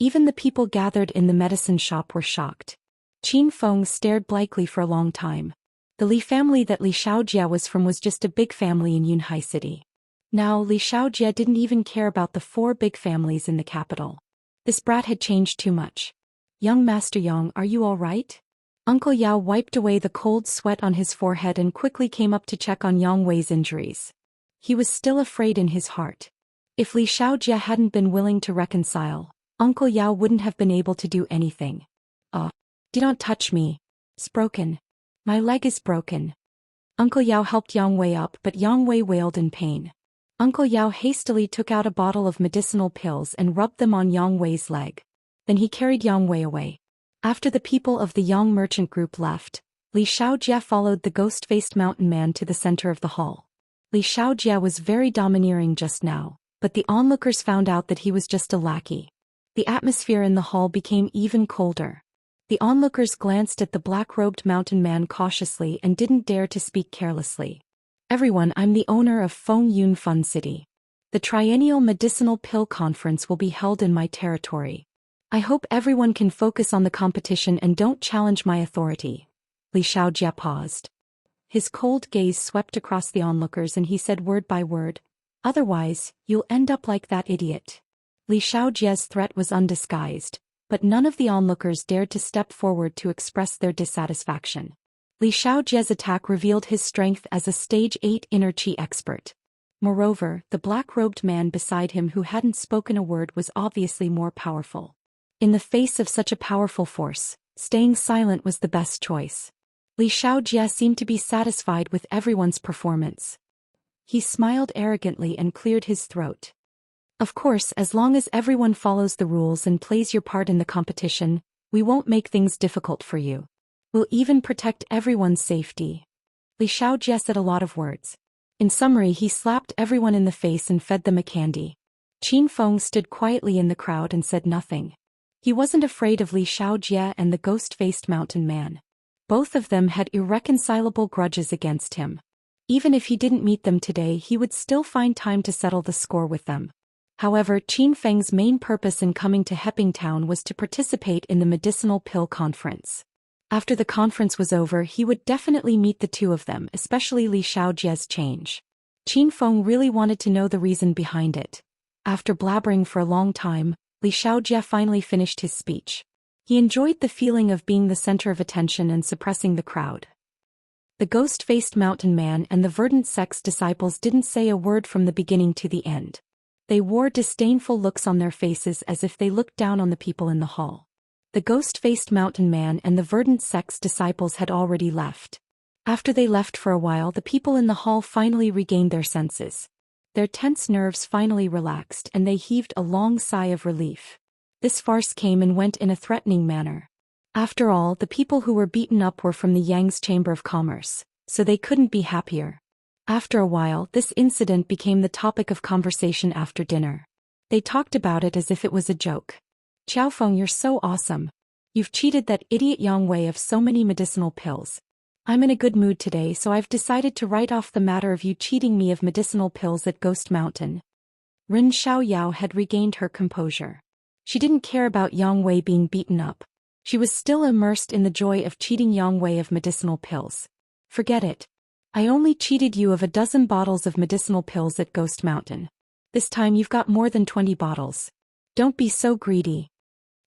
Even the people gathered in the medicine shop were shocked. Qin Feng stared blankly for a long time. The Li family that Li Xiaojie was from was just a big family in Yunhai City. Now Li Xiaojie didn't even care about the 4 big families in the capital. This brat had changed too much. Young Master Yang, are you all right? Uncle Yao wiped away the cold sweat on his forehead and quickly came up to check on Yang Wei's injuries. He was still afraid in his heart. If Li Xiaojie hadn't been willing to reconcile, Uncle Yao wouldn't have been able to do anything. Do not touch me. It's broken. My leg is broken. Uncle Yao helped Yang Wei up, but Yang Wei wailed in pain. Uncle Yao hastily took out a bottle of medicinal pills and rubbed them on Yang Wei's leg. Then he carried Yang Wei away. After the people of the Yang merchant group left, Li Xiaojie followed the ghost-faced mountain man to the center of the hall. Li Xiaojie was very domineering just now, but the onlookers found out that he was just a lackey. The atmosphere in the hall became even colder. The onlookers glanced at the black-robed mountain man cautiously and didn't dare to speak carelessly. Everyone, I'm the owner of Feng Yun Fun City. The Triennial Medicinal Pill Conference will be held in my territory. I hope everyone can focus on the competition and don't challenge my authority. Li Xiaojie paused. His cold gaze swept across the onlookers and he said word by word, otherwise, you'll end up like that idiot. Li Xiaojie's threat was undisguised, but none of the onlookers dared to step forward to express their dissatisfaction. Li Xiaojie's attack revealed his strength as a Stage 8 inner chi expert. Moreover, the black-robed man beside him who hadn't spoken a word was obviously more powerful. In the face of such a powerful force, staying silent was the best choice. Li Xiaojie seemed to be satisfied with everyone's performance. He smiled arrogantly and cleared his throat. Of course, as long as everyone follows the rules and plays your part in the competition, we won't make things difficult for you. We'll even protect everyone's safety. Li Xiaojie said a lot of words. In summary, he slapped everyone in the face and fed them a candy. Qin Feng stood quietly in the crowd and said nothing. He wasn't afraid of Li Xiaojie and the ghost-faced mountain man. Both of them had irreconcilable grudges against him. Even if he didn't meet them today, he would still find time to settle the score with them. However, Qin Feng's main purpose in coming to Hepping Town was to participate in the medicinal pill conference. After the conference was over, he would definitely meet the two of them, especially Li Xiaojie's change. Qin Feng really wanted to know the reason behind it. After blabbering for a long time, Li Xiaojie finally finished his speech. He enjoyed the feeling of being the center of attention and suppressing the crowd. The ghost-faced mountain man and the verdant sect's disciples didn't say a word from the beginning to the end. They wore disdainful looks on their faces as if they looked down on the people in the hall. The ghost-faced mountain man and the verdant sect's disciples had already left. After they left for a while, the people in the hall finally regained their senses. Their tense nerves finally relaxed and they heaved a long sigh of relief. This farce came and went in a threatening manner. After all, the people who were beaten up were from the Yang's Chamber of Commerce, so they couldn't be happier. After a while, this incident became the topic of conversation after dinner. They talked about it as if it was a joke. Qiaofeng, you're so awesome. You've cheated that idiot Yang Wei of so many medicinal pills. I'm in a good mood today, so I've decided to write off the matter of you cheating me of medicinal pills at Ghost Mountain. Ren Xiaoyao had regained her composure. She didn't care about Yang Wei being beaten up. She was still immersed in the joy of cheating Yang Wei of medicinal pills. Forget it. I only cheated you of a dozen bottles of medicinal pills at Ghost Mountain. This time you've got more than 20 bottles. Don't be so greedy.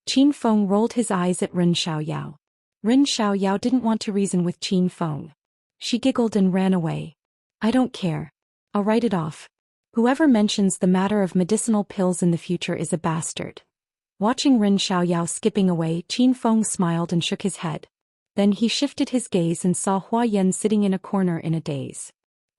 Qin Feng rolled his eyes at Ren Xiaoyao. Ren Xiaoyao didn't want to reason with Qin Feng. She giggled and ran away. I don't care. I'll write it off. Whoever mentions the matter of medicinal pills in the future is a bastard. Watching Ren Xiaoyao skipping away, Qin Feng smiled and shook his head. Then he shifted his gaze and saw Hua Yan sitting in a corner in a daze.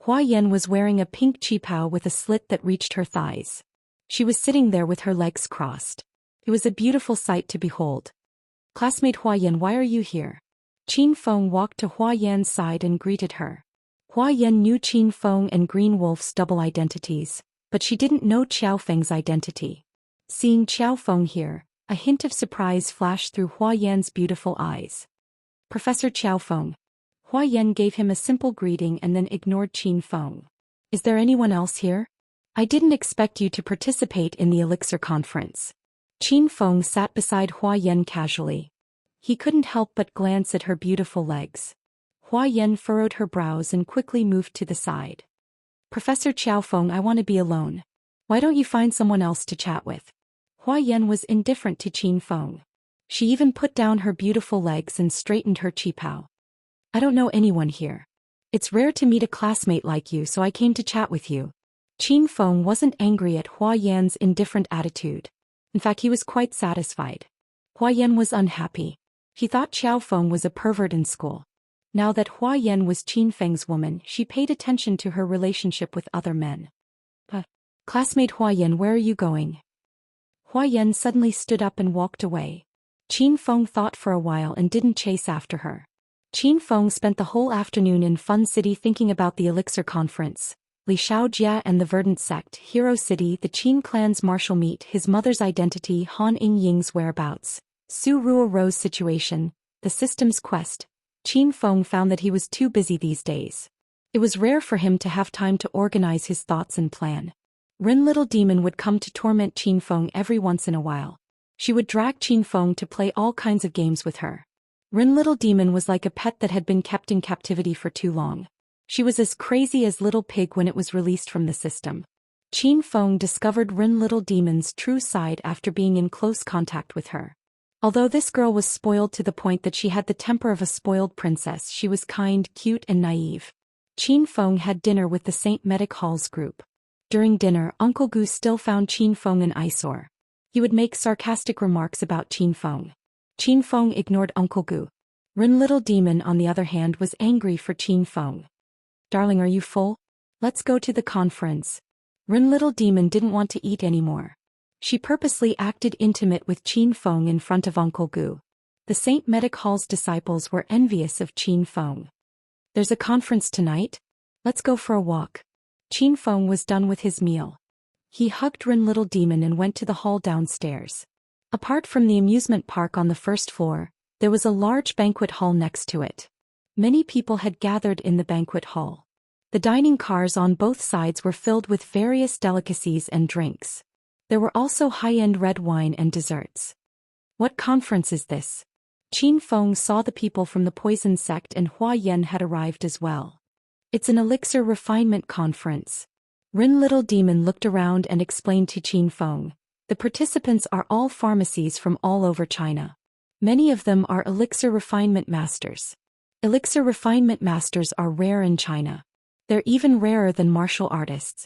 Hua Yan was wearing a pink qipao with a slit that reached her thighs. She was sitting there with her legs crossed. It was a beautiful sight to behold. Classmate Hua Yan, why are you here? Qin Feng walked to Hua Yan's side and greeted her. Hua Yan knew Qin Feng and Green Wolf's double identities, but she didn't know Qiaofeng's identity. Seeing Qiaofeng here, a hint of surprise flashed through Hua Yan's beautiful eyes. Professor Qiaofeng. Hua Yan gave him a simple greeting and then ignored Qin Feng. Is there anyone else here? I didn't expect you to participate in the Elixir conference. Qin Feng sat beside Hua Yen casually. He couldn't help but glance at her beautiful legs. Hua Yen furrowed her brows and quickly moved to the side. Professor Qiao Feng, I want to be alone. Why don't you find someone else to chat with? Hua Yen was indifferent to Qin Feng. She even put down her beautiful legs and straightened her qipao. I don't know anyone here. It's rare to meet a classmate like you, so I came to chat with you. Qin Feng wasn't angry at Hua Yan's indifferent attitude. In fact, he was quite satisfied. Hua Yan was unhappy. He thought Qiao Feng was a pervert in school. Now that Hua Yan was Qin Feng's woman, she paid attention to her relationship with other men. Classmate Hua Yan, where are you going? Hua Yan suddenly stood up and walked away. Qin Feng thought for a while and didn't chase after her. Qin Feng spent the whole afternoon in Fun City thinking about the Elixir Conference, Li Shaojia and the Verdant Sect, Hero City, the Qin clan's martial meet, his mother's identity, Han Yingying's whereabouts, Su Ruo's situation, the system's quest. Qin Feng found that he was too busy these days. It was rare for him to have time to organize his thoughts and plan. Rin Little Demon would come to torment Qin Feng every once in a while. She would drag Qin Feng to play all kinds of games with her. Rin Little Demon was like a pet that had been kept in captivity for too long. She was as crazy as Little Pig when it was released from the system. Qin Feng discovered Rin Little Demon's true side after being in close contact with her. Although this girl was spoiled to the point that she had the temper of a spoiled princess, she was kind, cute and naive. Qin Feng had dinner with the St. Medic Hall's group. During dinner, Uncle Gu still found Qin Feng an eyesore. He would make sarcastic remarks about Qin Feng. Qin Feng ignored Uncle Gu. Rin Little Demon, on the other hand, was angry for Qin Feng. Darling, are you full? Let's go to the conference. Rin Little Demon didn't want to eat anymore. She purposely acted intimate with Qin Feng in front of Uncle Gu. The St. Medic Hall's disciples were envious of Qin Feng. There's a conference tonight? Let's go for a walk. Qin Feng was done with his meal. He hugged Rin Little Demon and went to the hall downstairs. Apart from the amusement park on the first floor, there was a large banquet hall next to it. Many people had gathered in the banquet hall. The dining cars on both sides were filled with various delicacies and drinks. There were also high-end red wine and desserts. What conference is this? Qin Feng saw the people from the Poison Sect and Hua Yan had arrived as well. It's an elixir refinement conference. Rin Little Demon looked around and explained to Qin Feng. The participants are all pharmacies from all over China. Many of them are elixir refinement masters. Elixir refinement masters are rare in China. They're even rarer than martial artists.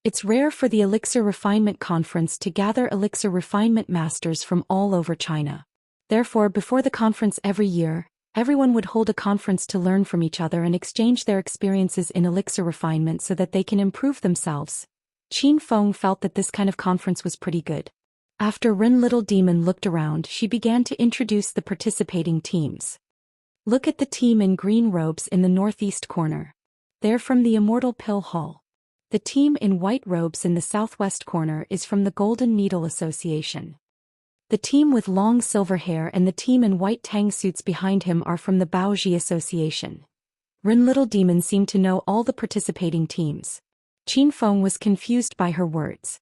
It's rare for the Elixir Refinement Conference to gather elixir refinement masters from all over China. Therefore, before the conference every year, everyone would hold a conference to learn from each other and exchange their experiences in elixir refinement so that they can improve themselves. Qin Feng felt that this kind of conference was pretty good. After Rin Little Demon looked around, she began to introduce the participating teams. Look at the team in green robes in the northeast corner. They're from the Immortal Pill Hall. The team in white robes in the southwest corner is from the Golden Needle Association. The team with long silver hair and the team in white tang suits behind him are from the Baoji Association. Rin Little Demon seemed to know all the participating teams. Qin Feng was confused by her words.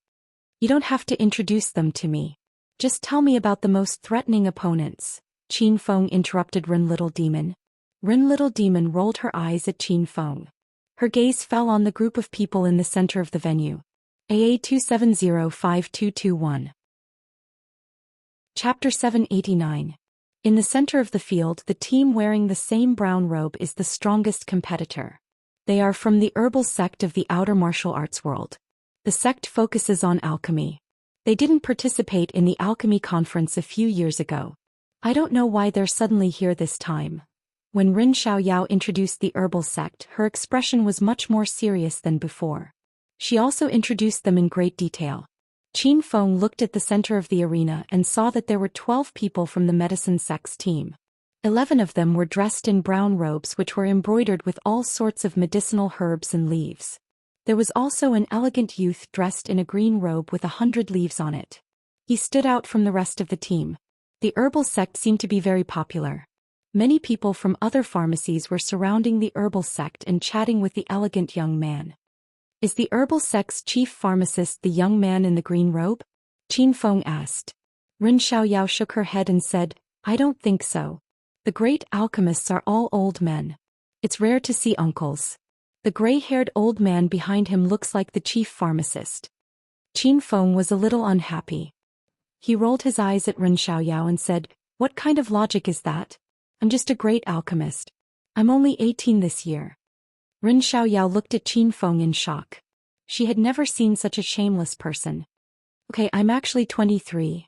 You don't have to introduce them to me. Just tell me about the most threatening opponents. Qin Feng interrupted Rin Little Demon. Rin Little Demon rolled her eyes at Qin Feng. Her gaze fell on the group of people in the center of the venue. AA 2705221. Chapter 789. In the center of the field, the team wearing the same brown robe is the strongest competitor. They are from the herbal sect of the outer martial arts world. The sect focuses on alchemy. They didn't participate in the alchemy conference a few years ago. I don't know why they're suddenly here this time. When Rin Xiaoyao introduced the herbal sect, her expression was much more serious than before. She also introduced them in great detail. Qin Feng looked at the center of the arena and saw that there were 12 people from the medicine sect's team. 11 of them were dressed in brown robes which were embroidered with all sorts of medicinal herbs and leaves. There was also an elegant youth dressed in a green robe with 100 leaves on it. He stood out from the rest of the team. The herbal sect seemed to be very popular. Many people from other pharmacies were surrounding the herbal sect and chatting with the elegant young man. Is the herbal sect's chief pharmacist the young man in the green robe? Qin Feng asked. Rin Xiaoyao shook her head and said, I don't think so. The great alchemists are all old men. It's rare to see uncles. The gray-haired old man behind him looks like the chief pharmacist. Qin Feng was a little unhappy. He rolled his eyes at Rin Xiaoyao and said, What kind of logic is that? I'm just a great alchemist. I'm only 18 this year. Rin Xiaoyao looked at Qin Feng in shock. She had never seen such a shameless person. Okay, I'm actually 23.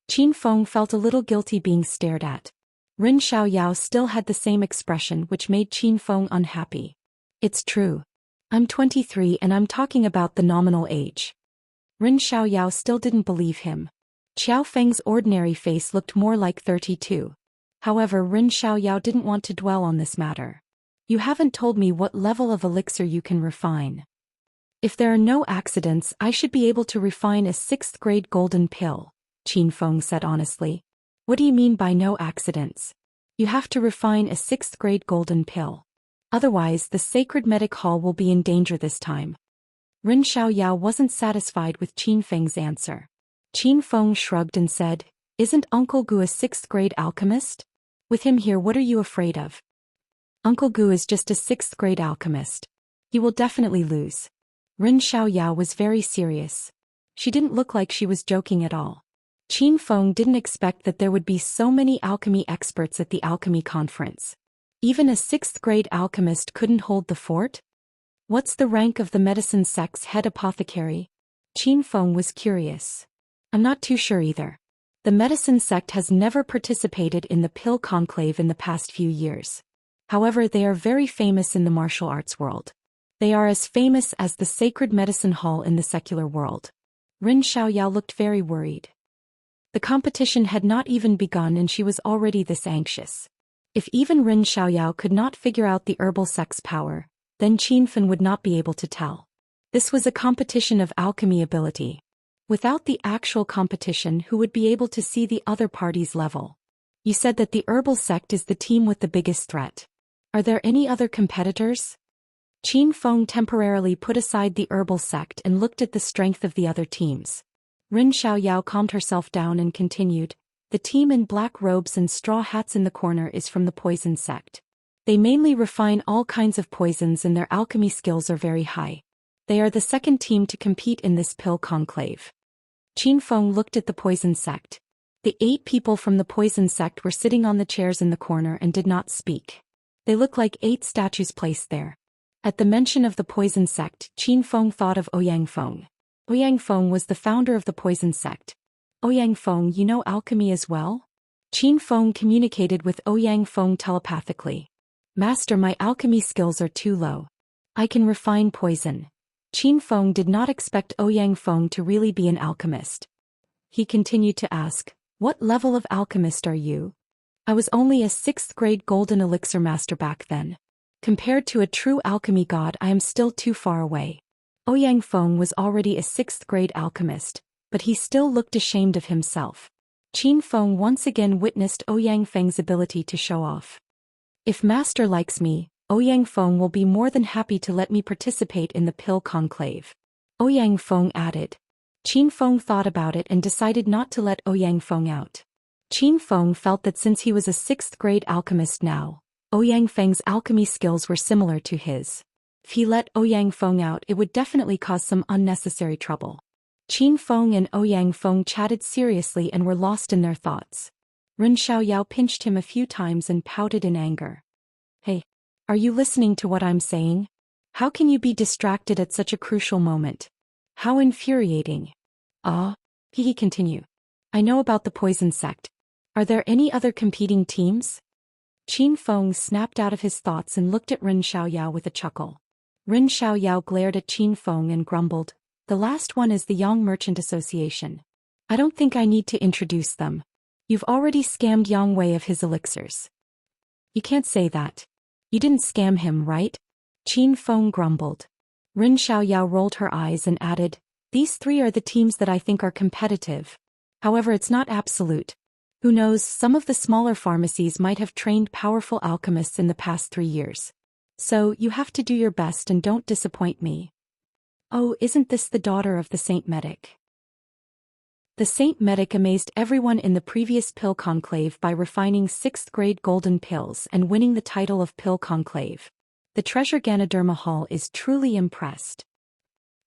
Qin Feng felt a little guilty being stared at. Rin Xiaoyao still had the same expression, which made Qin Feng unhappy. It's true. I'm 23 and I'm talking about the nominal age. Rin Xiaoyao still didn't believe him. Qiao Feng's ordinary face looked more like 32. However, Rin Xiaoyao didn't want to dwell on this matter. You haven't told me what level of elixir you can refine. If there are no accidents, I should be able to refine a 6th-grade golden pill, Qin Feng said honestly. What do you mean by no accidents? You have to refine a 6th-grade golden pill. Otherwise, the sacred medic hall will be in danger this time. Rin Xiaoyao wasn't satisfied with Qin Feng's answer. Qin Feng shrugged and said, Isn't Uncle Gu a 6th-grade alchemist? With him here, what are you afraid of? Uncle Gu is just a 6th-grade alchemist. He will definitely lose. Rin Xiaoyao was very serious. She didn't look like she was joking at all. Qin Feng didn't expect that there would be so many alchemy experts at the alchemy conference. Even a 6th-grade alchemist couldn't hold the fort? What's the rank of the medicine sect's head apothecary? Qin Feng was curious. I'm not too sure either. The medicine sect has never participated in the pill conclave in the past few years. However, they are very famous in the martial arts world. They are as famous as the sacred medicine hall in the secular world. Rin Xiaoyao looked very worried. The competition had not even begun and she was already this anxious. If even Rin Xiaoyao could not figure out the herbal sect's power, then Qin Feng would not be able to tell. This was a competition of alchemy ability. Without the actual competition, who would be able to see the other party's level? You said that the herbal sect is the team with the biggest threat. Are there any other competitors? Qin Feng temporarily put aside the herbal sect and looked at the strength of the other teams. Rin Xiaoyao calmed herself down and continued, The team in black robes and straw hats in the corner is from the poison sect. They mainly refine all kinds of poisons and their alchemy skills are very high. They are the second team to compete in this pill conclave. Qin Feng looked at the poison sect. The 8 people from the poison sect were sitting on the chairs in the corner and did not speak. They looked like 8 statues placed there. At the mention of the poison sect, Qin Feng thought of Ouyang Feng. Ouyang Feng was the founder of the poison sect. Ouyang Feng, you know alchemy as well? Qin Feng communicated with Ouyang Feng telepathically. Master, my alchemy skills are too low. I can refine poison. Qin Feng did not expect Ouyang Feng to really be an alchemist. He continued to ask, What level of alchemist are you? I was only a 6th-grade golden elixir master back then. Compared to a true alchemy god, I am still too far away. Ouyang Feng was already a 6th-grade alchemist, but he still looked ashamed of himself. Qin Feng once again witnessed Ouyang Feng's ability to show off. If master likes me, Ouyang Feng will be more than happy to let me participate in the pill conclave. Ouyang Feng added. Qin Feng thought about it and decided not to let Ouyang Feng out. Qin Feng felt that since he was a 6th-grade alchemist now, Ouyang Feng's alchemy skills were similar to his. If he let Ouyang Feng out, it would definitely cause some unnecessary trouble. Qin Feng and Ouyang Feng chatted seriously and were lost in their thoughts. Rin Xiaoyao pinched him a few times and pouted in anger. Hey, are you listening to what I'm saying? How can you be distracted at such a crucial moment? How infuriating. He continued. I know about the poison sect. Are there any other competing teams? Qin Feng snapped out of his thoughts and looked at Rin Xiaoyao with a chuckle. Rin Xiaoyao glared at Qin Feng and grumbled, The last one is the Yang Merchant Association. I don't think I need to introduce them. You've already scammed Yang Wei of his elixirs. You can't say that. You didn't scam him, right? Qin Feng grumbled. Rin Xiaoyao rolled her eyes and added, These 3 are the teams that I think are competitive. However, it's not absolute. Who knows, some of the smaller pharmacies might have trained powerful alchemists in the past 3 years. So, you have to do your best and don't disappoint me. Oh, isn't this the daughter of the Saint Medic? The Saint Medic amazed everyone in the previous pill conclave by refining 6th-grade golden pills and winning the title of Pill Conclave. The Treasure Ganoderma Hall is truly impressed.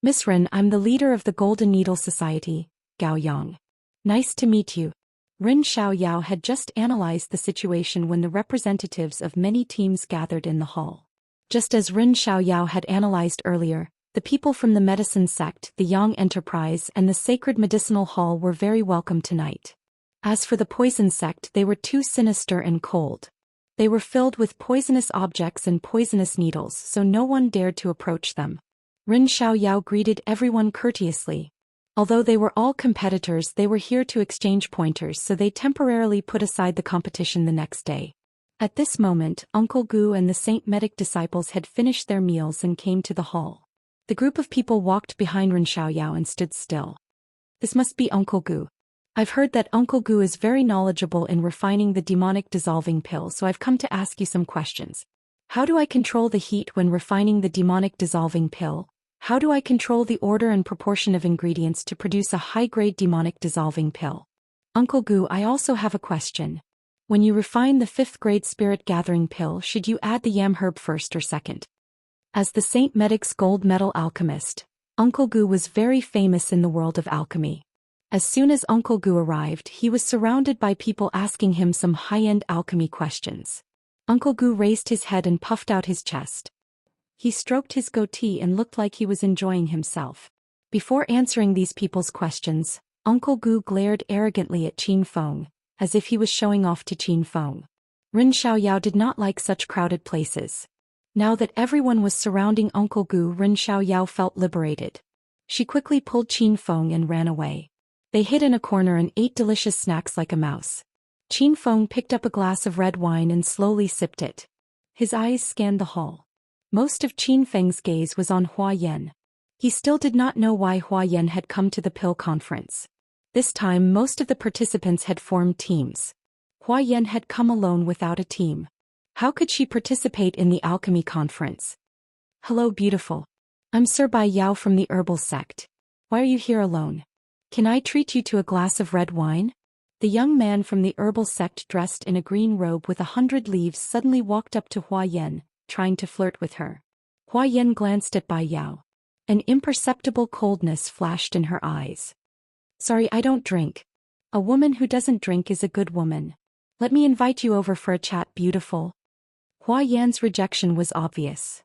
Miss Rin, I'm the leader of the Golden Needle Society, Gao Yang. Nice to meet you. Rin Xiaoyao had just analyzed the situation when the representatives of many teams gathered in the hall. Just as Rin Xiaoyao had analyzed earlier, the people from the medicine sect, the Yang Enterprise and the Sacred Medicinal Hall were very welcome tonight. As for the poison sect, they were too sinister and cold. They were filled with poisonous objects and poisonous needles, so no one dared to approach them. Rin Xiaoyao greeted everyone courteously. Although they were all competitors, they were here to exchange pointers, so they temporarily put aside the competition the next day. At this moment, Uncle Gu and the Saint Medic disciples had finished their meals and came to the hall. The group of people walked behind Rin Xiaoyao and stood still. This must be Uncle Gu. I've heard that Uncle Gu is very knowledgeable in refining the demonic dissolving pill, so I've come to ask you some questions. How do I control the heat when refining the demonic dissolving pill? How do I control the order and proportion of ingredients to produce a high-grade demonic dissolving pill? Uncle Gu, I also have a question. When you refine the 5th-grade spirit gathering pill, should you add the yam herb first or second? As the Saint Medic's gold medal alchemist, Uncle Gu was very famous in the world of alchemy. As soon as Uncle Gu arrived, he was surrounded by people asking him some high-end alchemy questions. Uncle Gu raised his head and puffed out his chest. He stroked his goatee and looked like he was enjoying himself. Before answering these people's questions, Uncle Gu glared arrogantly at Qin Feng, as if he was showing off to Qin Feng. Rin Xiaoyao did not like such crowded places. Now that everyone was surrounding Uncle Gu, Rin Xiaoyao felt liberated. She quickly pulled Qin Feng and ran away. They hid in a corner and ate delicious snacks like a mouse. Qin Feng picked up a glass of red wine and slowly sipped it. His eyes scanned the hall. Most of Qin Feng's gaze was on Hua Yan. He still did not know why Hua Yan had come to the pill conference. This time most of the participants had formed teams. Hua Yan had come alone without a team. How could she participate in the alchemy conference? Hello beautiful. I'm Sir Bai Yao from the herbal sect. Why are you here alone? Can I treat you to a glass of red wine? The young man from the herbal sect dressed in a green robe with 100 leaves suddenly walked up to Hua Yan, trying to flirt with her. Hua Yan glanced at Bai Yao. An imperceptible coldness flashed in her eyes. Sorry, I don't drink. A woman who doesn't drink is a good woman. Let me invite you over for a chat, beautiful. Hua Yan's rejection was obvious.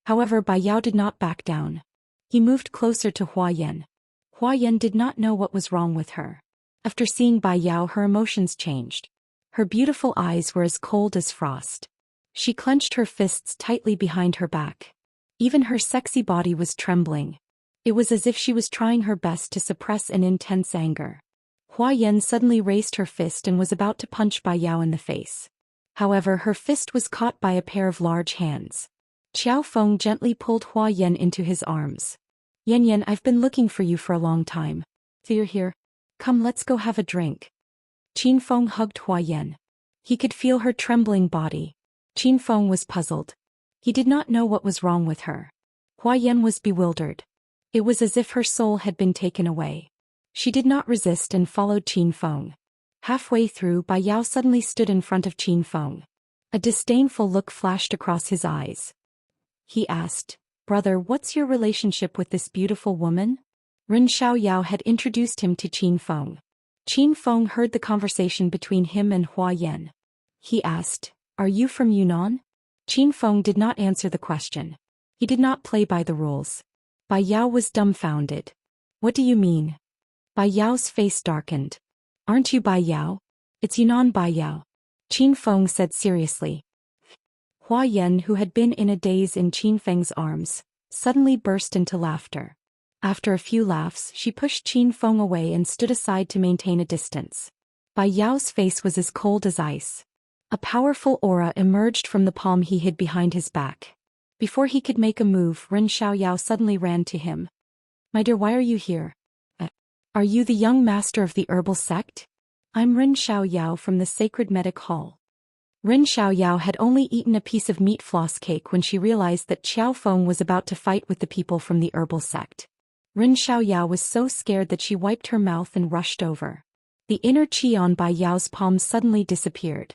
However, Bai Yao did not back down. He moved closer to Hua Yan. Hua Yan did not know what was wrong with her. After seeing Bai Yao, her emotions changed. Her beautiful eyes were as cold as frost. She clenched her fists tightly behind her back. Even her sexy body was trembling. It was as if she was trying her best to suppress an intense anger. Hua Yan suddenly raised her fist and was about to punch Bai Yao in the face. However, her fist was caught by a pair of large hands. Qiao Feng gently pulled Hua Yan into his arms. Yan Yan, I've been looking for you for a long time. So you're here? Come, let's go have a drink. Qin Feng hugged Hua Yan. He could feel her trembling body. Qin Feng was puzzled. He did not know what was wrong with her. Hua Yan was bewildered. It was as if her soul had been taken away. She did not resist and followed Qin Feng. Halfway through, Bai Yao suddenly stood in front of Qin Feng. A disdainful look flashed across his eyes. He asked, "Brother, what's your relationship with this beautiful woman?" Rin Xiaoyao had introduced him to Qin Feng. Qin Feng heard the conversation between him and Hua Yan. He asked, "Are you from Yunnan?" Qin Feng did not answer the question. He did not play by the rules. Bai Yao was dumbfounded. "What do you mean?" Bai Yao's face darkened. "Aren't you Bai Yao?" "It's Yunnan Bai Yao," Qin Feng said seriously. Hua Yan, who had been in a daze in Qin Feng's arms, suddenly burst into laughter. After a few laughs, she pushed Qin Feng away and stood aside to maintain a distance. Bai Yao's face was as cold as ice. A powerful aura emerged from the palm he hid behind his back. Before he could make a move, Rin Xiaoyao suddenly ran to him. "My dear, why are you here? Are you the young master of the herbal sect?" "I'm Rin Xiaoyao from the Sacred Medic Hall." Rin Xiaoyao had only eaten a piece of meat floss cake when she realized that Qiao Feng was about to fight with the people from the herbal sect. Rin Xiaoyao was so scared that she wiped her mouth and rushed over. The inner qi on Bai Yao's palm suddenly disappeared.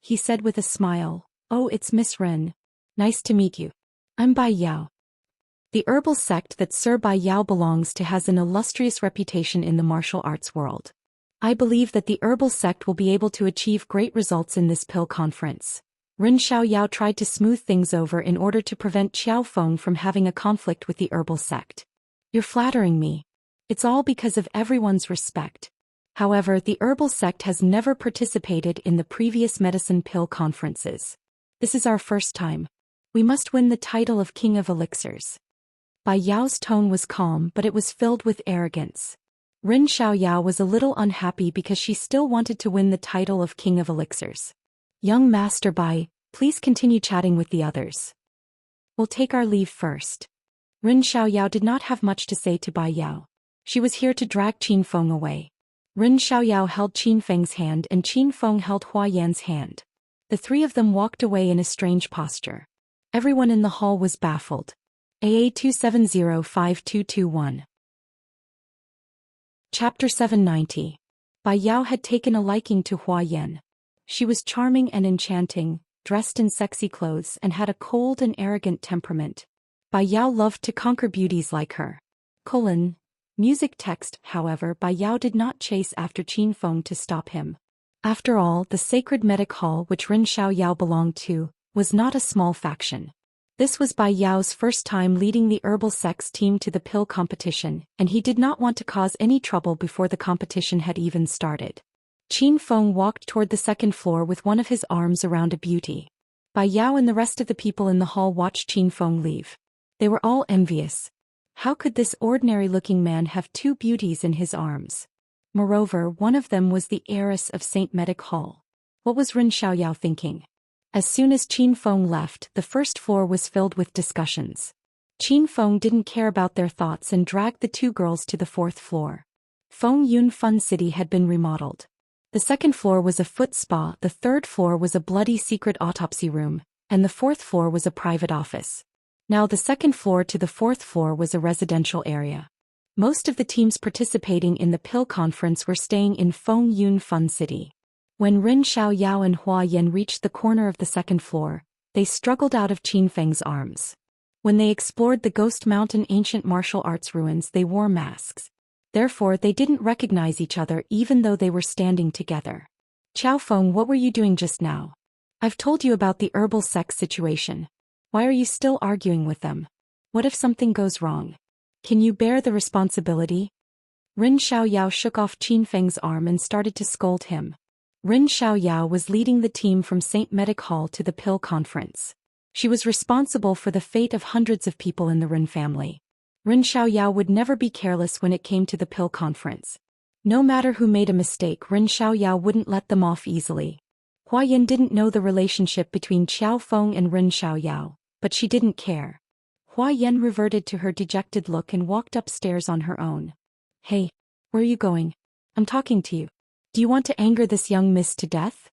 He said with a smile, "Oh, it's Miss Rin. Nice to meet you. I'm Bai Yao." The herbal sect that Sir Bai Yao belongs to has an illustrious reputation in the martial arts world. I believe that the herbal sect will be able to achieve great results in this pill conference. Rin Xiaoyao tried to smooth things over in order to prevent Qiao Feng from having a conflict with the herbal sect. "You're flattering me. It's all because of everyone's respect. However, the herbal sect has never participated in the previous medicine pill conferences. This is our first time. We must win the title of King of Elixirs." Bai Yao's tone was calm, but it was filled with arrogance. Rin Xiaoyao was a little unhappy because she still wanted to win the title of King of Elixirs. "Young Master Bai, please continue chatting with the others. We'll take our leave first." Rin Xiaoyao did not have much to say to Bai Yao. She was here to drag Qin Feng away. Rin Xiaoyao held Qin Feng's hand and Qin Feng held Hua Yan's hand. The three of them walked away in a strange posture. Everyone in the hall was baffled. AA 2705221. Chapter 790. Bai Yao had taken a liking to Hua Yan. She was charming and enchanting, dressed in sexy clothes and had a cold and arrogant temperament. Bai Yao loved to conquer beauties like her. Music text. However, Bai Yao did not chase after Qin Feng to stop him. After all, the sacred medic hall which Rin Xiaoyao belonged to was not a small faction. This was Bai Yao's first time leading the herbal sect's team to the pill competition, and he did not want to cause any trouble before the competition had even started. Qin Feng walked toward the second floor with one of his arms around a beauty. Bai Yao and the rest of the people in the hall watched Qin Feng leave. They were all envious. How could this ordinary-looking man have two beauties in his arms? Moreover, one of them was the heiress of St. Medic Hall. What was Rin Xiaoyao thinking? As soon as Qin Feng left, the first floor was filled with discussions. Qin Feng didn't care about their thoughts and dragged the two girls to the fourth floor. Feng Yun Fun City had been remodeled. The second floor was a foot spa, the third floor was a bloody secret autopsy room, and the fourth floor was a private office. Now the second floor to the fourth floor was a residential area. Most of the teams participating in the pill conference were staying in Feng Yun Fun City. When Rin Xiaoyao and Hua Yan reached the corner of the second floor, they struggled out of Qin Feng's arms. When they explored the Ghost Mountain ancient martial arts ruins, they wore masks. Therefore, they didn't recognize each other even though they were standing together. "Qiao Feng, what were you doing just now? I've told you about the herbal sect situation. Why are you still arguing with them? What if something goes wrong? Can you bear the responsibility?" Rin Xiaoyao shook off Qin Feng's arm and started to scold him. Rin Xiaoyao was leading the team from St. Medic Hall to the pill conference. She was responsible for the fate of hundreds of people in the Rin family. Rin Xiaoyao would never be careless when it came to the pill conference. No matter who made a mistake, Rin Xiaoyao wouldn't let them off easily. Hua Yan didn't know the relationship between Qiao Feng and Rin Xiaoyao, but she didn't care. Hua Yan reverted to her dejected look and walked upstairs on her own. "Hey, where are you going? I'm talking to you. Do you want to anger this young miss to death?"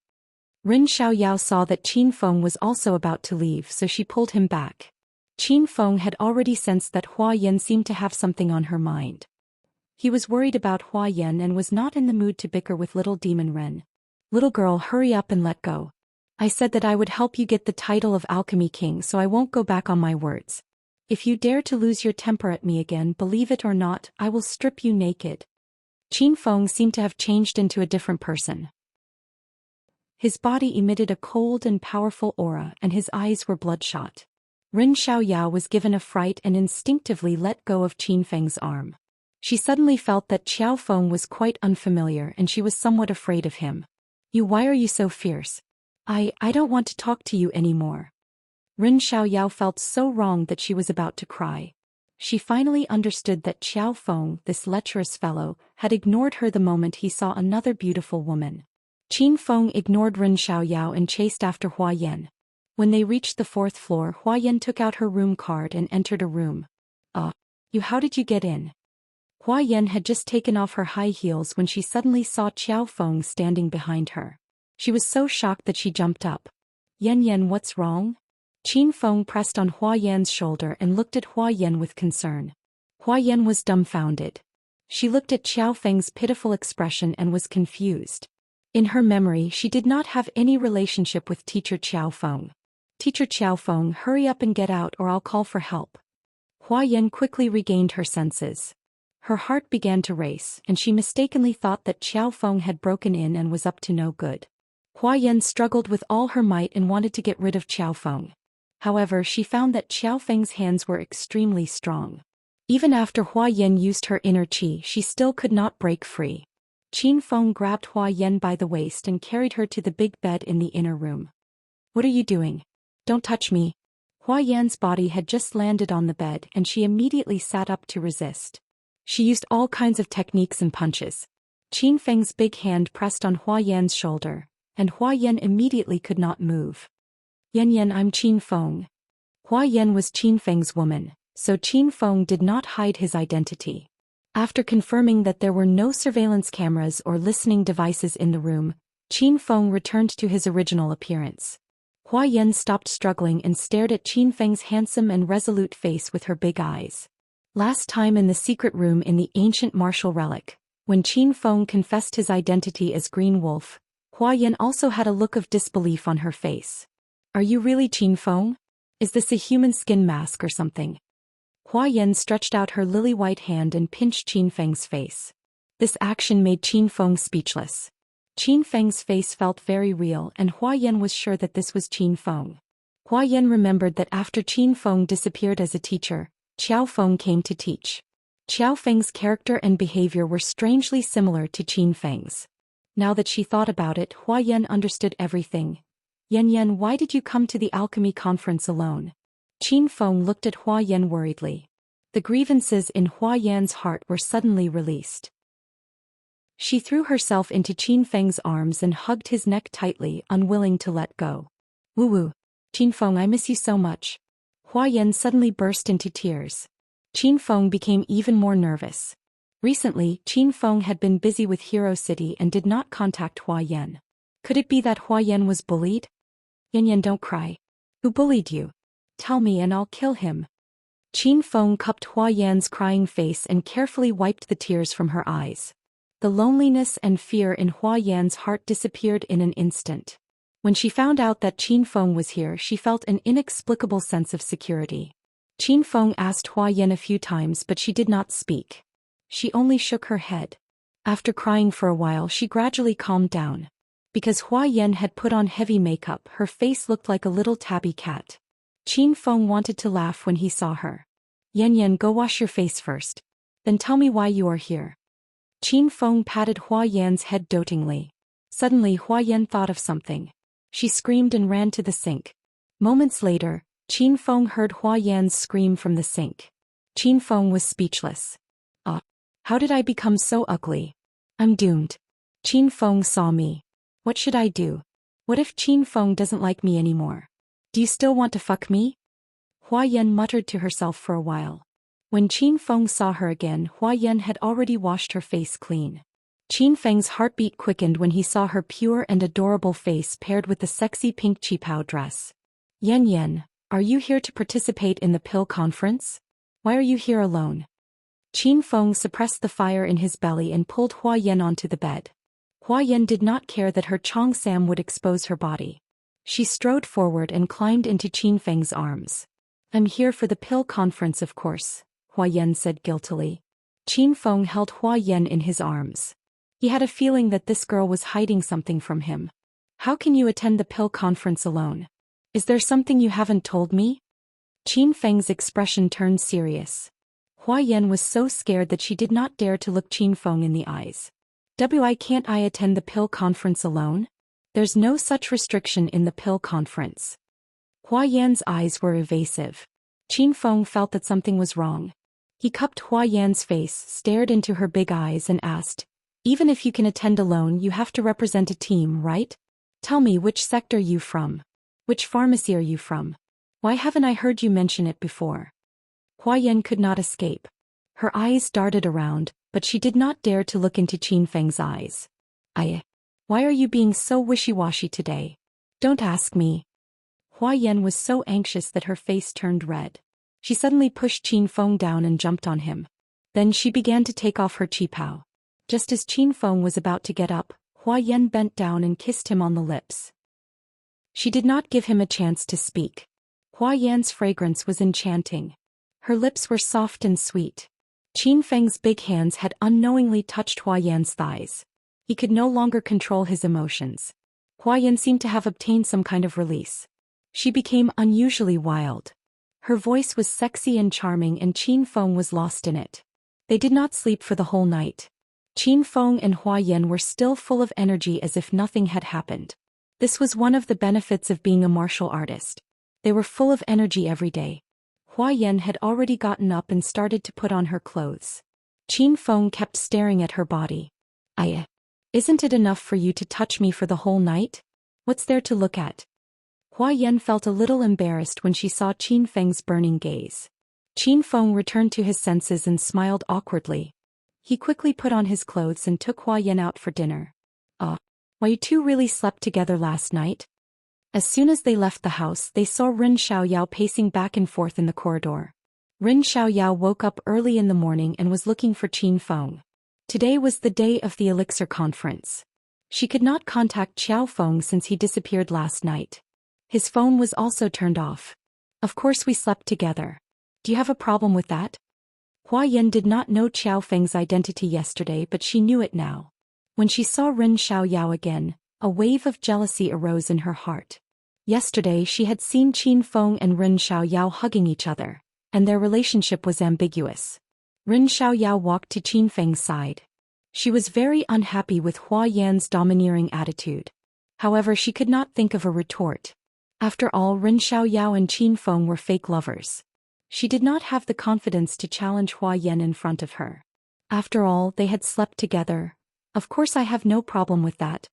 Rin Xiaoyao saw that Qin Feng was also about to leave, so she pulled him back. Qin Feng had already sensed that Hua Yan seemed to have something on her mind. He was worried about Hua Yan and was not in the mood to bicker with little demon Ren. "Little girl, hurry up and let go. I said that I would help you get the title of Alchemy King, so I won't go back on my words. If you dare to lose your temper at me again, believe it or not, I will strip you naked." Qin Feng seemed to have changed into a different person. His body emitted a cold and powerful aura, and his eyes were bloodshot. Rin Xiaoyao was given a fright and instinctively let go of Qin Feng's arm. She suddenly felt that Qiao Feng was quite unfamiliar and she was somewhat afraid of him. Why are you so fierce? I don't want to talk to you anymore." Rin Xiaoyao felt so wrong that she was about to cry. She finally understood that Qiao Feng, this lecherous fellow, had ignored her the moment he saw another beautiful woman. Qin Feng ignored Rin Xiaoyao and chased after Hua Yan. When they reached the fourth floor, Hua Yan took out her room card and entered a room. How did you get in?" Hua Yan had just taken off her high heels when she suddenly saw Qiao Feng standing behind her. She was so shocked that she jumped up. Yan, what's wrong?" Qin Feng pressed on Hua Yan's shoulder and looked at Hua Yan with concern. Hua Yan was dumbfounded. She looked at Qiao Feng's pitiful expression and was confused. In her memory, she did not have any relationship with Teacher Qiao Feng. Teacher Qiao Feng, hurry up and get out or I'll call for help. Hua Yan quickly regained her senses. Her heart began to race, and she mistakenly thought that Qiao Feng had broken in and was up to no good. Hua Yan struggled with all her might and wanted to get rid of Qiao Feng. However, she found that Qiao Feng's hands were extremely strong. Even after Hua Yan used her inner qi, she still could not break free. Qin Feng grabbed Hua Yan by the waist and carried her to the big bed in the inner room. What are you doing? Don't touch me. Hua Yan's body had just landed on the bed and she immediately sat up to resist. She used all kinds of techniques and punches. Qin Feng's big hand pressed on Hua Yan's shoulder, and Hua Yan immediately could not move. Yan, I'm Qin Feng. Hua Yan was Qin Feng's woman, so Qin Feng did not hide his identity. After confirming that there were no surveillance cameras or listening devices in the room, Qin Feng returned to his original appearance. Hua Yan stopped struggling and stared at Qin Feng's handsome and resolute face with her big eyes. Last time in the secret room in the ancient martial relic, when Qin Feng confessed his identity as Green Wolf, Hua Yan also had a look of disbelief on her face. Are you really Qin Feng? Is this a human skin mask or something? Hua Yan stretched out her lily-white hand and pinched Qin Feng's face. This action made Qin Feng speechless. Qin Feng's face felt very real and Hua Yan was sure that this was Qin Feng. Hua Yan remembered that after Qin Feng disappeared as a teacher, Qiao Feng came to teach. Qiao Feng's character and behavior were strangely similar to Qin Feng's. Now that she thought about it, Hua Yan understood everything. Yan, why did you come to the alchemy conference alone? Qin Feng looked at Hua Yan worriedly. The grievances in Hua Yan's heart were suddenly released. She threw herself into Qin Feng's arms and hugged his neck tightly, unwilling to let go. Woo, Qin Feng, I miss you so much. Hua Yan suddenly burst into tears. Qin Feng became even more nervous. Recently, Qin Feng had been busy with Hero City and did not contact Hua Yan. Could it be that Hua Yan was bullied? Yan, don't cry. Who bullied you? Tell me and I'll kill him. Qin Feng cupped Hua Yan's crying face and carefully wiped the tears from her eyes. The loneliness and fear in Hua Yan's heart disappeared in an instant. When she found out that Qin Feng was here, she felt an inexplicable sense of security. Qin Feng asked Hua Yan a few times but she did not speak. She only shook her head. After crying for a while, she gradually calmed down. Because Hua Yan had put on heavy makeup, her face looked like a little tabby cat. Qin Feng wanted to laugh when he saw her. Yan, go wash your face first. Then tell me why you are here. Qin Feng patted Hua Yan's head dotingly. Suddenly Hua Yan thought of something. She screamed and ran to the sink. Moments later, Qin Feng heard Hua Yan's scream from the sink. Qin Feng was speechless. How did I become so ugly? I'm doomed. Qin Feng saw me. What should I do? What if Qin Feng doesn't like me anymore? Do you still want to fuck me? Hua Yan muttered to herself for a while. When Qin Feng saw her again, Hua Yan had already washed her face clean. Qin Feng's heartbeat quickened when he saw her pure and adorable face paired with the sexy pink qipao dress. Yan, are you here to participate in the pill conference? Why are you here alone? Qin Feng suppressed the fire in his belly and pulled Hua Yan onto the bed. Hua Yan did not care that her Cheongsam would expose her body. She strode forward and climbed into Qin Feng's arms. I'm here for the pill conference, of course, Hua Yan said guiltily. Qin Feng held Hua Yan in his arms. He had a feeling that this girl was hiding something from him. How can you attend the pill conference alone? Is there something you haven't told me? Qin Feng's expression turned serious. Hua Yan was so scared that she did not dare to look Qin Feng in the eyes. Why can't I attend the pill conference alone? There's no such restriction in the pill conference. Hua Yan's eyes were evasive. Qin Feng felt that something was wrong. He cupped Hua Yan's face, stared into her big eyes and asked, even if you can attend alone, you have to represent a team, right? Tell me, which sector you from? Which pharmacy are you from? Why haven't I heard you mention it before? Hua Yan could not escape. Her eyes darted around, but she did not dare to look into Qin Feng's eyes. Why are you being so wishy-washy today? Don't ask me. Hua Yan was so anxious that her face turned red. She suddenly pushed Qin Feng down and jumped on him. Then she began to take off her qipao. Just as Qin Feng was about to get up, Hua Yan bent down and kissed him on the lips. She did not give him a chance to speak. Hua Yan's fragrance was enchanting. Her lips were soft and sweet. Qin Feng's big hands had unknowingly touched Hua Yan's thighs. He could no longer control his emotions. Hua Yan seemed to have obtained some kind of release. She became unusually wild. Her voice was sexy and charming, and Qin Feng was lost in it. They did not sleep for the whole night. Qin Feng and Hua Yan were still full of energy as if nothing had happened. This was one of the benefits of being a martial artist. They were full of energy every day. Hua Yan had already gotten up and started to put on her clothes. Qin Feng kept staring at her body. Isn't it enough for you to touch me for the whole night? What's there to look at? Hua Yan felt a little embarrassed when she saw Qin Feng's burning gaze. Qin Feng returned to his senses and smiled awkwardly. He quickly put on his clothes and took Hua Yan out for dinner. Why, you two really slept together last night? As soon as they left the house, they saw Ren Xiaoyao pacing back and forth in the corridor. Ren Xiaoyao woke up early in the morning and was looking for Qin Feng. Today was the day of the Elixir Conference. She could not contact Qiao Feng since he disappeared last night. His phone was also turned off. Of course we slept together. Do you have a problem with that? Hua Yan did not know Qiao Feng's identity yesterday, but she knew it now. When she saw Ren Xiaoyao again, a wave of jealousy arose in her heart. Yesterday she had seen Qin Feng and Ren Xiaoyao hugging each other, and their relationship was ambiguous. Ren Xiaoyao walked to Qin Feng's side. She was very unhappy with Hua Yan's domineering attitude. However, she could not think of a retort. After all, Ren Xiaoyao and Qin Feng were fake lovers. She did not have the confidence to challenge Hua Yan in front of her. After all, they had slept together. Of course I have no problem with that.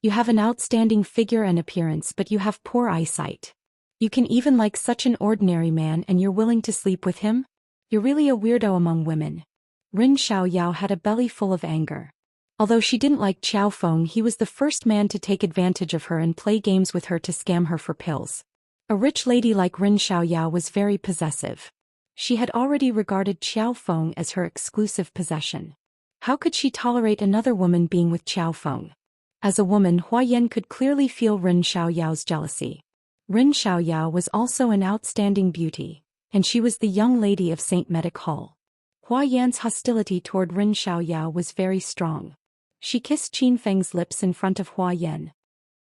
You have an outstanding figure and appearance, but you have poor eyesight. You can even like such an ordinary man and you're willing to sleep with him? You're really a weirdo among women. Ren Xiaoyao had a belly full of anger. Although she didn't like Qiao Feng, he was the first man to take advantage of her and play games with her to scam her for pills. A rich lady like Ren Xiaoyao was very possessive. She had already regarded Qiao Feng as her exclusive possession. How could she tolerate another woman being with Qiao Feng? As a woman, Hua Yan could clearly feel Ren Xiaoyao's jealousy. Ren Xiaoyao was also an outstanding beauty, and she was the young lady of St. Medic Hall. Hua Yan's hostility toward Ren Xiaoyao was very strong. She kissed Qin Feng's lips in front of Hua Yan.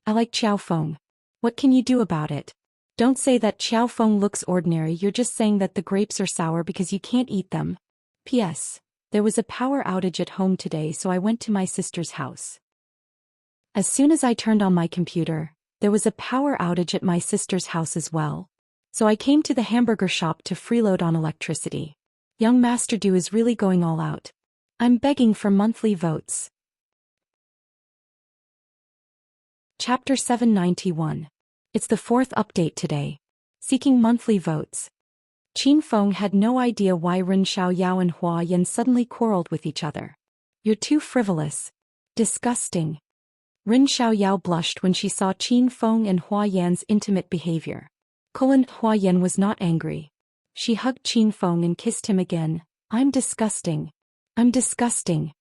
I like Qiao Feng. What can you do about it? Don't say that Qiao Feng looks ordinary, you're just saying that the grapes are sour because you can't eat them. P.S. There was a power outage at home today, so I went to my sister's house. As soon as I turned on my computer, there was a power outage at my sister's house as well. So I came to the hamburger shop to freeload on electricity. Young Master Du is really going all out. I'm begging for monthly votes. Chapter 791. It's the fourth update today. Seeking monthly votes. Qin Feng had no idea why Ren Xiaoyao and Hua Yan suddenly quarreled with each other. You're too frivolous. Disgusting. Ren Xiaoyao blushed when she saw Qin Feng and Hua Yan's intimate behavior. Hua Yan was not angry. She hugged Qin Feng and kissed him again. I'm disgusting. I'm disgusting.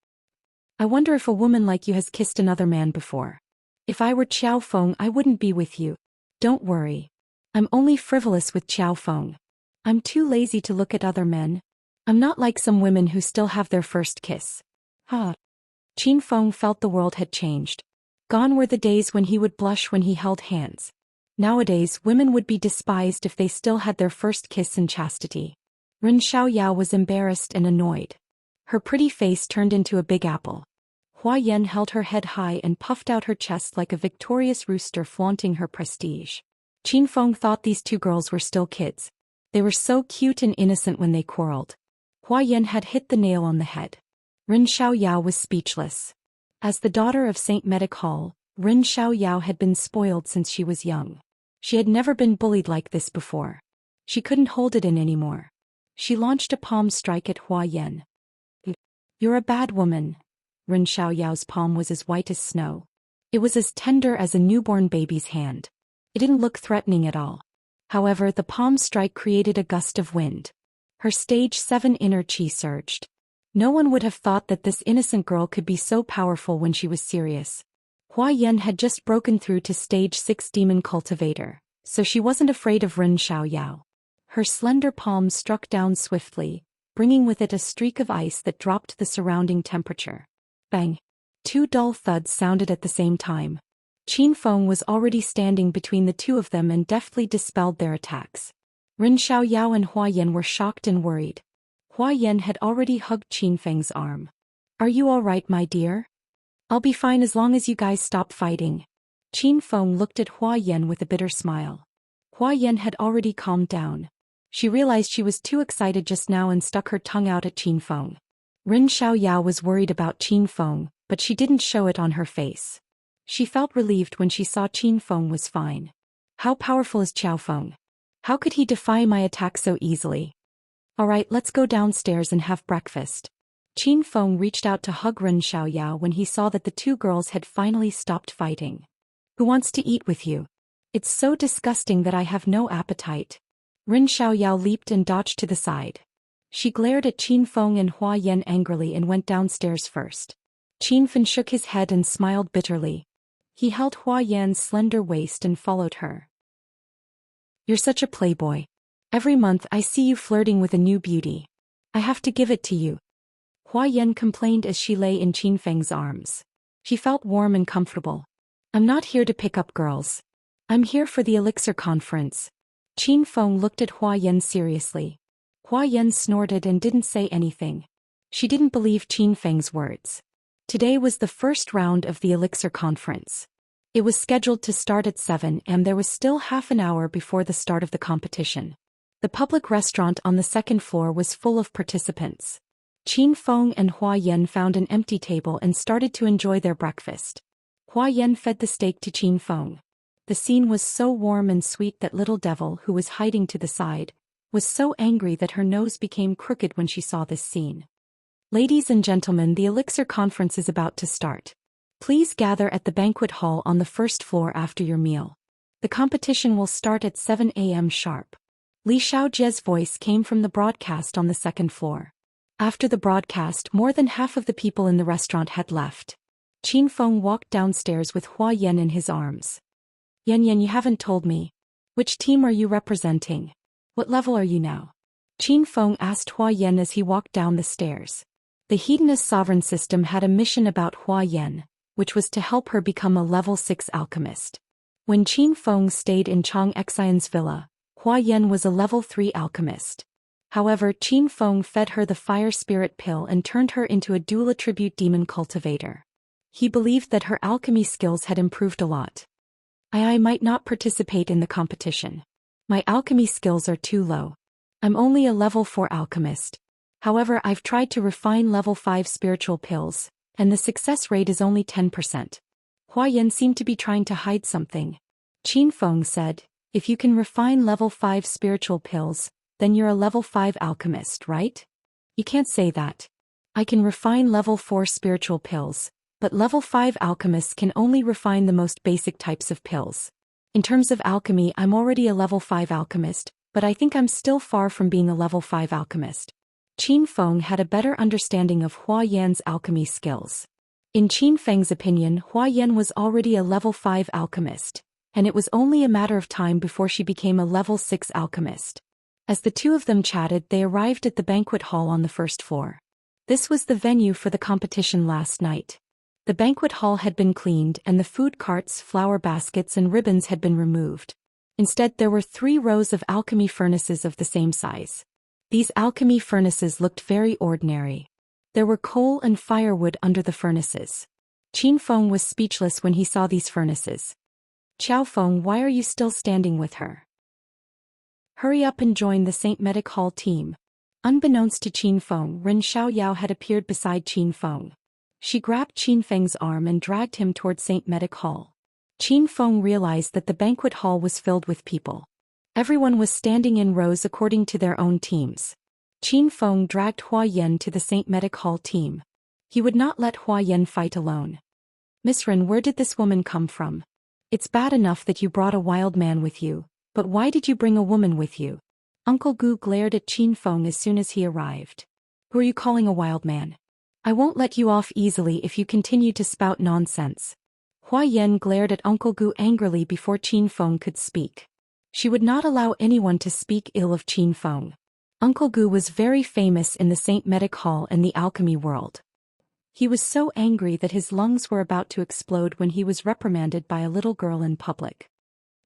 I wonder if a woman like you has kissed another man before. If I were Qiao Feng, I wouldn't be with you. Don't worry. I'm only frivolous with Qiao Feng. I'm too lazy to look at other men. I'm not like some women who still have their first kiss. Qin Feng felt the world had changed. Gone were the days when he would blush when he held hands. Nowadays, women would be despised if they still had their first kiss in chastity. Ren Xiaoyao was embarrassed and annoyed. Her pretty face turned into a big apple. Hua Yan held her head high and puffed out her chest like a victorious rooster flaunting her prestige. Qin Feng thought these two girls were still kids. They were so cute and innocent when they quarreled. Hua Yan had hit the nail on the head. Ren Xiaoyao was speechless. As the daughter of St. Medic Hall, Ren Xiaoyao had been spoiled since she was young. She had never been bullied like this before. She couldn't hold it in anymore. She launched a palm strike at Hua Yan. You're a bad woman. Ren Xiaoyao's palm was as white as snow. It was as tender as a newborn baby's hand. It didn't look threatening at all. However, the palm strike created a gust of wind. Her stage 7 inner chi surged. No one would have thought that this innocent girl could be so powerful when she was serious. Hua Yan had just broken through to stage 6 demon cultivator, so she wasn't afraid of Ren Xiaoyao. Her slender palm struck down swiftly, bringing with it a streak of ice that dropped the surrounding temperature. Bang! 2 dull thuds sounded at the same time. Qin Feng was already standing between the two of them and deftly dispelled their attacks. Ren Xiaoyao and Hua Yan were shocked and worried. Hua Yan had already hugged Qin Feng's arm. "Are you all right, my dear? I'll be fine as long as you guys stop fighting." Qin Feng looked at Hua Yan with a bitter smile. Hua Yan had already calmed down. She realized she was too excited just now and stuck her tongue out at Qin Feng. Ren Xiaoyao was worried about Qin Feng, but she didn't show it on her face. She felt relieved when she saw Qin Feng was fine. How powerful is Qiao Feng? How could he defy my attack so easily? "Alright, let's go downstairs and have breakfast." Qin Feng reached out to hug Ren Xiaoyao when he saw that the two girls had finally stopped fighting. "Who wants to eat with you? It's so disgusting that I have no appetite." Ren Xiaoyao leaped and dodged to the side. She glared at Qin Feng and Hua Yan angrily and went downstairs first. Qin Feng shook his head and smiled bitterly. He held Hua Yan's slender waist and followed her. "You're such a playboy. Every month I see you flirting with a new beauty. I have to give it to you." Hua Yan complained as she lay in Qin Feng's arms. She felt warm and comfortable. "I'm not here to pick up girls. I'm here for the elixir conference." Qin Feng looked at Hua Yan seriously. Hua Yan snorted and didn't say anything. She didn't believe Qin Feng's words. Today was the first round of the elixir conference. It was scheduled to start at 7 and there was still half an hour before the start of the competition. The public restaurant on the second floor was full of participants. Qin Feng and Hua Yan found an empty table and started to enjoy their breakfast. Hua Yan fed the steak to Qin Feng. The scene was so warm and sweet that little devil, who was hiding to the side, was so angry that her nose became crooked when she saw this scene. "Ladies and gentlemen, the elixir conference is about to start. Please gather at the banquet hall on the first floor after your meal. The competition will start at 7 a.m. sharp." Li Xiaojie's voice came from the broadcast on the second floor. After the broadcast, more than half of the people in the restaurant had left. Qin Feng walked downstairs with Hua Yan in his arms. "Yan, you haven't told me. Which team are you representing? What level are you now?" Qin Feng asked Hua Yan as he walked down the stairs. The Hedonist sovereign system had a mission about Hua Yan, which was to help her become a level 6 alchemist. When Qin Feng stayed in Chang Xian's villa, Hua Yan was a level 3 alchemist. However, Qin Feng fed her the fire spirit pill and turned her into a dual attribute demon cultivator. He believed that her alchemy skills had improved a lot. I might not participate in the competition. My alchemy skills are too low. I'm only a level 4 alchemist. However, I've tried to refine level 5 spiritual pills, and the success rate is only 10%. Hua Yan seemed to be trying to hide something. Qin Feng said, "If you can refine level 5 spiritual pills, then you're a level 5 alchemist, right?" "You can't say that. I can refine level 4 spiritual pills, but level 5 alchemists can only refine the most basic types of pills. In terms of alchemy, I'm already a level 5 alchemist, but I think I'm still far from being a level 5 alchemist." Qin Feng had a better understanding of Hua Yan's alchemy skills. In Qin Feng's opinion, Hua Yan was already a level 5 alchemist, and it was only a matter of time before she became a level 6 alchemist. As the two of them chatted, they arrived at the banquet hall on the first floor. This was the venue for the competition last night. The banquet hall had been cleaned and the food carts, flower baskets and ribbons had been removed. Instead, there were 3 rows of alchemy furnaces of the same size. These alchemy furnaces looked very ordinary. There were coal and firewood under the furnaces. Qin Feng was speechless when he saw these furnaces. "Qiao Feng, why are you still standing with her? Hurry up and join the Saint Medic Hall team." Unbeknownst to Qin Feng, Ren Xiaoyao had appeared beside Qin Feng. She grabbed Qin Feng's arm and dragged him toward Saint Medic Hall. Qin Feng realized that the banquet hall was filled with people. Everyone was standing in rows according to their own teams. Qin Feng dragged Hua Yan to the Saint Medic Hall team. He would not let Hua Yan fight alone. "Miss Ren, where did this woman come from? It's bad enough that you brought a wild man with you, But why did you bring a woman with you? Uncle Gu glared at Qin Feng as soon as he arrived. Who are you calling a wild man? I won't let you off easily if you continue to spout nonsense. Hua Yan glared at Uncle Gu angrily before Qin Feng could speak. She would not allow anyone to speak ill of Qin Feng. Uncle Gu was very famous in the Saint Medic Hall and the alchemy world. He was so angry that his lungs were about to explode when he was reprimanded by a little girl in public.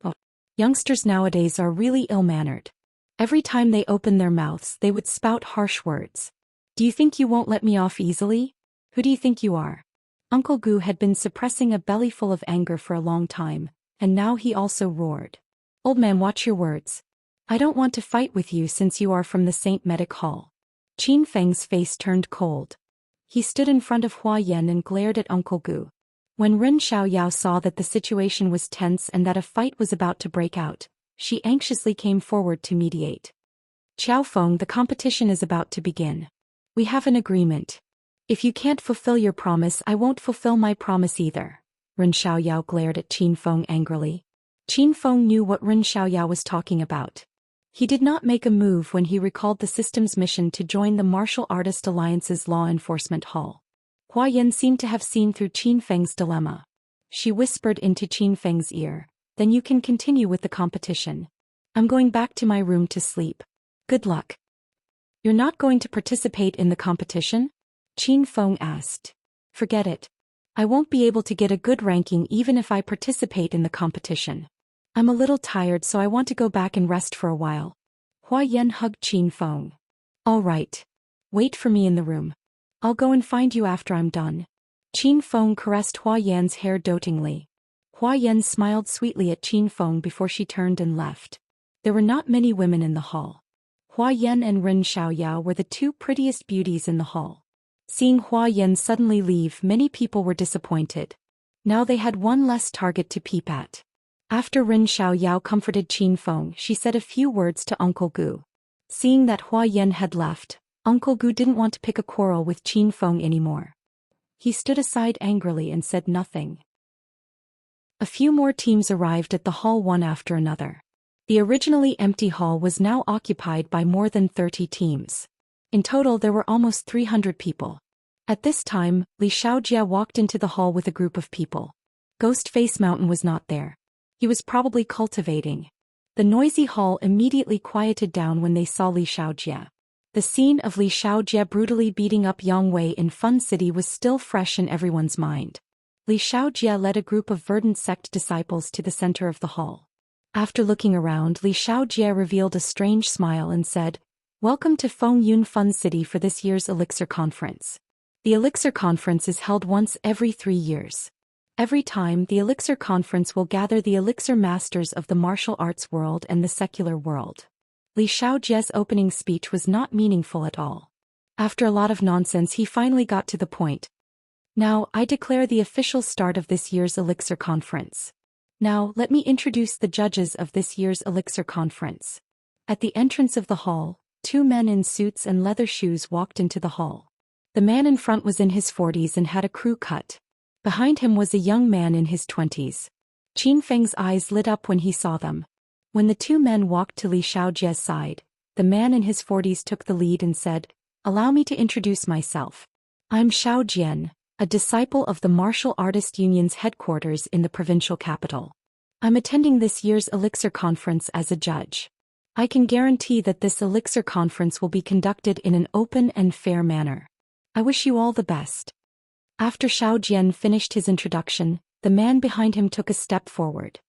Oh, youngsters nowadays are really ill-mannered. Every time they open their mouths they would spout harsh words. Do you think you won't let me off easily? Who do you think you are? Uncle Gu had been suppressing a bellyful of anger for a long time, and now he also roared. Old man, watch your words. I don't want to fight with you since you are from the Saint Medic Hall. Qin Feng's face turned cold. He stood in front of Hua Yan and glared at Uncle Gu. When Ren Xiaoyao saw that the situation was tense and that a fight was about to break out, she anxiously came forward to mediate. Qiao Feng, the competition is about to begin. We have an agreement. If you can't fulfill your promise, I won't fulfill my promise either. Ren Xiaoyao glared at Qin Feng angrily. Qin Feng knew what Ren Xiaoyao was talking about. He did not make a move when he recalled the system's mission to join the Martial Artist Alliance's Law Enforcement Hall. Hua Yan seemed to have seen through Qin Feng's dilemma. She whispered into Qin Feng's ear, "Then you can continue with the competition. I'm going back to my room to sleep. Good luck." You're not going to participate in the competition? Qin Feng asked. Forget it. I won't be able to get a good ranking even if I participate in the competition. I'm a little tired, so I want to go back and rest for a while. Hua Yan hugged Qin Feng. All right. Wait for me in the room. I'll go and find you after I'm done. Qin Feng caressed Hua Yan's hair dotingly. Hua Yan smiled sweetly at Qin Feng before she turned and left. There were not many women in the hall. Hua Yan and Ren Xiaoyao were the two prettiest beauties in the hall. Seeing Hua Yan suddenly leave, many people were disappointed. Now they had one less target to peep at. After Ren Xiaoyao comforted Qin Feng, she said a few words to Uncle Gu. Seeing that Hua Yan had left, Uncle Gu didn't want to pick a quarrel with Qin Feng anymore. He stood aside angrily and said nothing. A few more teams arrived at the hall one after another. The originally empty hall was now occupied by more than 30 teams. In total there were almost 300 people. At this time, Li Shaojia walked into the hall with a group of people. Ghostface Mountain was not there. He was probably cultivating. The noisy hall immediately quieted down when they saw Li Shaojia. The scene of Li Shaojia brutally beating up Yang Wei in Fun City was still fresh in everyone's mind. Li Shaojia led a group of verdant sect disciples to the center of the hall. After looking around, Li Shaojia revealed a strange smile and said, "Welcome to Feng Yun Fun City for this year's Elixir Conference. The Elixir Conference is held once every 3 years. Every time, the Elixir Conference will gather the Elixir Masters of the martial arts world and the secular world." Li Shaojia's opening speech was not meaningful at all. After a lot of nonsense, he finally got to the point. Now, I declare the official start of this year's Elixir Conference. Now, let me introduce the judges of this year's Elixir Conference. At the entrance of the hall, 2 men in suits and leather shoes walked into the hall. The man in front was in his 40s and had a crew cut. Behind him was a young man in his 20s. Qin Feng's eyes lit up when he saw them. When the 2 men walked to Li Shaojia's side, the man in his 40s took the lead and said, "Allow me to introduce myself. I'm Xiao Jian, a disciple of the Martial Artist Union's headquarters in the provincial capital. I'm attending this year's Elixir Conference as a judge. I can guarantee that this Elixir Conference will be conducted in an open and fair manner. I wish you all the best." After Xiao Jian finished his introduction, the man behind him took a step forward.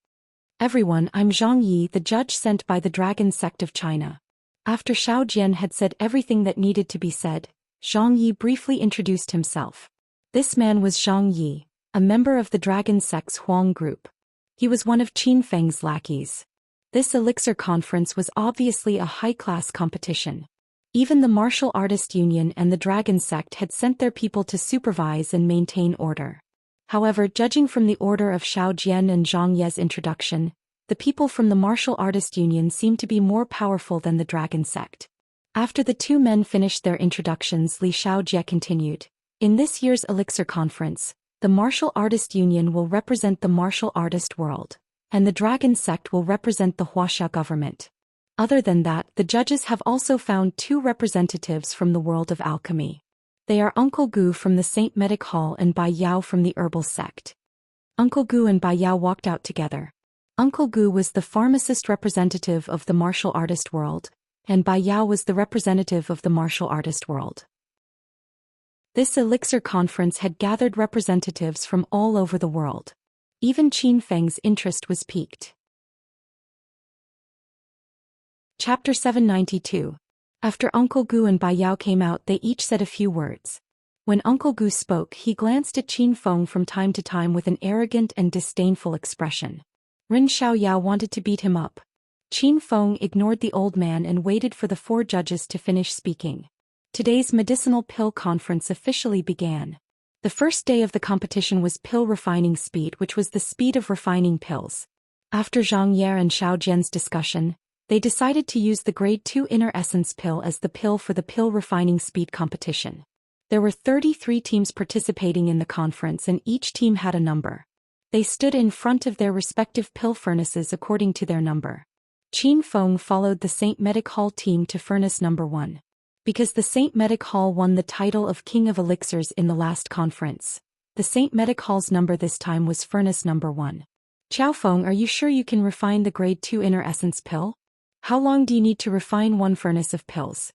"Everyone, I'm Zhang Yi, the judge sent by the Dragon Sect of China." After Xiao Jian had said everything that needed to be said, Zhang Yi briefly introduced himself. This man was Zhang Yi, a member of the Dragon Sect's Huang group. He was one of Qin Feng's lackeys. This Elixir Conference was obviously a high-class competition. Even the Martial Artist Union and the Dragon Sect had sent their people to supervise and maintain order. However, judging from the order of Xiao Jian and Zhang Ye's introduction, the people from the Martial Artist Union seemed to be more powerful than the Dragon Sect. After the 2 men finished their introductions, Li Shaojie continued, "In this year's Elixir Conference, the Martial Artist Union will represent the martial artist world, and the dragon sect will represent the Huaxia government. Other than that, the judges have also found 2 representatives from the world of alchemy. They are Uncle Gu from the Saint Medic Hall and Bai Yao from the herbal sect. Uncle Gu and Bai Yao walked out together. Uncle Gu was the pharmacist representative of the martial artist world, and Bai Yao was the representative of the martial artist world. This elixir conference had gathered representatives from all over the world. Even Qin Feng's interest was piqued. Chapter 792. After Uncle Gu and Bai Yao came out, they each said a few words. When Uncle Gu spoke, he glanced at Qin Feng from time to time with an arrogant and disdainful expression. Ren Xiaoyao wanted to beat him up. Qin Feng ignored the old man and waited for the 4 judges to finish speaking. Today's medicinal pill conference officially began. The first day of the competition was pill refining speed, which was the speed of refining pills. After Zhang Ye and Xiao Jian's discussion, they decided to use the Grade 2 Inner Essence pill as the pill for the pill refining speed competition. There were 33 teams participating in the conference and each team had a number. They stood in front of their respective pill furnaces according to their number. Qin Feng followed the Saint Medic Hall team to furnace number 1. Because the Saint Medic Hall won the title of King of Elixirs in the last conference, the Saint Medic Hall's number this time was furnace number 1. Qiao Feng, are you sure you can refine the Grade 2 Inner Essence pill? How long do you need to refine 1 furnace of pills?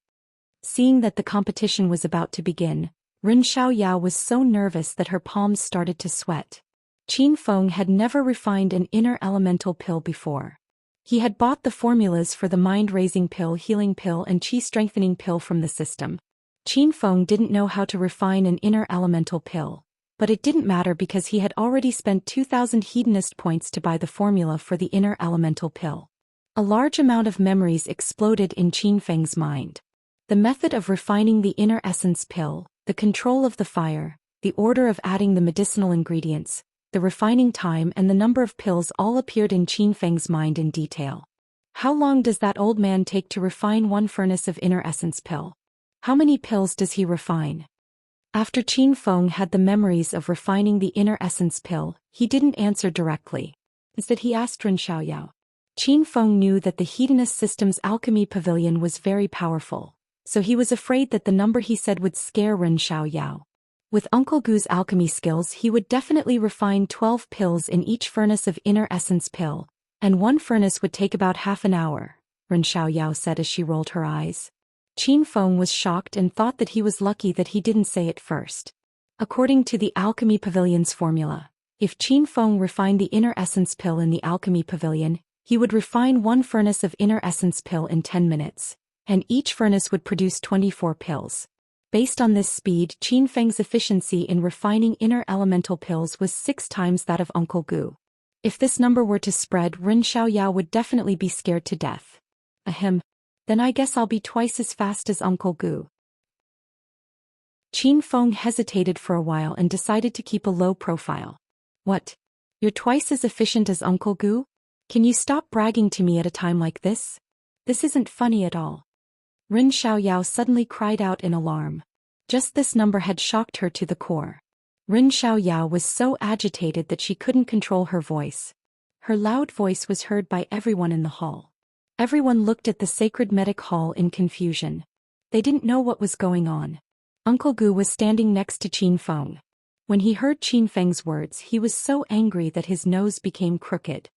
Seeing that the competition was about to begin, Ren Xiaoyao was so nervous that her palms started to sweat. Qin Feng had never refined an inner elemental pill before. He had bought the formulas for the mind-raising pill, healing pill and qi-strengthening pill from the system. Qin Feng didn't know how to refine an inner elemental pill, but it didn't matter because he had already spent 2,000 hedonist points to buy the formula for the inner elemental pill. A large amount of memories exploded in Qin Feng's mind. The method of refining the inner essence pill, the control of the fire, the order of adding the medicinal ingredients, the refining time and the number of pills all appeared in Qin Feng's mind in detail. How long does that old man take to refine 1 furnace of inner essence pill? How many pills does he refine? After Qin Feng had the memories of refining the inner essence pill, he didn't answer directly. Instead he asked Ren Xiaoyao. Qin Feng knew that the Hedonist system's alchemy pavilion was very powerful, so he was afraid that the number he said would scare Ren Xiaoyao. With Uncle Gu's alchemy skills, he would definitely refine 12 pills in each furnace of inner essence pill, and 1 furnace would take about half an hour, Ren Xiaoyao said as she rolled her eyes. Qin Feng was shocked and thought that he was lucky that he didn't say it first. According to the alchemy pavilion's formula, if Qin Feng refined the inner essence pill in the alchemy pavilion, he would refine 1 furnace of inner essence pill in 10 minutes, and each furnace would produce 24 pills. Based on this speed, Qin Feng's efficiency in refining inner elemental pills was 6 times that of Uncle Gu. If this number were to spread, Ren Xiaoyao would definitely be scared to death. Ahem. Then I guess I'll be twice as fast as Uncle Gu. Qin Feng hesitated for a while and decided to keep a low profile. What? You're twice as efficient as Uncle Gu? Can you stop bragging to me at a time like this? This isn't funny at all. Ren Xiaoyao suddenly cried out in alarm. Just this number had shocked her to the core. Ren Xiaoyao was so agitated that she couldn't control her voice. Her loud voice was heard by everyone in the hall. Everyone looked at the sacred medic hall in confusion. They didn't know what was going on. Uncle Gu was standing next to Qin Feng. When he heard Qin Feng's words, he was so angry that his nose became crooked.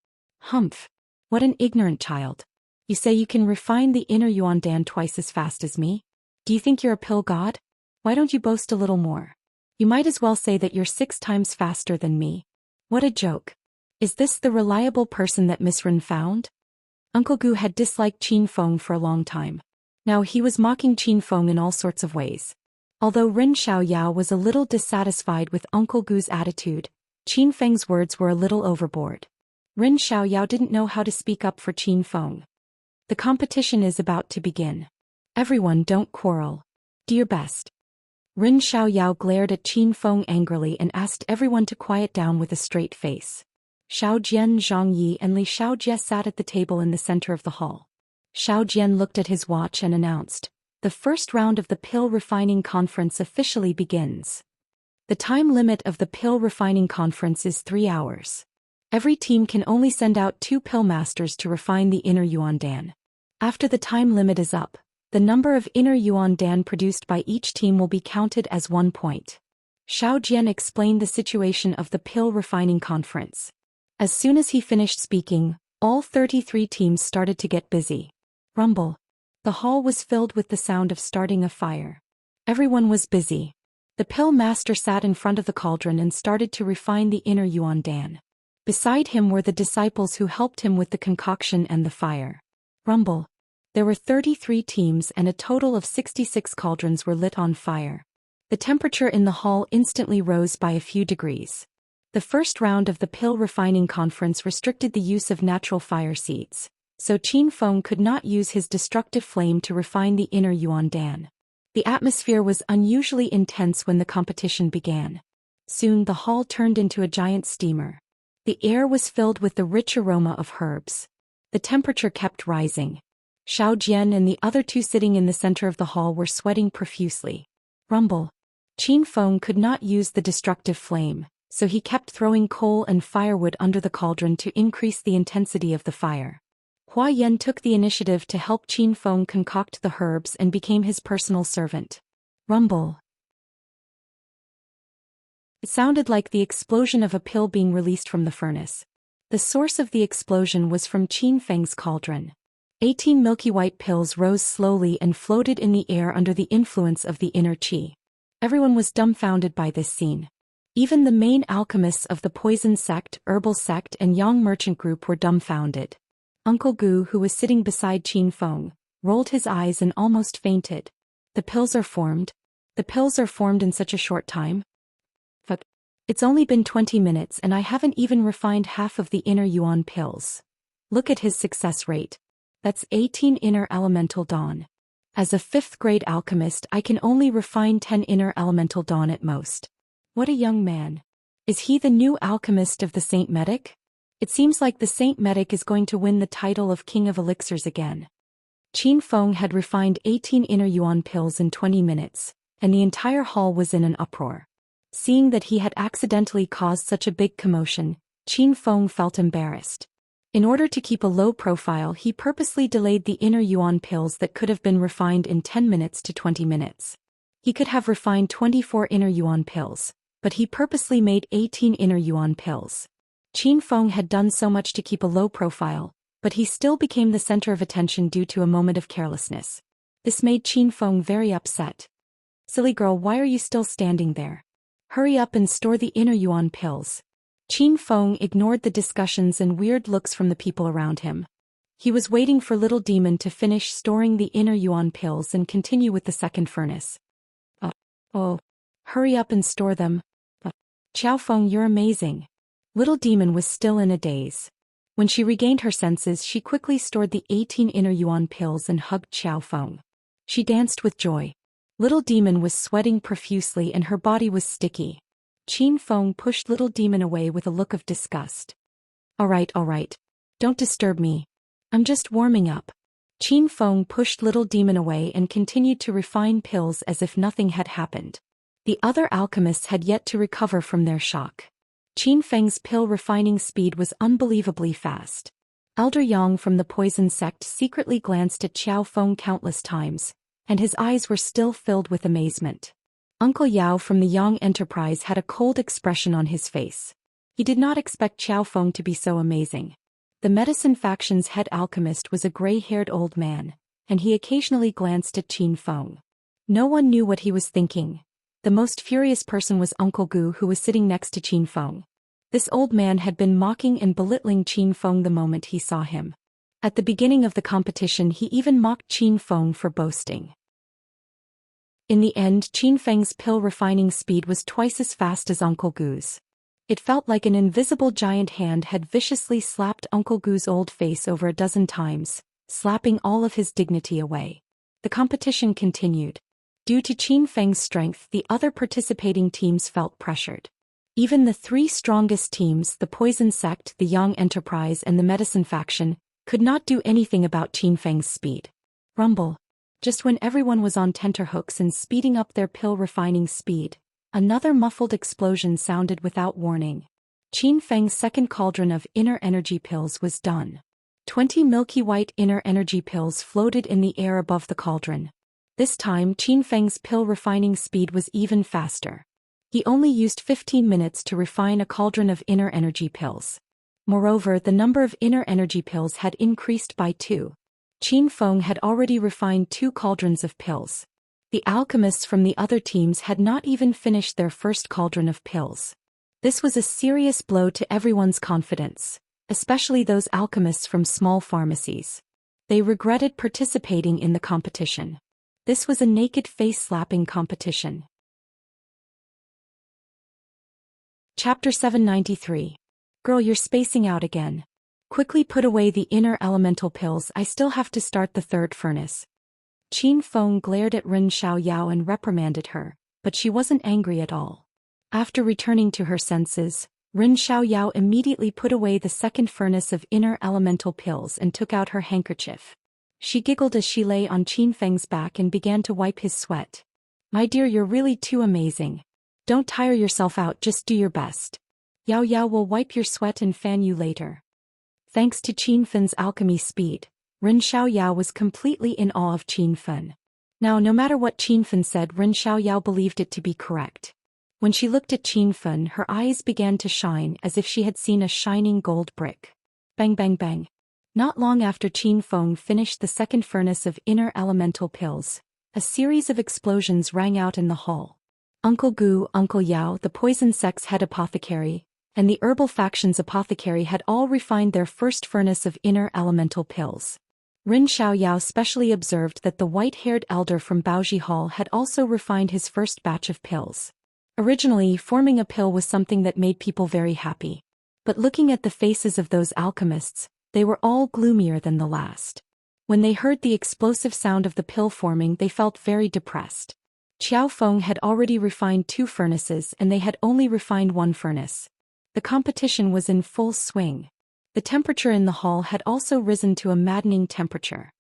Humph! What an ignorant child. You say you can refine the inner Yuandan twice as fast as me? Do you think you're a pill god? Why don't you boast a little more? You might as well say that you're 6 times faster than me. What a joke. Is this the reliable person that Miss Ren found? Uncle Gu had disliked Qin Feng for a long time. Now he was mocking Qin Feng in all sorts of ways. Although Ren Xiaoyao was a little dissatisfied with Uncle Gu's attitude, Qin Feng's words were a little overboard. Ren Xiaoyao didn't know how to speak up for Qin Feng. The competition is about to begin. Everyone, don't quarrel. Do your best. Ren Xiaoyao glared at Qin Feng angrily and asked everyone to quiet down with a straight face. Xiao Jian, Zhang Yi and Li Xiaojie sat at the table in the center of the hall. Xiao Jian looked at his watch and announced, "The first round of the pill refining conference officially begins." The time limit of the pill refining conference is 3 hours. Every team can only send out 2 pill masters to refine the inner yuan dan. After the time limit is up, the number of inner yuan dan produced by each team will be counted as 1 point. Xiao Jian explained the situation of the pill refining conference. As soon as he finished speaking, all 33 teams started to get busy. Rumble. The hall was filled with the sound of starting a fire. Everyone was busy. The pill master sat in front of the cauldron and started to refine the inner yuan dan. Beside him were the disciples who helped him with the concoction and the fire. Rumble. There were 33 teams and a total of 66 cauldrons were lit on fire. The temperature in the hall instantly rose by a few degrees. The first round of the pill refining conference restricted the use of natural fire seeds, so Qin Feng could not use his destructive flame to refine the inner yuan dan. The atmosphere was unusually intense when the competition began. Soon the hall turned into a giant steamer. The air was filled with the rich aroma of herbs. The temperature kept rising. Xiao Jian and the other 2 sitting in the center of the hall were sweating profusely. Rumble. Qin Feng could not use the destructive flame, so he kept throwing coal and firewood under the cauldron to increase the intensity of the fire. Hua Yan took the initiative to help Qin Feng concoct the herbs and became his personal servant. Rumble. It sounded like the explosion of a pill being released from the furnace. The source of the explosion was from Qin Feng's cauldron. 18 milky white pills rose slowly and floated in the air under the influence of the inner qi. Everyone was dumbfounded by this scene. Even the main alchemists of the poison sect, herbal sect and yang merchant group were dumbfounded. Uncle Gu, who was sitting beside Qin Feng, rolled his eyes and almost fainted. The pills are formed. The pills are formed in such a short time? But it's only been 20 minutes and I haven't even refined half of the inner yuan pills. Look at his success rate. That's 18 inner elemental dawn. As a 5th grade alchemist I can only refine 10 inner elemental dawn at most. What a young man. Is he the new alchemist of the Saint Medic? It seems like the Saint Medic is going to win the title of King of Elixirs again. Qin Feng had refined 18 inner yuan pills in 20 minutes, and the entire hall was in an uproar. Seeing that he had accidentally caused such a big commotion, Qin Feng felt embarrassed. In order to keep a low profile, he purposely delayed the inner yuan pills that could have been refined in 10 minutes to 20 minutes. He could have refined 24 inner yuan pills, but he purposely made 18 inner yuan pills. Qin Feng had done so much to keep a low profile, but he still became the center of attention due to a moment of carelessness. This made Qin Feng very upset. Silly girl, why are you still standing there? Hurry up and store the inner yuan pills. Qin Feng ignored the discussions and weird looks from the people around him. He was waiting for Little Demon to finish storing the inner yuan pills and continue with the second furnace. Oh, hurry up and store them. Qiao Feng, you're amazing. Little Demon was still in a daze. When she regained her senses, she quickly stored the 18 inner yuan pills and hugged Qiao Feng. She danced with joy. Little Demon was sweating profusely and her body was sticky. Qin Feng pushed Little Demon away with a look of disgust. All right. Don't disturb me. I'm just warming up. Qin Feng pushed Little Demon away and continued to refine pills as if nothing had happened. The other alchemists had yet to recover from their shock. Qin Feng's pill refining speed was unbelievably fast. Elder Yang from the poison sect secretly glanced at Qiao Feng countless times, and his eyes were still filled with amazement. Uncle Yao from the Yang Enterprise had a cold expression on his face. He did not expect Qiao Feng to be so amazing. The medicine faction's head alchemist was a gray-haired old man, and he occasionally glanced at Qin Feng. No one knew what he was thinking. The most furious person was Uncle Gu, who was sitting next to Qin Feng. This old man had been mocking and belittling Qin Feng the moment he saw him. At the beginning of the competition he even mocked Qin Feng for boasting. In the end, Qin Feng's pill refining speed was twice as fast as Uncle Gu's. It felt like an invisible giant hand had viciously slapped Uncle Gu's old face over a dozen times, slapping all of his dignity away. The competition continued. Due to Qin Feng's strength, the other participating teams felt pressured. Even the 3 strongest teams, the Poison Sect, the Yang Enterprise and the Medicine Faction, could not do anything about Qin Feng's speed. Rumble. Just when everyone was on tenterhooks and speeding up their pill refining speed, another muffled explosion sounded without warning. Qin Feng's second cauldron of inner energy pills was done. 20 milky white inner energy pills floated in the air above the cauldron. This time Qin Feng's pill refining speed was even faster. He only used 15 minutes to refine a cauldron of inner energy pills. Moreover, the number of inner energy pills had increased by 2. Qin Feng had already refined 2 cauldrons of pills. The alchemists from the other teams had not even finished their first cauldron of pills. This was a serious blow to everyone's confidence, especially those alchemists from small pharmacies. They regretted participating in the competition. This was a naked face-slapping competition. Chapter 793. Girl, you're spacing out again. Quickly put away the inner elemental pills, I still have to start the third furnace. Qin Feng glared at Ren Xiaoyao and reprimanded her, but she wasn't angry at all. After returning to her senses, Ren Xiaoyao immediately put away the second furnace of inner elemental pills and took out her handkerchief. She giggled as she lay on Qin Feng's back and began to wipe his sweat. My dear, you're really too amazing. Don't tire yourself out, just do your best. Yao Yao will wipe your sweat and fan you later. Thanks to Qin Feng's alchemy speed, Ren Xiaoyao was completely in awe of Qin Feng. Now, no matter what Qin Feng said, Ren Xiaoyao believed it to be correct. When she looked at Qin Feng, her eyes began to shine as if she had seen a shining gold brick. Bang bang bang. Not long after Qin Feng finished the second furnace of inner elemental pills, a series of explosions rang out in the hall. Uncle Gu, Uncle Yao, the poison sect's head apothecary, and the herbal faction's apothecary had all refined their first furnace of inner elemental pills. Ren Xiaoyao specially observed that the white-haired elder from Baoji Hall had also refined his first batch of pills. Originally, forming a pill was something that made people very happy. But looking at the faces of those alchemists, they were all gloomier than the last. When they heard the explosive sound of the pill forming, they felt very depressed. Qiao Feng had already refined 2 furnaces and they had only refined 1 furnace. The competition was in full swing. The temperature in the hall had also risen to a maddening temperature.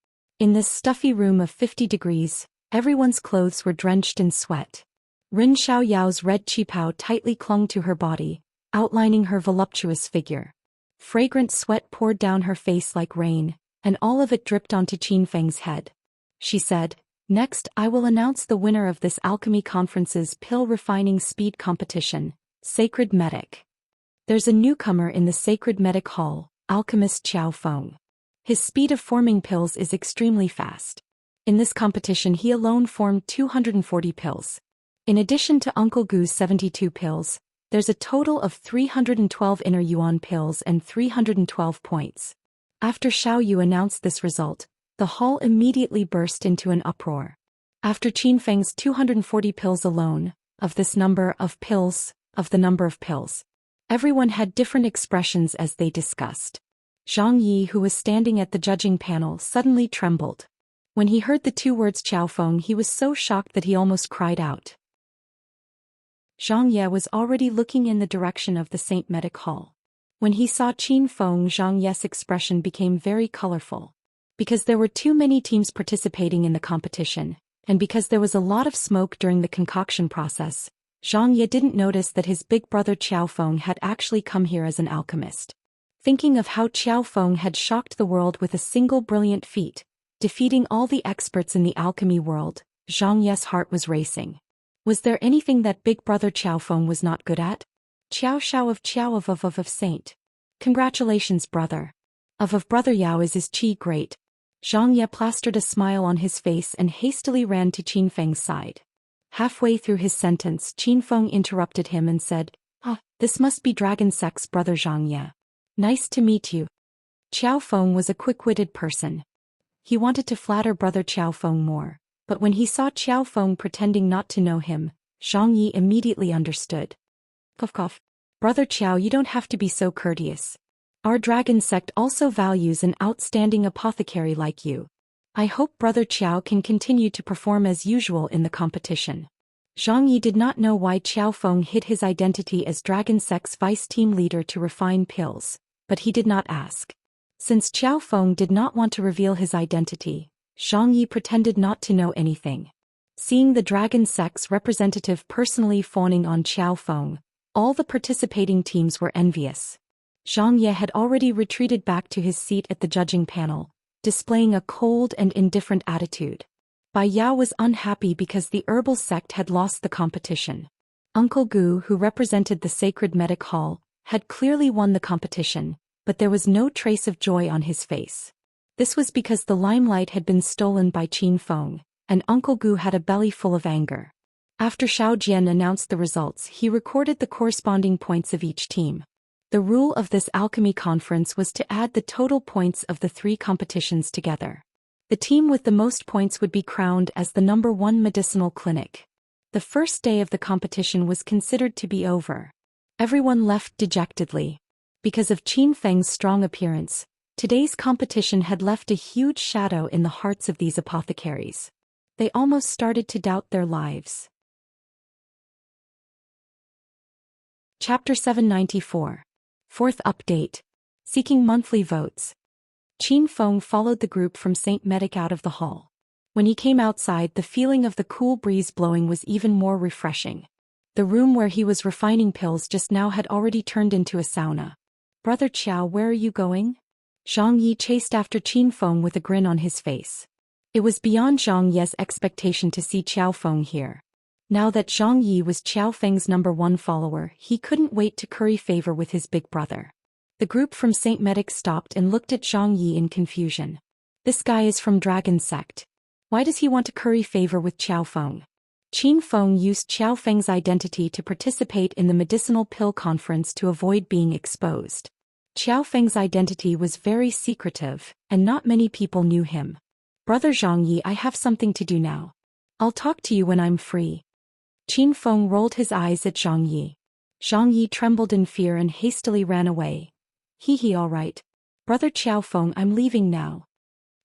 In this stuffy room of 50 degrees, everyone's clothes were drenched in sweat. Ren Xiaoyao's red qipao tightly clung to her body, outlining her voluptuous figure. Fragrant sweat poured down her face like rain, and all of it dripped onto Qin Feng's head. She said, "Next, I will announce the winner of this Alchemy Conference's pill refining speed competition, Sacred Medic. There's a newcomer in the Sacred Medic Hall, Alchemist Qiao Feng. His speed of forming pills is extremely fast. In this competition he alone formed 240 pills. In addition to Uncle Gu's 72 pills, there's a total of 312 inner yuan pills and 312 points." After Xiao Yu announced this result, the hall immediately burst into an uproar. After Qin Feng's 240 pills alone, of the number of pills, everyone had different expressions as they discussed. Zhang Yi, who was standing at the judging panel, suddenly trembled. When he heard the 2 words Qiao Feng, he was so shocked that he almost cried out. Zhang Ye was already looking in the direction of the Saint Medic Hall. When he saw Qin Feng, Zhang Ye's expression became very colorful. Because there were too many teams participating in the competition, and because there was a lot of smoke during the concoction process, Zhang Ye didn't notice that his big brother Qiao Feng had actually come here as an alchemist. Thinking of how Qiao Feng had shocked the world with a single brilliant feat, defeating all the experts in the alchemy world, Zhang Ye's heart was racing. Was there anything that big brother Qiao Feng was not good at? Qiao Shao of Qiao of Saint. Congratulations, brother. Of brother Yao is his qi great. Zhang Ye plastered a smile on his face and hastily ran to Qin Feng's side. Halfway through his sentence, Qin Feng interrupted him and said, "This must be Dragon Sect's brother Zhang Ye. Nice to meet you." Qiao Feng was a quick-witted person. He wanted to flatter brother Qiao Feng more, but when he saw Qiao Feng pretending not to know him, Zhang Yi immediately understood. Cough. Brother Qiao, you don't have to be so courteous. Our Dragon Sect also values an outstanding apothecary like you. I hope brother Qiao can continue to perform as usual in the competition. Zhang Yi did not know why Qiao Feng hid his identity as Dragon Sect's vice team leader to refine pills, but he did not ask. Since Qiao Feng did not want to reveal his identity, Zhang Yi pretended not to know anything. Seeing the Dragon Sect's representative personally fawning on Qiao Feng, All the participating teams were envious. Zhang Ye had already retreated back to his seat at the judging panel, displaying a cold and indifferent attitude. Bai Yao was unhappy because the herbal sect had lost the competition. Uncle Gu, who represented the sacred medic hall, had clearly won the competition, but there was no trace of joy on his face. This was because the limelight had been stolen by Qin Feng, and Uncle Gu had a belly full of anger. After Xiao Jian announced the results, he recorded the corresponding points of each team. The rule of this alchemy conference was to add the total points of the 3 competitions together. The team with the most points would be crowned as the #1 medicinal clinic. The first day of the competition was considered to be over. Everyone left dejectedly. Because of Qin Feng's strong appearance, today's competition had left a huge shadow in the hearts of these apothecaries. They almost started to doubt their lives. Chapter 794. Fourth update. Seeking monthly votes. Qin Feng followed the group from St. Medic out of the hall. When he came outside, the feeling of the cool breeze blowing was even more refreshing. The room where he was refining pills just now had already turned into a sauna. "Brother Qiao, where are you going?" Zhang Yi chased after Qin Feng with a grin on his face. It was beyond Zhang Ye's expectation to see Qiao Feng here. Now that Zhang Yi was Qiao Feng's #1 follower, he couldn't wait to curry favor with his big brother. The group from St. Medic stopped and looked at Zhang Yi in confusion. This guy is from Dragon Sect. Why does he want to curry favor with Qiao Feng? Qin Feng used Qiao Feng's identity to participate in the medicinal pill conference to avoid being exposed. Qiao Feng's identity was very secretive, and not many people knew him. "Brother Zhang Yi, I have something to do now. I'll talk to you when I'm free." Qin Feng rolled his eyes at Zhang Yi. Zhang Yi trembled in fear and hastily ran away. He, all right. "Brother Qiao Feng, I'm leaving now."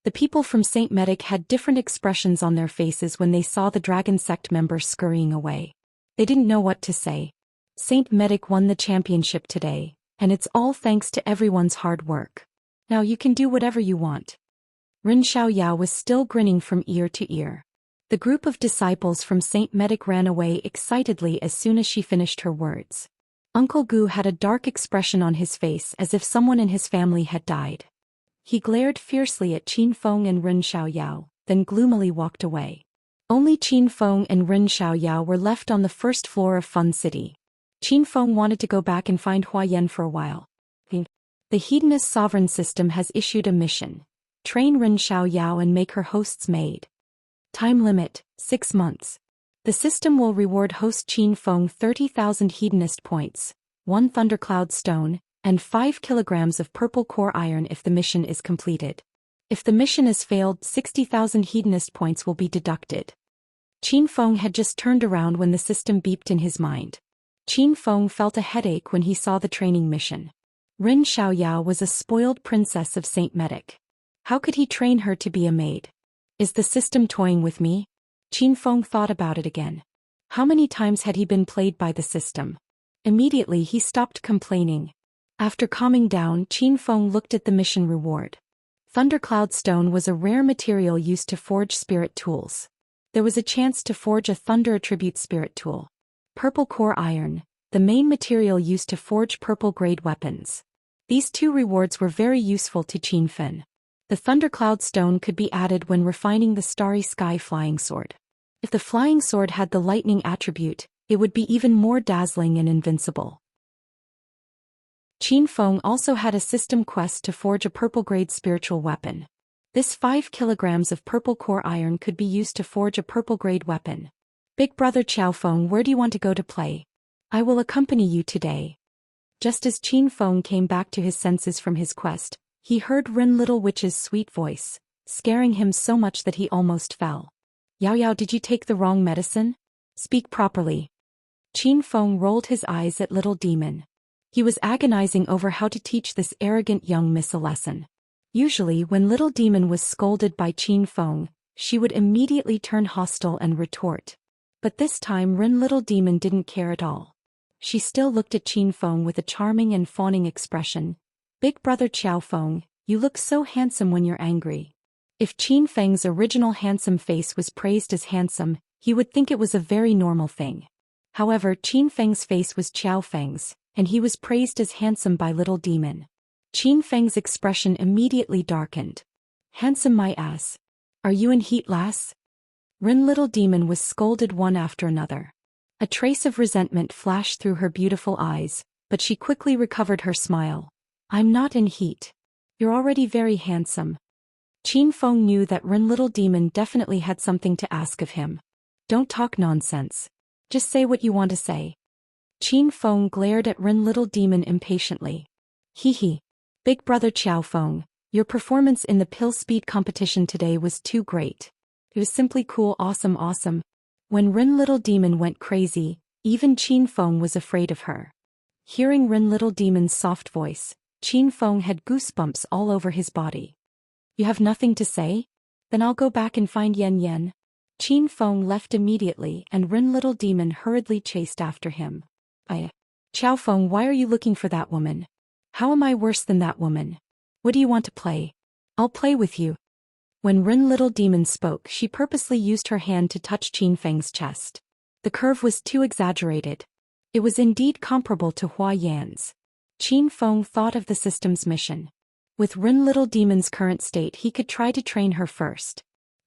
The people from St. Medic had different expressions on their faces when they saw the Dragon Sect members scurrying away. They didn't know what to say. St. Medic won the championship today, and it's all thanks to everyone's hard work. Now you can do whatever you want. Rin Xiaoyao was still grinning from ear to ear. The group of disciples from St. Medic ran away excitedly as soon as she finished her words. Uncle Gu had a dark expression on his face as if someone in his family had died. He glared fiercely at Qin Feng and Rin Xiaoyao, then gloomily walked away. Only Qin Feng and Rin Xiaoyao were left on the first floor of Fun City. Qin Feng wanted to go back and find Hua Yan for a while. The Hedonist sovereign system has issued a mission. Train Rin Xiaoyao and make her host's maid. Time limit, 6 months. The system will reward host Qin Feng 30,000 hedonist points, 1 thundercloud stone, and 5 kilograms of purple core iron if the mission is completed. If the mission is failed, 60,000 hedonist points will be deducted. Qin Feng had just turned around when the system beeped in his mind. Qin Feng felt a headache when he saw the training mission. Rin Xiaoyao was a spoiled princess of St. Medic. How could he train her to be a maid? Is the system toying with me? Qin Feng thought about it again. How many times had he been played by the system? Immediately he stopped complaining. After calming down, Qin Feng looked at the mission reward. Thundercloud stone was a rare material used to forge spirit tools. There was a chance to forge a thunder attribute spirit tool. Purple core iron, the main material used to forge purple-grade weapons. These 2 rewards were very useful to Qin Feng. The Thundercloud Stone could be added when refining the Starry Sky Flying Sword. If the Flying Sword had the lightning attribute, it would be even more dazzling and invincible. Qin Feng also had a system quest to forge a purple-grade spiritual weapon. This 5 kilograms of purple core iron could be used to forge a purple-grade weapon. "Big brother Qiao Feng, where do you want to go to play? I will accompany you today." Just as Qin Feng came back to his senses from his quest, he heard Rin Little Witch's sweet voice, scaring him so much that he almost fell. "Yao Yao, did you take the wrong medicine? Speak properly." Qin Feng rolled his eyes at Little Demon. He was agonizing over how to teach this arrogant young miss a lesson. Usually when Little Demon was scolded by Qin Feng, she would immediately turn hostile and retort. But this time Rin Little Demon didn't care at all. She still looked at Qin Feng with a charming and fawning expression. "Big brother Qiao Feng, you look so handsome when you're angry." If Qin Feng's original handsome face was praised as handsome, he would think it was a very normal thing. However, Qin Feng's face was Qiao Feng's, and he was praised as handsome by Little Demon. Qin Feng's expression immediately darkened. Handsome my ass. Are you in heat, lass? Rin Little Demon was scolded one after another. A trace of resentment flashed through her beautiful eyes, but she quickly recovered her smile. I'm not in heat. You're already very handsome. Qin Feng knew that Rin Little Demon definitely had something to ask of him. Don't talk nonsense. Just say what you want to say. Qin Feng glared at Rin Little Demon impatiently. Hee. Big brother Qiao Feng, your performance in the pill speed competition today was too great. It was simply cool, awesome. When Rin Little Demon went crazy, even Qin Feng was afraid of her. Hearing Rin Little Demon's soft voice, Qin Feng had goosebumps all over his body. You have nothing to say? Then I'll go back and find Yen Yen. Qin Feng left immediately and Rin Little Demon hurriedly chased after him. Qiao Feng, why are you looking for that woman? How am I worse than that woman? What do you want to play? I'll play with you. When Rin Little Demon spoke, she purposely used her hand to touch Qin Feng's chest. The curve was too exaggerated. It was indeed comparable to Hua Yan's. Qin Feng thought of the system's mission. With Rin Little Demon's current state, he could try to train her first.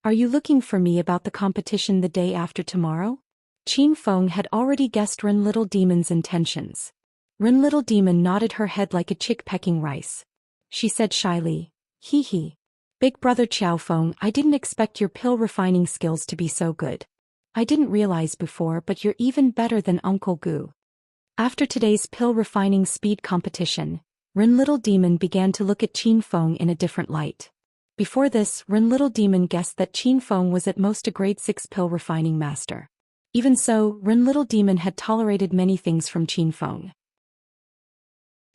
Are you looking for me about the competition the day after tomorrow? Qin Feng had already guessed Rin Little Demon's intentions. Rin Little Demon nodded her head like a chick pecking rice. She said shyly, Hee. Big brother Qiao Feng, I didn't expect your pill refining skills to be so good. I didn't realize before, but you're even better than Uncle Gu. After today's pill refining speed competition, Rin Little Demon began to look at Qin Feng in a different light. Before this, Rin Little Demon guessed that Qin Feng was at most a grade 6 pill refining master. Even so, Rin Little Demon had tolerated many things from Qin Feng.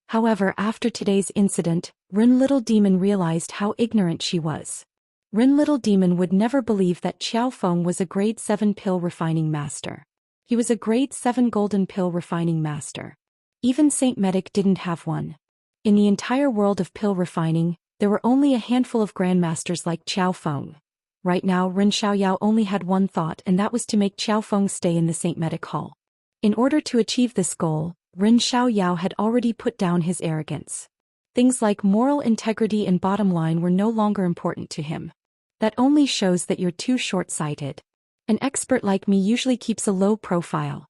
However, after today's incident, Rin Little Demon realized how ignorant she was. Rin Little Demon would never believe that Qiao Feng was a grade 7 pill refining master. He was a grade 7 golden pill refining master. Even Saint Medic didn't have one. In the entire world of pill refining, there were only a handful of grandmasters like Qiao Feng. Right now, Rin Xiaoyao only had one thought, and that was to make Qiao Feng stay in the Saint Medic Hall. In order to achieve this goal, Rin Xiaoyao had already put down his arrogance. Things like moral integrity and bottom line were no longer important to him. That only shows that you're too short-sighted. An expert like me usually keeps a low profile.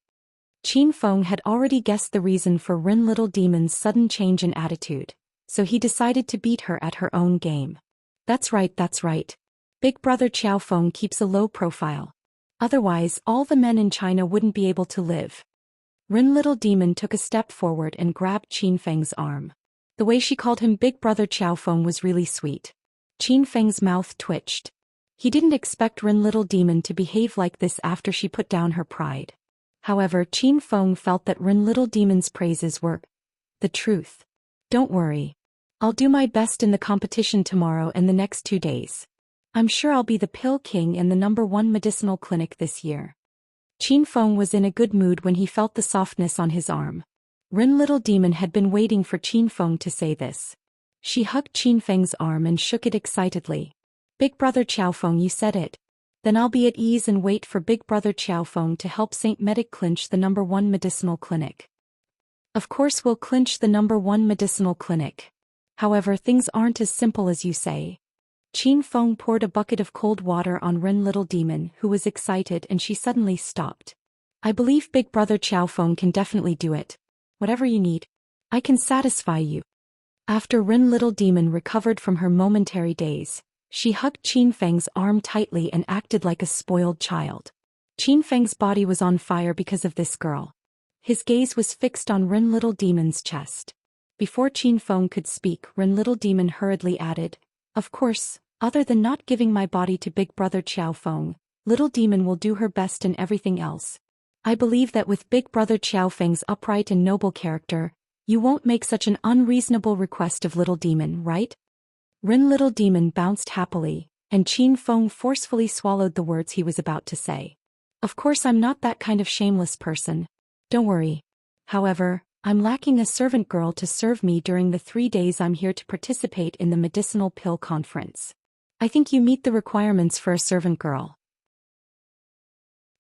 Qin Feng had already guessed the reason for Rin Little Demon's sudden change in attitude, so he decided to beat her at her own game. That's right. Big brother Qiao Feng keeps a low profile. Otherwise, all the men in China wouldn't be able to live. Rin Little Demon took a step forward and grabbed Qin Feng's arm. The way she called him Big Brother Qiao Feng was really sweet. Qin Feng's mouth twitched. He didn't expect Rin Little Demon to behave like this after she put down her pride. However, Qin Feng felt that Rin Little Demon's praises were the truth. Don't worry. I'll do my best in the competition tomorrow and the next 2 days. I'm sure I'll be the pill king and the #1 medicinal clinic this year. Qin Feng was in a good mood when he felt the softness on his arm. Rin Little Demon had been waiting for Qin Feng to say this. She hugged Qin Feng's arm and shook it excitedly. Big brother Qiao Feng, you said it. Then I'll be at ease and wait for Big brother Qiao Feng to help Saint Medic clinch the #1 medicinal clinic. Of course we'll clinch the #1 medicinal clinic. However, things aren't as simple as you say. Qin Feng poured a bucket of cold water on Rin Little Demon, who was excited, and she suddenly stopped. I believe Big brother Qiao Feng can definitely do it. Whatever you need, I can satisfy you. After Rin Little Demon recovered from her momentary daze, she hugged Qin Feng's arm tightly and acted like a spoiled child. Qin Feng's body was on fire because of this girl. His gaze was fixed on Rin Little Demon's chest. Before Qin Feng could speak, Rin Little Demon hurriedly added, Of course, other than not giving my body to Big brother Qiao Feng, Little Demon will do her best in everything else. I believe that with Big brother Qiao Feng's upright and noble character, you won't make such an unreasonable request of Little Demon, right? Rin Little Demon bounced happily, and Qin Feng forcefully swallowed the words he was about to say. Of course I'm not that kind of shameless person. Don't worry. However, I'm lacking a servant girl to serve me during the 3 days I'm here to participate in the medicinal pill conference. I think you meet the requirements for a servant girl.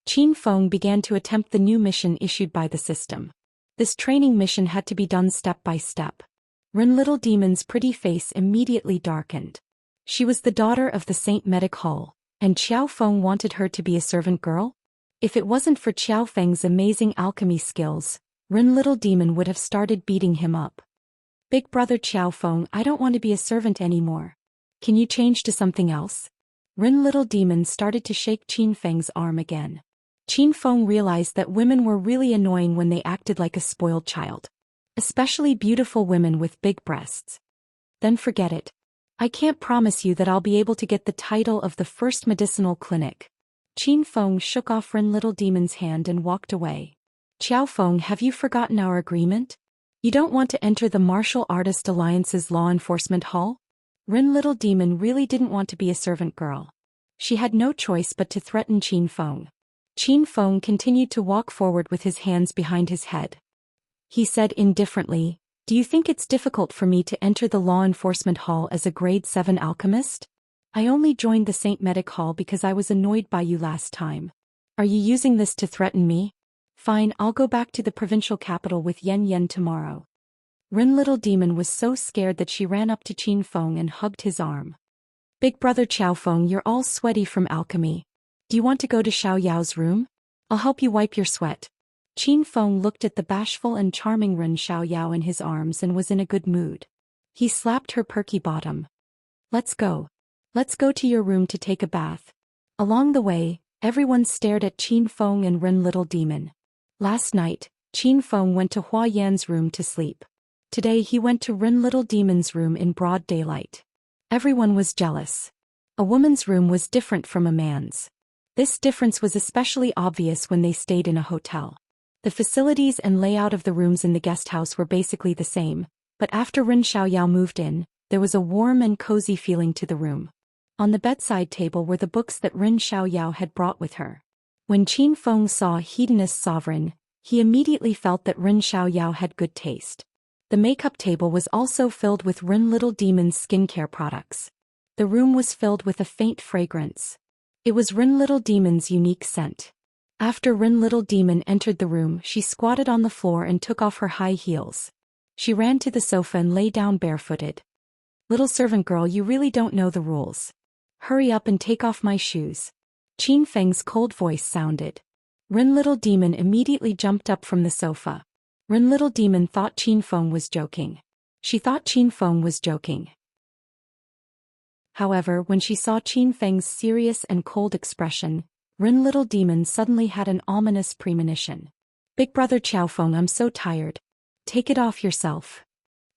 Qin Feng began to attempt the new mission issued by the system. This training mission had to be done step by step. Rin Little Demon's pretty face immediately darkened. She was the daughter of the Saint Medic Hall, and Qiao Feng wanted her to be a servant girl? If it wasn't for Qiao Feng's amazing alchemy skills, Rin Little Demon would have started beating him up. Big brother Qiao Feng, I don't want to be a servant anymore. Can you change to something else? Rin Little Demon started to shake Qin Feng's arm again. Qin Feng realized that women were really annoying when they acted like a spoiled child. Especially beautiful women with big breasts. Then forget it. I can't promise you that I'll be able to get the title of the first medicinal clinic. Qin Feng shook off Rin Little Demon's hand and walked away. Qiao Feng, have you forgotten our agreement? You don't want to enter the Martial Artist Alliance's law enforcement hall? Rin Little Demon really didn't want to be a servant girl. She had no choice but to threaten Qin Feng. Qin Feng continued to walk forward with his hands behind his head. He said indifferently, "Do you think it's difficult for me to enter the law enforcement hall as a grade 7 alchemist? I only joined the Saint Medic Hall because I was annoyed by you last time. Are you using this to threaten me? Fine, I'll go back to the provincial capital with Yen Yen tomorrow." Rin Little Demon was so scared that she ran up to Qin Feng and hugged his arm. "Big brother Qiao Feng, you're all sweaty from alchemy. Do you want to go to Xiao Yao's room? I'll help you wipe your sweat." Qin Feng looked at the bashful and charming Ren Xiao Yao in his arms and was in a good mood. He slapped her perky bottom. "Let's go. Let's go to your room to take a bath." Along the way, everyone stared at Qin Feng and Ren Little Demon. Last night, Qin Feng went to Hua Yan's room to sleep. Today he went to Ren Little Demon's room in broad daylight. Everyone was jealous. A woman's room was different from a man's. This difference was especially obvious when they stayed in a hotel. The facilities and layout of the rooms in the guest house were basically the same, but after Ren Xiaoyao moved in, there was a warm and cozy feeling to the room. On the bedside table were the books that Ren Xiaoyao had brought with her. When Qin Feng saw Hedonist Sovereign, he immediately felt that Ren Xiaoyao had good taste. The makeup table was also filled with Ren Little Demon's skincare products. The room was filled with a faint fragrance. It was Rin Little Demon's unique scent. After Rin Little Demon entered the room, she squatted on the floor and took off her high heels. She ran to the sofa and lay down barefooted. "Little servant girl, you really don't know the rules. Hurry up and take off my shoes." Qin Feng's cold voice sounded. Rin Little Demon immediately jumped up from the sofa. Rin Little Demon thought Qin Feng was joking. She thought Qin Feng was joking. However, when she saw Qin Feng's serious and cold expression, Rin Little Demon suddenly had an ominous premonition. "Big brother Qiao Feng, I'm so tired. Take it off yourself."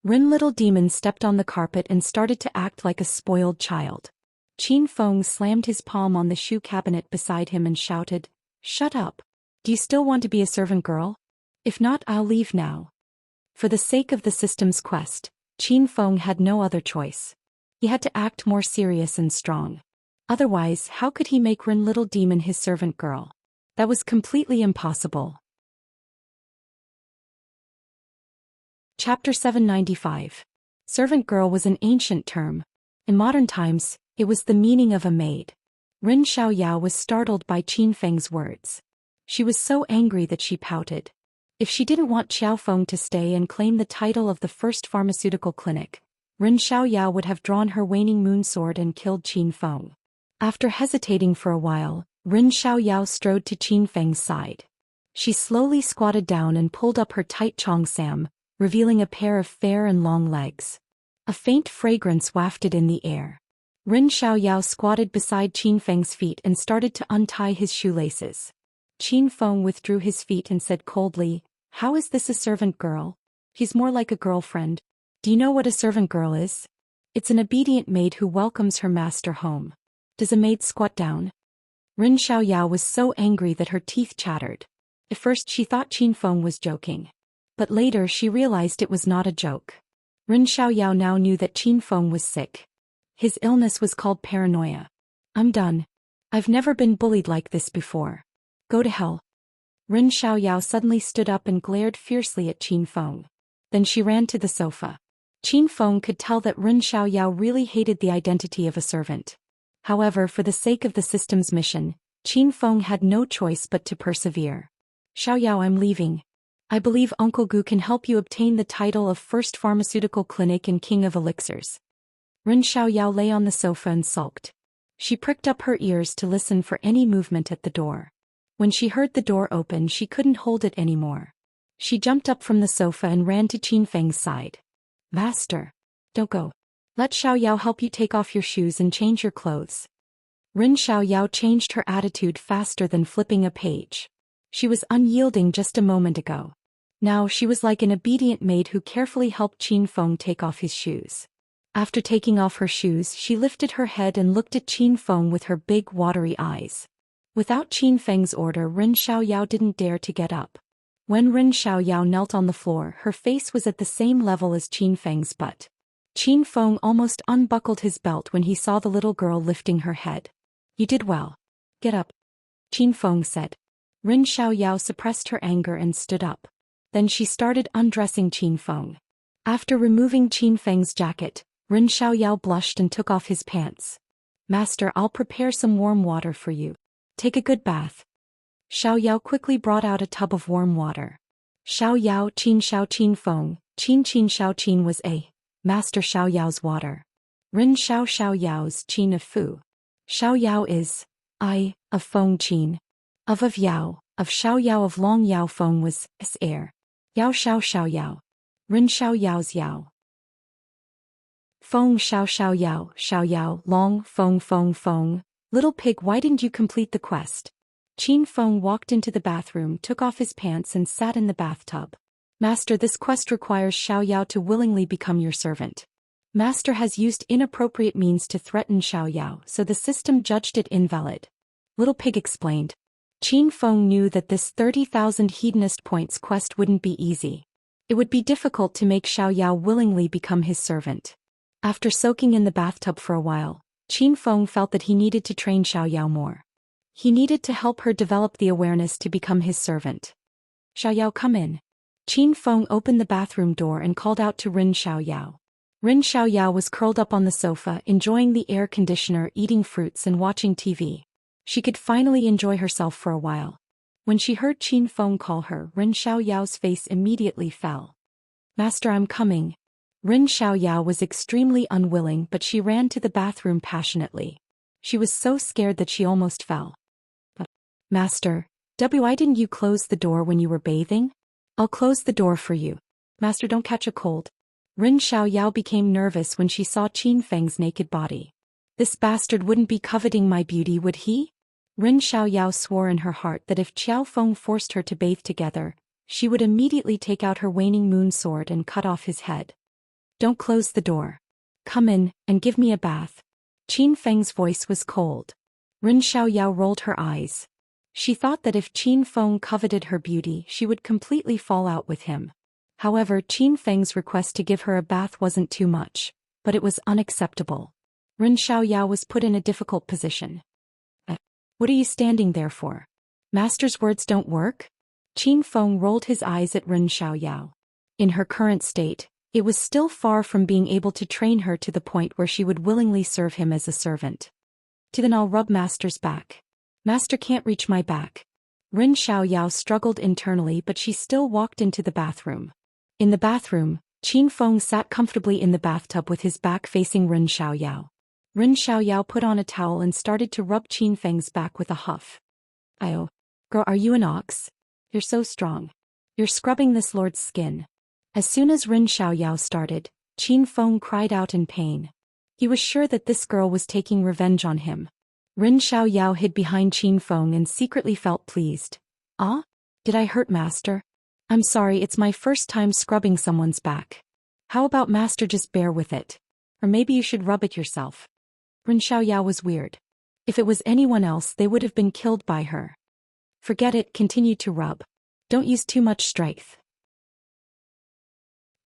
Rin Little Demon stepped on the carpet and started to act like a spoiled child. Qin Feng slammed his palm on the shoe cabinet beside him and shouted, "Shut up. Do you still want to be a servant girl? If not, I'll leave now." For the sake of the system's quest, Qin Feng had no other choice. He had to act more serious and strong. Otherwise, how could he make Rin Little Demon his servant girl? That was completely impossible. Chapter 795. Servant girl was an ancient term. In modern times, it was the meaning of a maid. Rin Xiaoyao was startled by Qin Feng's words. She was so angry that she pouted. If she didn't want Qiao Feng to stay and claim the title of the first pharmaceutical clinic, Rin Xiaoyao would have drawn her waning moon sword and killed Qin Feng. After hesitating for a while, Rin Xiaoyao strode to Qin Feng's side. She slowly squatted down and pulled up her tight cheongsam, revealing a pair of fair and long legs. A faint fragrance wafted in the air. Rin Xiaoyao squatted beside Qin Feng's feet and started to untie his shoelaces. Qin Feng withdrew his feet and said coldly, "How is this a servant girl? He's more like a girlfriend. Do you know what a servant girl is? It's an obedient maid who welcomes her master home. Does a maid squat down?" Rin Xiaoyao was so angry that her teeth chattered. At first she thought Qin Feng was joking. But later she realized it was not a joke. Rin Xiaoyao now knew that Qin Feng was sick. His illness was called paranoia. "I'm done. I've never been bullied like this before. Go to hell." Rin Xiaoyao suddenly stood up and glared fiercely at Qin Feng. Then she ran to the sofa. Qin Feng could tell that Rin Xiaoyao really hated the identity of a servant. However, for the sake of the system's mission, Qin Feng had no choice but to persevere. Xiaoyao, I'm leaving. I believe Uncle Gu can help you obtain the title of First Pharmaceutical Clinic and King of Elixirs. Ren Xiaoyao lay on the sofa and sulked. She pricked up her ears to listen for any movement at the door. When she heard the door open, she couldn't hold it anymore. She jumped up from the sofa and ran to Qin Feng's side. Master, don't go. Let Xiaoyao help you take off your shoes and change your clothes. Ren Xiaoyao changed her attitude faster than flipping a page. She was unyielding just a moment ago. Now she was like an obedient maid who carefully helped Qin Feng take off his shoes. After taking off her shoes, she lifted her head and looked at Qin Feng with her big watery eyes. Without Qin Feng's order, Ren Xiaoyao didn't dare to get up. When Ren Xiaoyao knelt on the floor, her face was at the same level as Qin Feng's butt. Qin Feng almost unbuckled his belt when he saw the little girl lifting her head. You did well. Get up, Qin Feng said. Ren Xiaoyao suppressed her anger and stood up. Then she started undressing Qin Feng. After removing Qin Feng's jacket, Ren Xiaoyao blushed and took off his pants. Master, I'll prepare some warm water for you. Take a good bath. Xiaoyao quickly brought out a tub of warm water. Xiaoyao Qin Xiao Qin Feng, Qin Qin Xiao Qin was Master Xiaoyao's water. Ren Xiao Xiaoyao's Qin of Fu. Xiaoyao is of Feng Qin. Of Yao, of Xiaoyao of Long Yao Feng was air. Yao Xiao Xiaoyao. Ren Xiaoyao's Yao. Feng Xiao Xiaoyao, Xiaoyao, Long, Feng. Little pig, why didn't you complete the quest? Qin Feng walked into the bathroom, took off his pants and sat in the bathtub. Master, this quest requires Xiaoyao to willingly become your servant. Master has used inappropriate means to threaten Xiaoyao, so the system judged it invalid. Little pig explained. Qin Feng knew that this 30,000 hedonist points quest wouldn't be easy. It would be difficult to make Xiaoyao willingly become his servant. After soaking in the bathtub for a while, Qin Feng felt that he needed to train Xiaoyao more. He needed to help her develop the awareness to become his servant. Xiaoyao, come in. Qin Feng opened the bathroom door and called out to Ren Xiaoyao. Ren Xiaoyao was curled up on the sofa, enjoying the air conditioner, eating fruits and watching TV. She could finally enjoy herself for a while. When she heard Qin Feng call her, Ren Xiaoyao's face immediately fell. Master, I'm coming. Ren Xiaoyao was extremely unwilling, but she ran to the bathroom passionately. She was so scared that she almost fell. Master, why didn't you close the door when you were bathing? I'll close the door for you. Master, don't catch a cold. Ren Xiaoyao became nervous when she saw Qin Feng's naked body. This bastard wouldn't be coveting my beauty, would he? Ren Xiaoyao swore in her heart that if Qiao Feng forced her to bathe together, she would immediately take out her waning moon sword and cut off his head. Don't close the door. Come in, and give me a bath. Qin Feng's voice was cold. Ren Xiaoyao rolled her eyes. She thought that if Qin Feng coveted her beauty, she would completely fall out with him. However, Qin Feng's request to give her a bath wasn't too much, but it was unacceptable. Ren Xiaoyao was put in a difficult position. What are you standing there for? Master's words don't work? Qin Feng rolled his eyes at Ren Xiaoyao. In her current state, it was still far from being able to train her to the point where she would willingly serve him as a servant. Then I'll rub Master's back. Master can't reach my back. Ren Xiaoyao struggled internally, but she still walked into the bathroom. In the bathroom, Qin Feng sat comfortably in the bathtub with his back facing Ren Xiaoyao. Ren Xiaoyao put on a towel and started to rub Qin Feng's back with a huff. Girl, are you an ox? You're so strong. You're scrubbing this lord's skin. As soon as Ren Xiaoyao started, Qin Feng cried out in pain. He was sure that this girl was taking revenge on him. Ren Xiaoyao hid behind Qin Feng and secretly felt pleased. Did I hurt Master? I'm sorry, it's my first time scrubbing someone's back. How about Master just bear with it? Or maybe you should rub it yourself. Ren Xiaoyao was weird. If it was anyone else, they would have been killed by her. Forget it, continue to rub. Don't use too much strength.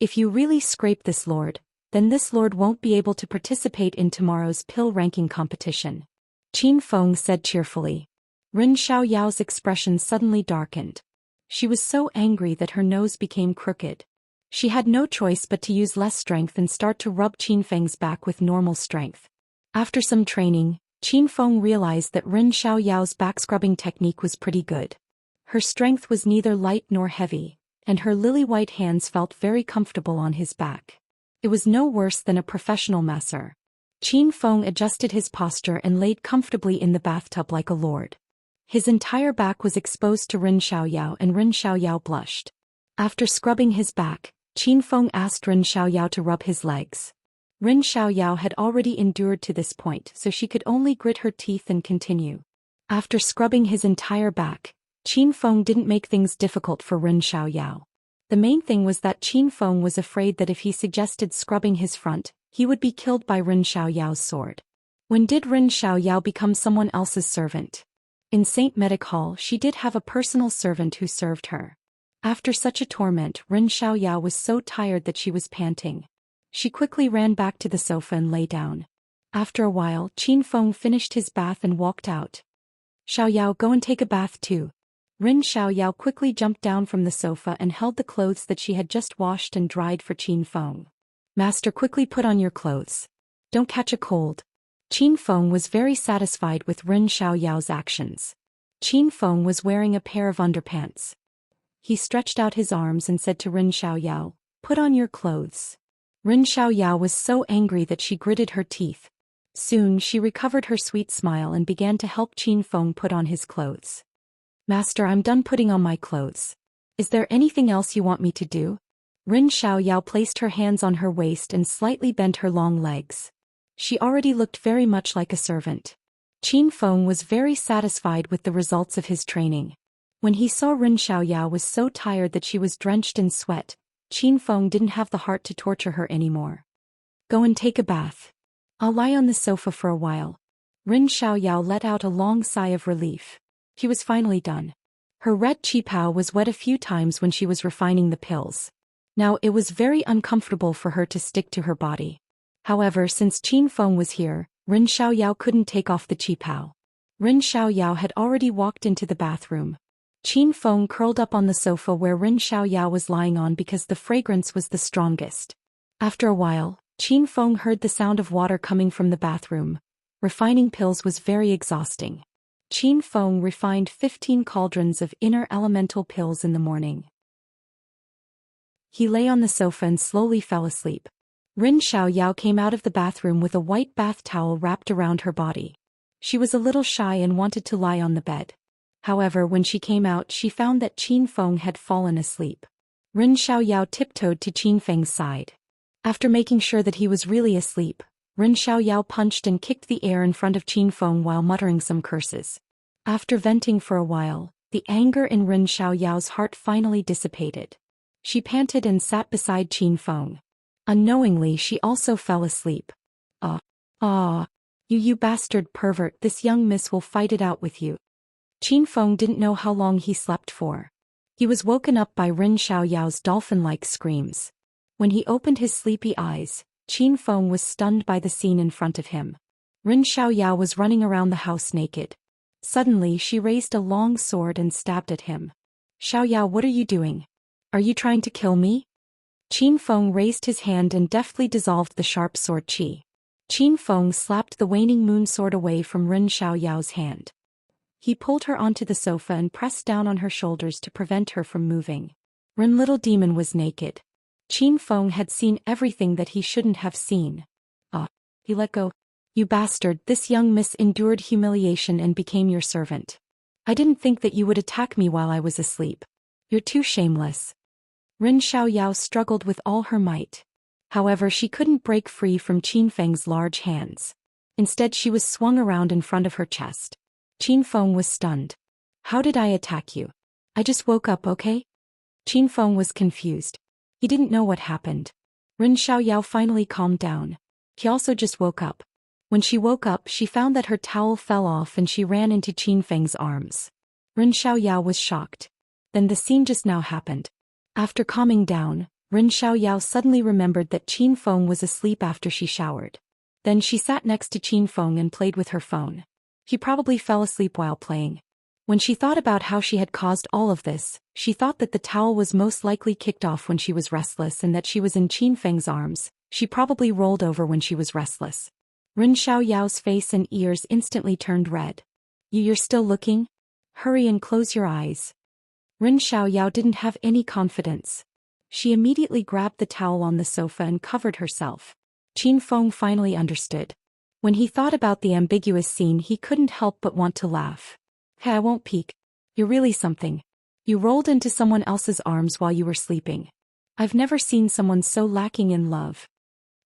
If you really scrape this lord, then this lord won't be able to participate in tomorrow's pill ranking competition. Qin Feng said cheerfully. Ren Xiaoyao's expression suddenly darkened. She was so angry that her nose became crooked. She had no choice but to use less strength and start to rub Qin Feng's back with normal strength. After some training, Qin Feng realized that Ren Xiaoyao's back-scrubbing technique was pretty good. Her strength was neither light nor heavy, and her lily-white hands felt very comfortable on his back. It was no worse than a professional masser. Qin Feng adjusted his posture and laid comfortably in the bathtub like a lord. His entire back was exposed to Ren Xiaoyao, and Ren Xiaoyao blushed. After scrubbing his back, Qin Feng asked Ren Xiaoyao to rub his legs. Ren Xiaoyao had already endured to this point, so she could only grit her teeth and continue. After scrubbing his entire back, Qin Feng didn't make things difficult for Ren Xiaoyao. The main thing was that Qin Feng was afraid that if he suggested scrubbing his front, he would be killed by Ren Xiaoyao's sword. When did Ren Xiaoyao become someone else's servant? In St. Medic Hall, she did have a personal servant who served her. After such a torment, Ren Xiaoyao was so tired that she was panting. She quickly ran back to the sofa and lay down. After a while, Qin Feng finished his bath and walked out. "Xiaoyao, go and take a bath too." Ren Xiaoyao quickly jumped down from the sofa and held the clothes that she had just washed and dried for Qin Feng. "Master, quickly put on your clothes. Don't catch a cold." Qin Feng was very satisfied with Ren Xiaoyao's actions. Qin Feng was wearing a pair of underpants. He stretched out his arms and said to Ren Xiaoyao, "Put on your clothes." Ren Xiaoyao was so angry that she gritted her teeth. Soon she recovered her sweet smile and began to help Qin Feng put on his clothes. "Master, I'm done putting on my clothes. Is there anything else you want me to do?" Ren Xiaoyao placed her hands on her waist and slightly bent her long legs. She already looked very much like a servant. Qin Feng was very satisfied with the results of his training. When he saw Ren Xiaoyao was so tired that she was drenched in sweat, Qin Feng didn't have the heart to torture her anymore. "Go and take a bath. I'll lie on the sofa for a while." Ren Xiaoyao let out a long sigh of relief. He was finally done. Her red qipao was wet a few times when she was refining the pills. Now it was very uncomfortable for her to stick to her body. However, since Qin Feng was here, Ren Xiaoyao couldn't take off the qipao. Ren Xiaoyao had already walked into the bathroom. Qin Feng curled up on the sofa where Ren Xiaoyao was lying on because the fragrance was the strongest. After a while, Qin Feng heard the sound of water coming from the bathroom. Refining pills was very exhausting. Qin Feng refined 15 cauldrons of inner elemental pills in the morning. He lay on the sofa and slowly fell asleep. Ren Xiaoyao came out of the bathroom with a white bath towel wrapped around her body. She was a little shy and wanted to lie on the bed. However, when she came out, she found that Qin Feng had fallen asleep. Ren Xiaoyao tiptoed to Qin Feng's side. After making sure that he was really asleep, Ren Xiaoyao punched and kicked the air in front of Qin Feng while muttering some curses. After venting for a while, the anger in Ren Xiaoyao's heart finally dissipated. She panted and sat beside Qin Feng. Unknowingly, she also fell asleep. You bastard pervert, this young miss will fight it out with you." Qin Feng didn't know how long he slept for. He was woken up by Ren Xiaoyao's dolphin-like screams. When he opened his sleepy eyes, Qin Feng was stunned by the scene in front of him. Ren Xiaoyao was running around the house naked. Suddenly, she raised a long sword and stabbed at him. "Xiaoyao, what are you doing? Are you trying to kill me?" Qin Feng raised his hand and deftly dissolved the sharp sword qi. Qin Feng slapped the waning moon sword away from Ren Xiaoyao's hand. He pulled her onto the sofa and pressed down on her shoulders to prevent her from moving. Ren little demon was naked. Qin Feng had seen everything that he shouldn't have seen. He let go. "You bastard, this young miss endured humiliation and became your servant. I didn't think that you would attack me while I was asleep. You're too shameless." Ren Xiaoyao struggled with all her might. However, she couldn't break free from Qin Feng's large hands. Instead, she was swung around in front of her chest. Qin Feng was stunned. "How did I attack you? I just woke up, okay?" Qin Feng was confused. He didn't know what happened. Ren Xiaoyao finally calmed down. He also just woke up. When she woke up, she found that her towel fell off and she ran into Qin Feng's arms. Ren Xiaoyao was shocked. Then the scene just now happened. After calming down, Ren Xiaoyao suddenly remembered that Qin Feng was asleep after she showered. Then she sat next to Qin Feng and played with her phone. He probably fell asleep while playing. When she thought about how she had caused all of this, she thought that the towel was most likely kicked off when she was restless and that she was in Qin Feng's arms. She probably rolled over when she was restless. Rin Xiaoyao's face and ears instantly turned red. You're still looking? Hurry and close your eyes. Rin Xiaoyao didn't have any confidence. She immediately grabbed the towel on the sofa and covered herself. Qin Feng finally understood. When he thought about the ambiguous scene, he couldn't help but want to laugh. Hey, I won't peek. You're really something. You rolled into someone else's arms while you were sleeping. I've never seen someone so lacking in love.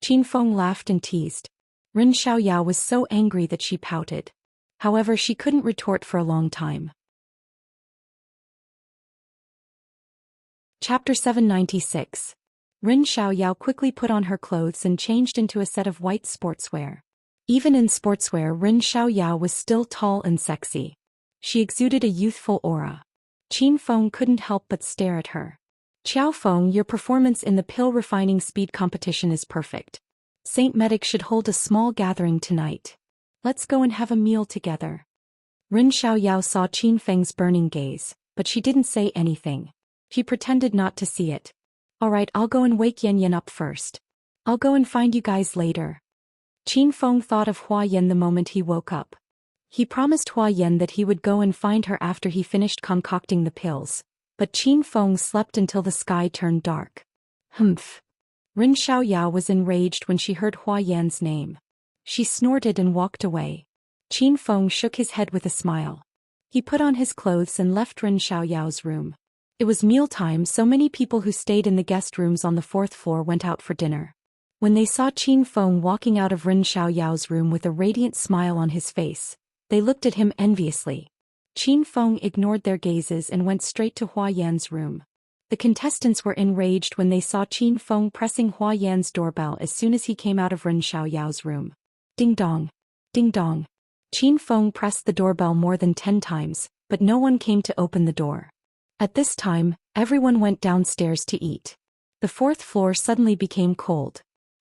Qin Feng laughed and teased. Rin Xiaoyao was so angry that she pouted. However, she couldn't retort for a long time. Chapter 796. Rin Xiaoyao quickly put on her clothes and changed into a set of white sportswear. Even in sportswear, Rin Xiaoyao was still tall and sexy. She exuded a youthful aura. Qin Feng couldn't help but stare at her. Qiao Feng, your performance in the pill refining speed competition is perfect. Saint Medic should hold a small gathering tonight. Let's go and have a meal together. Rin Xiaoyao saw Qin Feng's burning gaze, but she didn't say anything. She pretended not to see it. Alright, I'll go and wake Yan Yan up first. I'll go and find you guys later. Qin Feng thought of Hua Yan the moment he woke up. He promised Hua Yan that he would go and find her after he finished concocting the pills, but Qin Feng slept until the sky turned dark. Humph. Rin Xiaoyao was enraged when she heard Hua Yan's name. She snorted and walked away. Qin Feng shook his head with a smile. He put on his clothes and left Rin Xiaoyao's room. It was mealtime, so many people who stayed in the guest rooms on the 4th floor went out for dinner. When they saw Qin Feng walking out of Rin Xiaoyao's room with a radiant smile on his face, they looked at him enviously. Qin Feng ignored their gazes and went straight to Hua Yan's room. The contestants were enraged when they saw Qin Feng pressing Hua Yan's doorbell as soon as he came out of Rin Xiaoyao's room. Ding dong. Ding dong. Qin Feng pressed the doorbell more than 10 times, but no one came to open the door. At this time, everyone went downstairs to eat. The 4th floor suddenly became cold.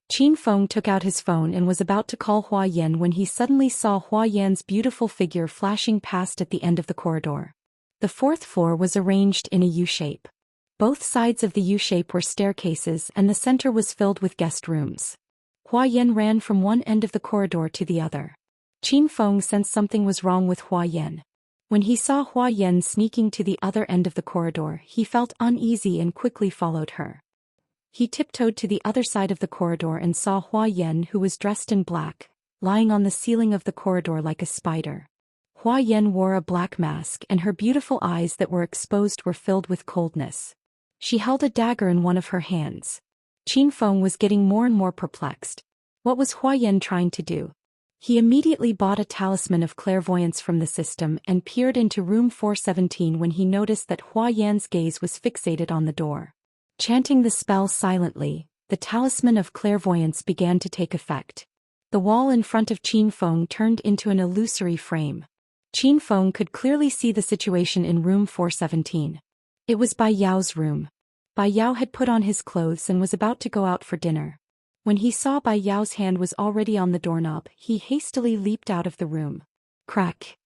Qin Feng took out his phone and was about to call Hua Yan when he suddenly saw Hua Yan's beautiful figure flashing past at the end of the corridor. The 4th floor was arranged in a U-shape. Both sides of the U-shape were staircases and the center was filled with guest rooms. Hua Yan ran from one end of the corridor to the other. Qin Feng sensed something was wrong with Hua Yan. When he saw Hua Yan sneaking to the other end of the corridor, he felt uneasy and quickly followed her. He tiptoed to the other side of the corridor and saw Hua Yan, who was dressed in black, lying on the ceiling of the corridor like a spider. Hua Yan wore a black mask and her beautiful eyes that were exposed were filled with coldness. She held a dagger in one of her hands. Qin Feng was getting more and more perplexed. What was Hua Yan trying to do? He immediately bought a talisman of clairvoyance from the system and peered into room 417 when he noticed that Hua Yan's gaze was fixated on the door. Chanting the spell silently, the talisman of clairvoyance began to take effect. The wall in front of Qin Feng turned into an illusory frame. Qin Feng could clearly see the situation in room 417. It was Bai Yao's room. Bai Yao had put on his clothes and was about to go out for dinner. When he saw Bai Yao's hand was already on the doorknob, he hastily leaped out of the room. Crack!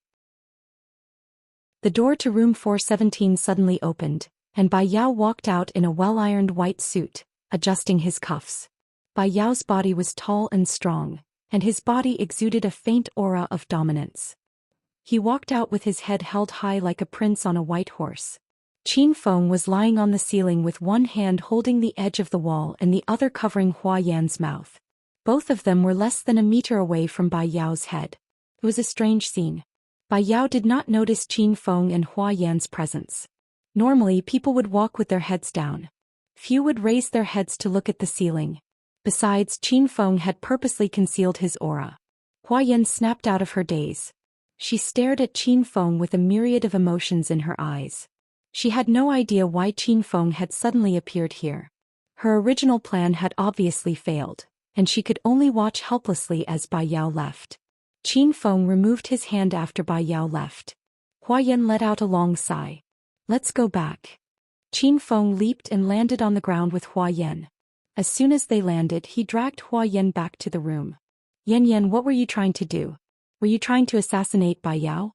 The door to room 417 suddenly opened, and Bai Yao walked out in a well-ironed white suit, adjusting his cuffs. Bai Yao's body was tall and strong, and his body exuded a faint aura of dominance. He walked out with his head held high like a prince on a white horse. Qin Feng was lying on the ceiling with one hand holding the edge of the wall and the other covering Hua Yan's mouth. Both of them were less than a meter away from Bai Yao's head. It was a strange scene. Bai Yao did not notice Qin Feng and Hua Yan's presence. Normally people would walk with their heads down. Few would raise their heads to look at the ceiling. Besides, Qin Feng had purposely concealed his aura. Hua Yan snapped out of her daze. She stared at Qin Feng with a myriad of emotions in her eyes. She had no idea why Qin Feng had suddenly appeared here. Her original plan had obviously failed, and she could only watch helplessly as Bai Yao left. Qin Feng removed his hand after Bai Yao left. Hua Yan let out a long sigh. Let's go back. Qin Feng leaped and landed on the ground with Hua Yan. As soon as they landed, he dragged Hua Yan back to the room. Yan Yan, what were you trying to do? Were you trying to assassinate Bai Yao?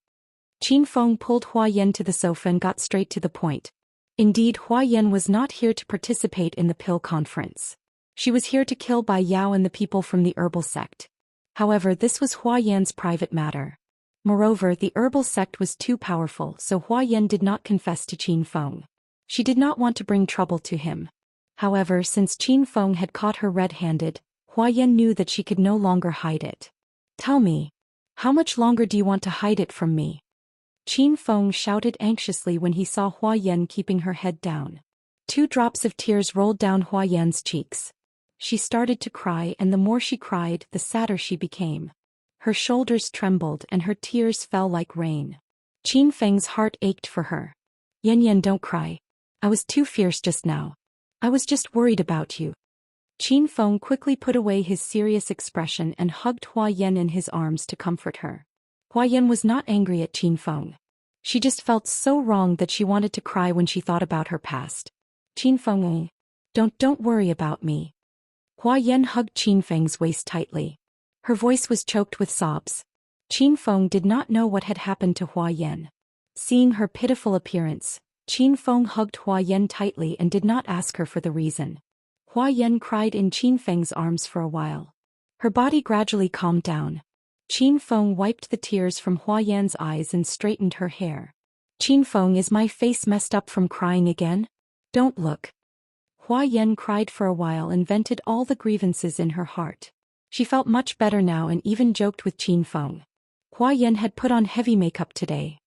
Qin Feng pulled Hua Yan to the sofa and got straight to the point. Indeed, Hua Yan was not here to participate in the pill conference. She was here to kill Bai Yao and the people from the herbal sect. However, this was Hua Yan's private matter. Moreover, the herbal sect was too powerful, so Hua Yan did not confess to Qin Feng. She did not want to bring trouble to him. However, since Qin Feng had caught her red-handed, Hua Yan knew that she could no longer hide it. "Tell me, how much longer do you want to hide it from me?" Qin Feng shouted anxiously when he saw Hua Yan keeping her head down. 2 drops of tears rolled down Hua Yan's cheeks. She started to cry, and the more she cried, the sadder she became. Her shoulders trembled and her tears fell like rain. Qin Feng's heart ached for her. "Yan, don't cry. I was too fierce just now. I was just worried about you." Qin Feng quickly put away his serious expression and hugged Hua Yan in his arms to comfort her. Hua Yan was not angry at Qin Feng. She just felt so wrong that she wanted to cry when she thought about her past. "Qin Feng, don't worry about me." Hua Yan hugged Qin Feng's waist tightly. Her voice was choked with sobs. Qin Feng did not know what had happened to Hua Yan. Seeing her pitiful appearance, Qin Feng hugged Hua Yan tightly and did not ask her for the reason. Hua Yan cried in Qin Feng's arms for a while. Her body gradually calmed down. Qin Feng wiped the tears from Hua Yan's eyes and straightened her hair. "Qin Feng, is my face messed up from crying again? Don't look." Hua Yan cried for a while and vented all the grievances in her heart. She felt much better now and even joked with Qin Feng. Hua Yan had put on heavy makeup today.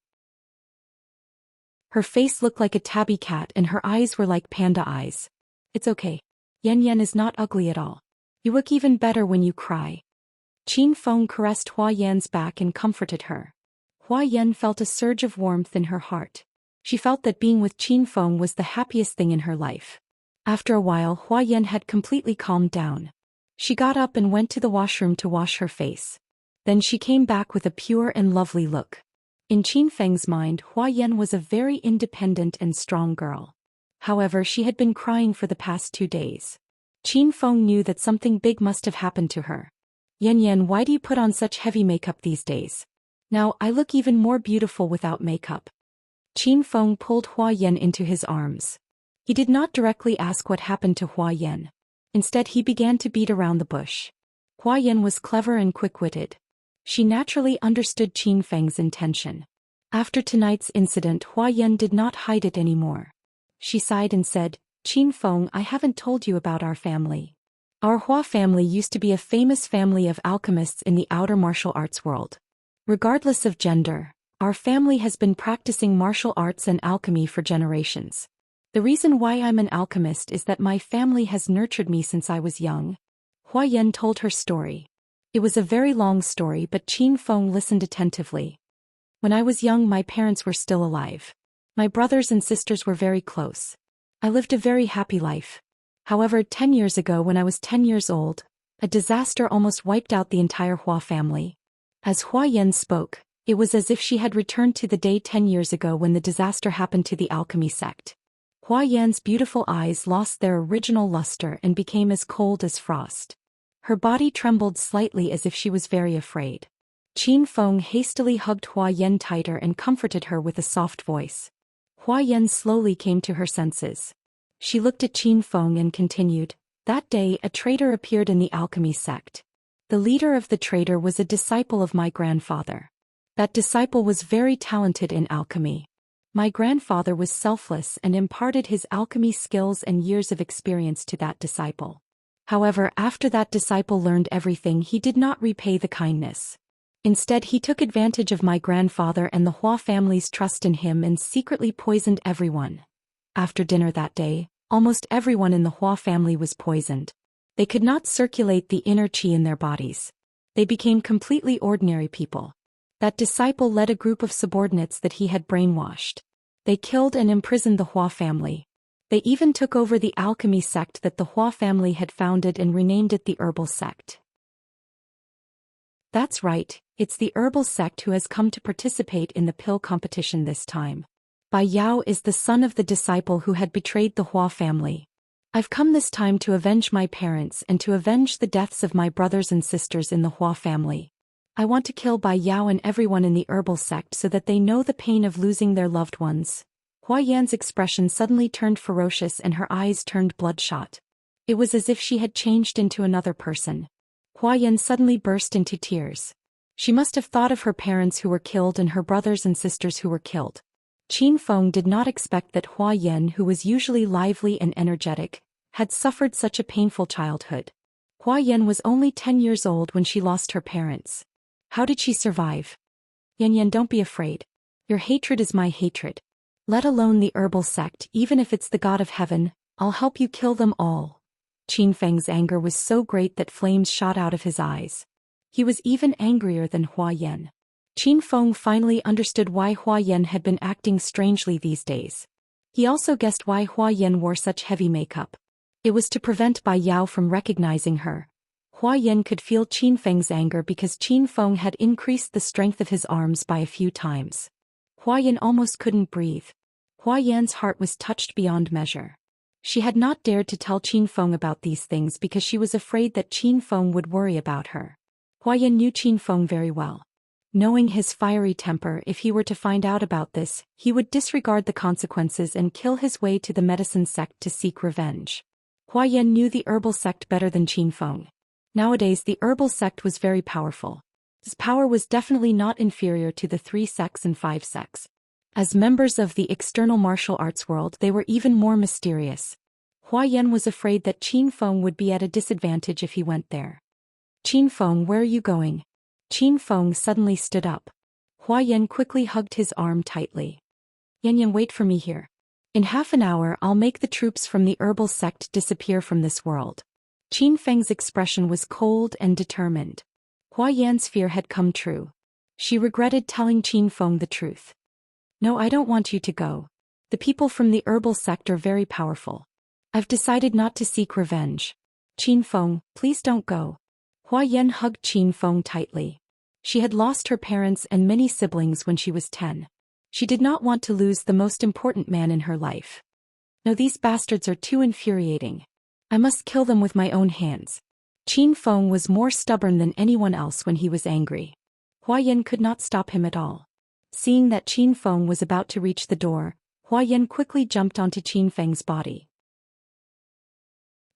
Her face looked like a tabby cat and her eyes were like panda eyes. "It's okay. Yan is not ugly at all. You look even better when you cry." Qin Feng caressed Hua Yan's back and comforted her. Hua Yan felt a surge of warmth in her heart. She felt that being with Qin Feng was the happiest thing in her life. After a while, Hua Yan had completely calmed down. She got up and went to the washroom to wash her face. Then she came back with a pure and lovely look. In Qin Feng's mind, Hua Yan was a very independent and strong girl. However, she had been crying for the past 2 days. Qin Feng knew that something big must have happened to her. "Yan, why do you put on such heavy makeup these days? Now I look even more beautiful without makeup." Qin Feng pulled Hua Yan into his arms. He did not directly ask what happened to Hua Yan. Instead, he began to beat around the bush. Hua Yan was clever and quick-witted. She naturally understood Qin Feng's intention. After tonight's incident, Hua Yan did not hide it anymore. She sighed and said, "Qin Feng, I haven't told you about our family. Our Hua family used to be a famous family of alchemists in the outer martial arts world. Regardless of gender, our family has been practicing martial arts and alchemy for generations. The reason why I'm an alchemist is that my family has nurtured me since I was young." Hua Yan told her story. It was a very long story, but Qin Feng listened attentively. "When I was young, my parents were still alive. My brothers and sisters were very close. I lived a very happy life. However, 10 years ago, when I was 10 years old, a disaster almost wiped out the entire Hua family." As Hua Yan spoke, it was as if she had returned to the day 10 years ago when the disaster happened to the alchemy sect. Hua Yan's beautiful eyes lost their original luster and became as cold as frost. Her body trembled slightly as if she was very afraid. Qin Feng hastily hugged Hua Yan tighter and comforted her with a soft voice. Hua Yan slowly came to her senses. She looked at Qin Feng and continued, "That day a traitor appeared in the alchemy sect. The leader of the traitor was a disciple of my grandfather. That disciple was very talented in alchemy. My grandfather was selfless and imparted his alchemy skills and years of experience to that disciple. However, after that disciple learned everything, he did not repay the kindness. Instead, he took advantage of my grandfather and the Hua family's trust in him and secretly poisoned everyone. After dinner that day, almost everyone in the Hua family was poisoned. They could not circulate the inner qi in their bodies. They became completely ordinary people. That disciple led a group of subordinates that he had brainwashed. They killed and imprisoned the Hua family. They even took over the alchemy sect that the Hua family had founded and renamed it the Herbal Sect." That's right, it's the Herbal Sect who has come to participate in the pill competition this time. Bai Yao is the son of the disciple who had betrayed the Hua family. I've come this time to avenge my parents and to avenge the deaths of my brothers and sisters in the Hua family. I want to kill Bai Yao and everyone in the Herbal Sect so that they know the pain of losing their loved ones. Hua Yan's expression suddenly turned ferocious and her eyes turned bloodshot. It was as if she had changed into another person. Hua Yan suddenly burst into tears. She must have thought of her parents who were killed and her brothers and sisters who were killed. Qin Feng did not expect that Hua Yan, who was usually lively and energetic, had suffered such a painful childhood. Hua Yan was only 10 years old when she lost her parents. How did she survive? Yan, don't be afraid. Your hatred is my hatred. Let alone the herbal sect, even if it's the god of heaven, I'll help you kill them all. Qin Feng's anger was so great that flames shot out of his eyes. He was even angrier than Hua Yan. Qin Feng finally understood why Hua Yan had been acting strangely these days. He also guessed why Hua Yan wore such heavy makeup. It was to prevent Bai Yao from recognizing her. Hua Yan could feel Qin Feng's anger because Qin Feng had increased the strength of his arms by a few times. Hua Yan almost couldn't breathe. Hua Yan's heart was touched beyond measure. She had not dared to tell Qin Feng about these things because she was afraid that Qin Feng would worry about her. Hua Yan knew Qin Feng very well. Knowing his fiery temper, if he were to find out about this, he would disregard the consequences and kill his way to the medicine sect to seek revenge. Hua Yan knew the herbal sect better than Qin Feng. Nowadays the herbal sect was very powerful. Its power was definitely not inferior to the 3 sects and 5 sects. As members of the external martial arts world, they were even more mysterious. Hua Yan was afraid that Qin Feng would be at a disadvantage if he went there. Qin Feng, where are you going? Qin Feng suddenly stood up. Hua Yan quickly hugged his arm tightly. Yan, wait for me here. In half an hour I'll make the troops from the herbal sect disappear from this world. Qin Feng's expression was cold and determined. Hua Yan's fear had come true. She regretted telling Qin Feng the truth. No, I don't want you to go. The people from the herbal sect are very powerful. I've decided not to seek revenge. Qin Feng, please don't go. Hua Yan hugged Qin Feng tightly. She had lost her parents and many siblings when she was 10. She did not want to lose the most important man in her life. No, these bastards are too infuriating. I must kill them with my own hands. Qin Feng was more stubborn than anyone else when he was angry. Hua Yan could not stop him at all. Seeing that Qin Feng was about to reach the door, Hua Yan quickly jumped onto Qin Feng's body.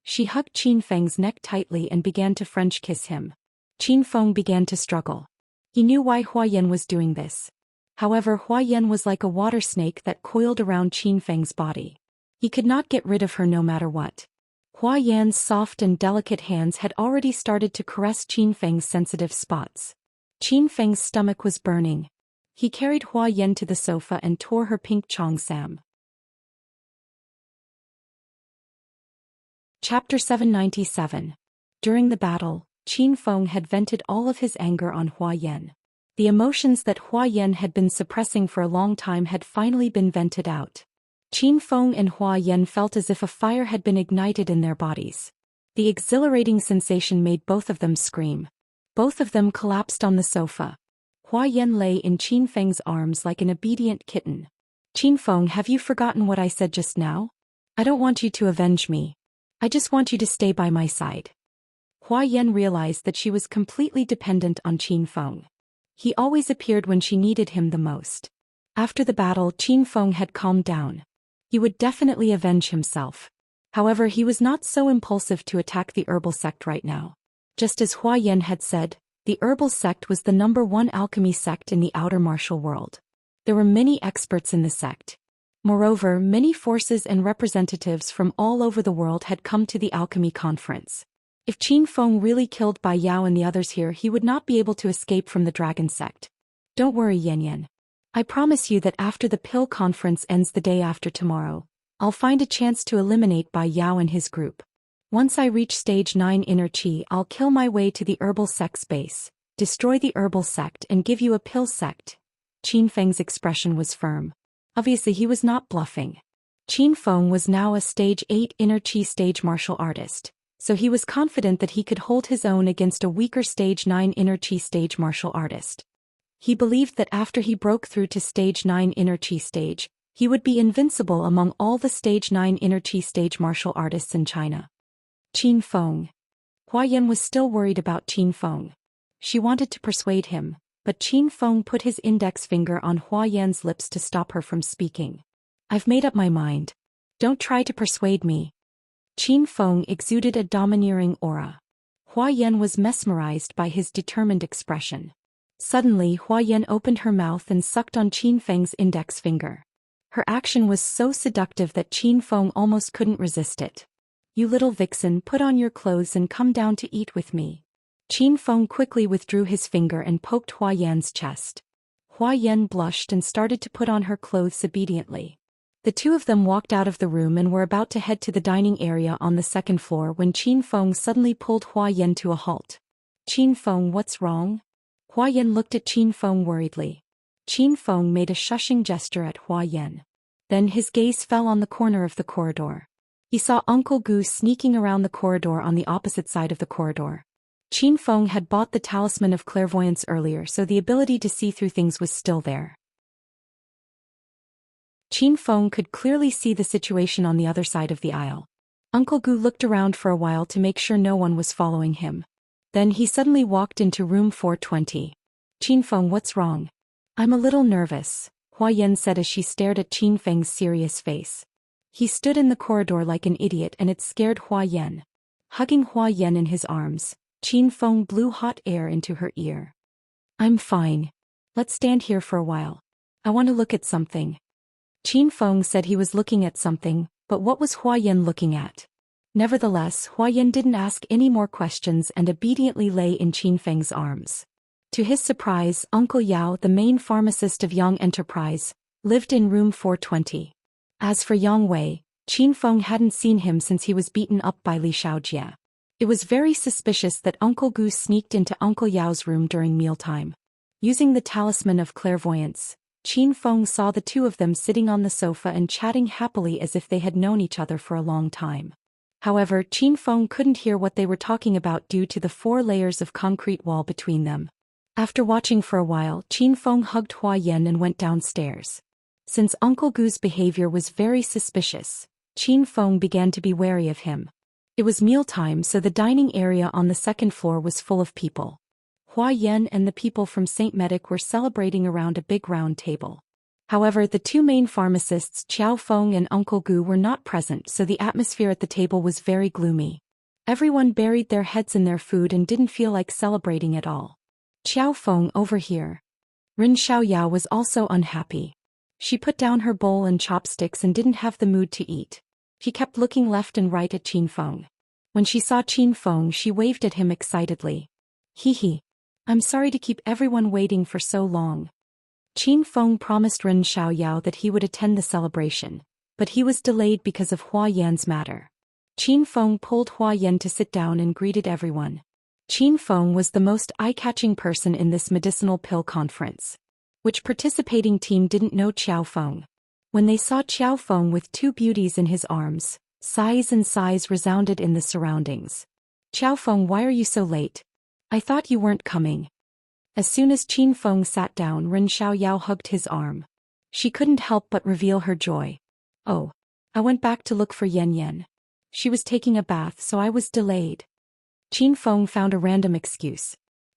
She hugged Qin Feng's neck tightly and began to French kiss him. Qin Feng began to struggle. He knew why Hua Yan was doing this. However, Hua Yan was like a water snake that coiled around Qin Feng's body. He could not get rid of her no matter what. Hua Yan's soft and delicate hands had already started to caress Qin Feng's sensitive spots. Qin Feng's stomach was burning. He carried Hua Yan to the sofa and tore her pink cheongsam. Chapter 797. During the battle, Qin Feng had vented all of his anger on Hua Yan. The emotions that Hua Yan had been suppressing for a long time had finally been vented out. Qin Feng and Hua Yan felt as if a fire had been ignited in their bodies. The exhilarating sensation made both of them scream. Both of them collapsed on the sofa. Hua Yan lay in Qin Feng's arms like an obedient kitten. Qin Feng, have you forgotten what I said just now? I don't want you to avenge me. I just want you to stay by my side. Hua Yan realized that she was completely dependent on Qin Feng. He always appeared when she needed him the most. After the battle, Qin Feng had calmed down. He would definitely avenge himself. However, he was not so impulsive to attack the herbal sect right now. Just as Hua Yan had said, the herbal sect was the #1 alchemy sect in the outer martial world. There were many experts in the sect. Moreover, many forces and representatives from all over the world had come to the alchemy conference. If Qin Feng really killed Bai Yao and the others here, he would not be able to escape from the dragon sect. Don't worry, Yan. I promise you that after the pill conference ends the day after tomorrow, I'll find a chance to eliminate Bai Yao and his group. Once I reach stage 9 inner chi, I'll kill my way to the herbal sect's base, destroy the herbal sect and give you a pill sect. Qin Feng's expression was firm. Obviously he was not bluffing. Qin Feng was now a stage 8 inner chi stage martial artist, so he was confident that he could hold his own against a weaker stage 9 inner chi stage martial artist. He believed that after he broke through to stage 9 inner chi stage, he would be invincible among all the stage 9 inner chi stage martial artists in China. Qin Feng. Hua Yan was still worried about Qin Feng. She wanted to persuade him, but Qin Feng put his index finger on Hua Yan's lips to stop her from speaking. I've made up my mind. Don't try to persuade me. Qin Feng exuded a domineering aura. Hua Yan was mesmerized by his determined expression. Suddenly Hua Yan opened her mouth and sucked on Qin Feng's index finger. Her action was so seductive that Qin Feng almost couldn't resist it. "You little vixen, put on your clothes and come down to eat with me." Qin Feng quickly withdrew his finger and poked Hua Yan's chest. Hua Yan blushed and started to put on her clothes obediently. The two of them walked out of the room and were about to head to the dining area on the second floor when Qin Feng suddenly pulled Hua Yan to a halt. "Qin Feng, what's wrong?" Hua Yan looked at Qin Feng worriedly. Qin Feng made a shushing gesture at Hua Yan. Then his gaze fell on the corner of the corridor. He saw Uncle Gu sneaking around the corridor on the opposite side of the corridor. Qin Feng had bought the talisman of clairvoyance earlier, so the ability to see through things was still there. Qin Feng could clearly see the situation on the other side of the aisle. Uncle Gu looked around for a while to make sure no one was following him. Then he suddenly walked into room 420. "Qin Feng, what's wrong?" "I'm a little nervous," Hua Yan said as she stared at Qin Feng's serious face. He stood in the corridor like an idiot and it scared Hua Yan. Hugging Hua Yan in his arms, Qin Feng blew hot air into her ear. "I'm fine. Let's stand here for a while. I want to look at something." Qin Feng said he was looking at something, but what was Hua Yan looking at? Nevertheless, Hua Yan didn't ask any more questions and obediently lay in Qin Feng's arms. To his surprise, Uncle Yao, the main pharmacist of Yang Enterprise, lived in room 420. As for Yang Wei, Qin Feng hadn't seen him since he was beaten up by Li Shaojie. It was very suspicious that Uncle Gu sneaked into Uncle Yao's room during mealtime. Using the talisman of clairvoyance, Qin Feng saw the two of them sitting on the sofa and chatting happily as if they had known each other for a long time. However, Qin Feng couldn't hear what they were talking about due to the 4 layers of concrete wall between them. After watching for a while, Qin Feng hugged Hua Yan and went downstairs. Since Uncle Gu's behavior was very suspicious, Qin Feng began to be wary of him. It was mealtime, so the dining area on the second floor was full of people. Hua Yan and the people from Saint Medic were celebrating around a big round table. However, the two main pharmacists, Qiao Feng and Uncle Gu, were not present, so the atmosphere at the table was very gloomy. Everyone buried their heads in their food and didn't feel like celebrating at all. "Qiao Feng, over here." Rin Xiaoyao was also unhappy. She put down her bowl and chopsticks and didn't have the mood to eat. She kept looking left and right at Qin Feng. When she saw Qin Feng, she waved at him excitedly. "Hee. I'm sorry to keep everyone waiting for so long." Qin Feng promised Rin Xiaoyao that he would attend the celebration, but he was delayed because of Hua Yan's matter. Qin Feng pulled Hua Yan to sit down and greeted everyone. Qin Feng was the most eye-catching person in this medicinal pill conference. Which participating team didn't know Qiao Feng? When they saw Qiao Feng with 2 beauties in his arms, sighs and sighs resounded in the surroundings. "Qiao Feng, why are you so late? I thought you weren't coming." As soon as Qin Feng sat down, Rin Xiaoyao hugged his arm. She couldn't help but reveal her joy. "Oh, I went back to look for Yan Yan. She was taking a bath, so I was delayed." Qin Feng found a random excuse.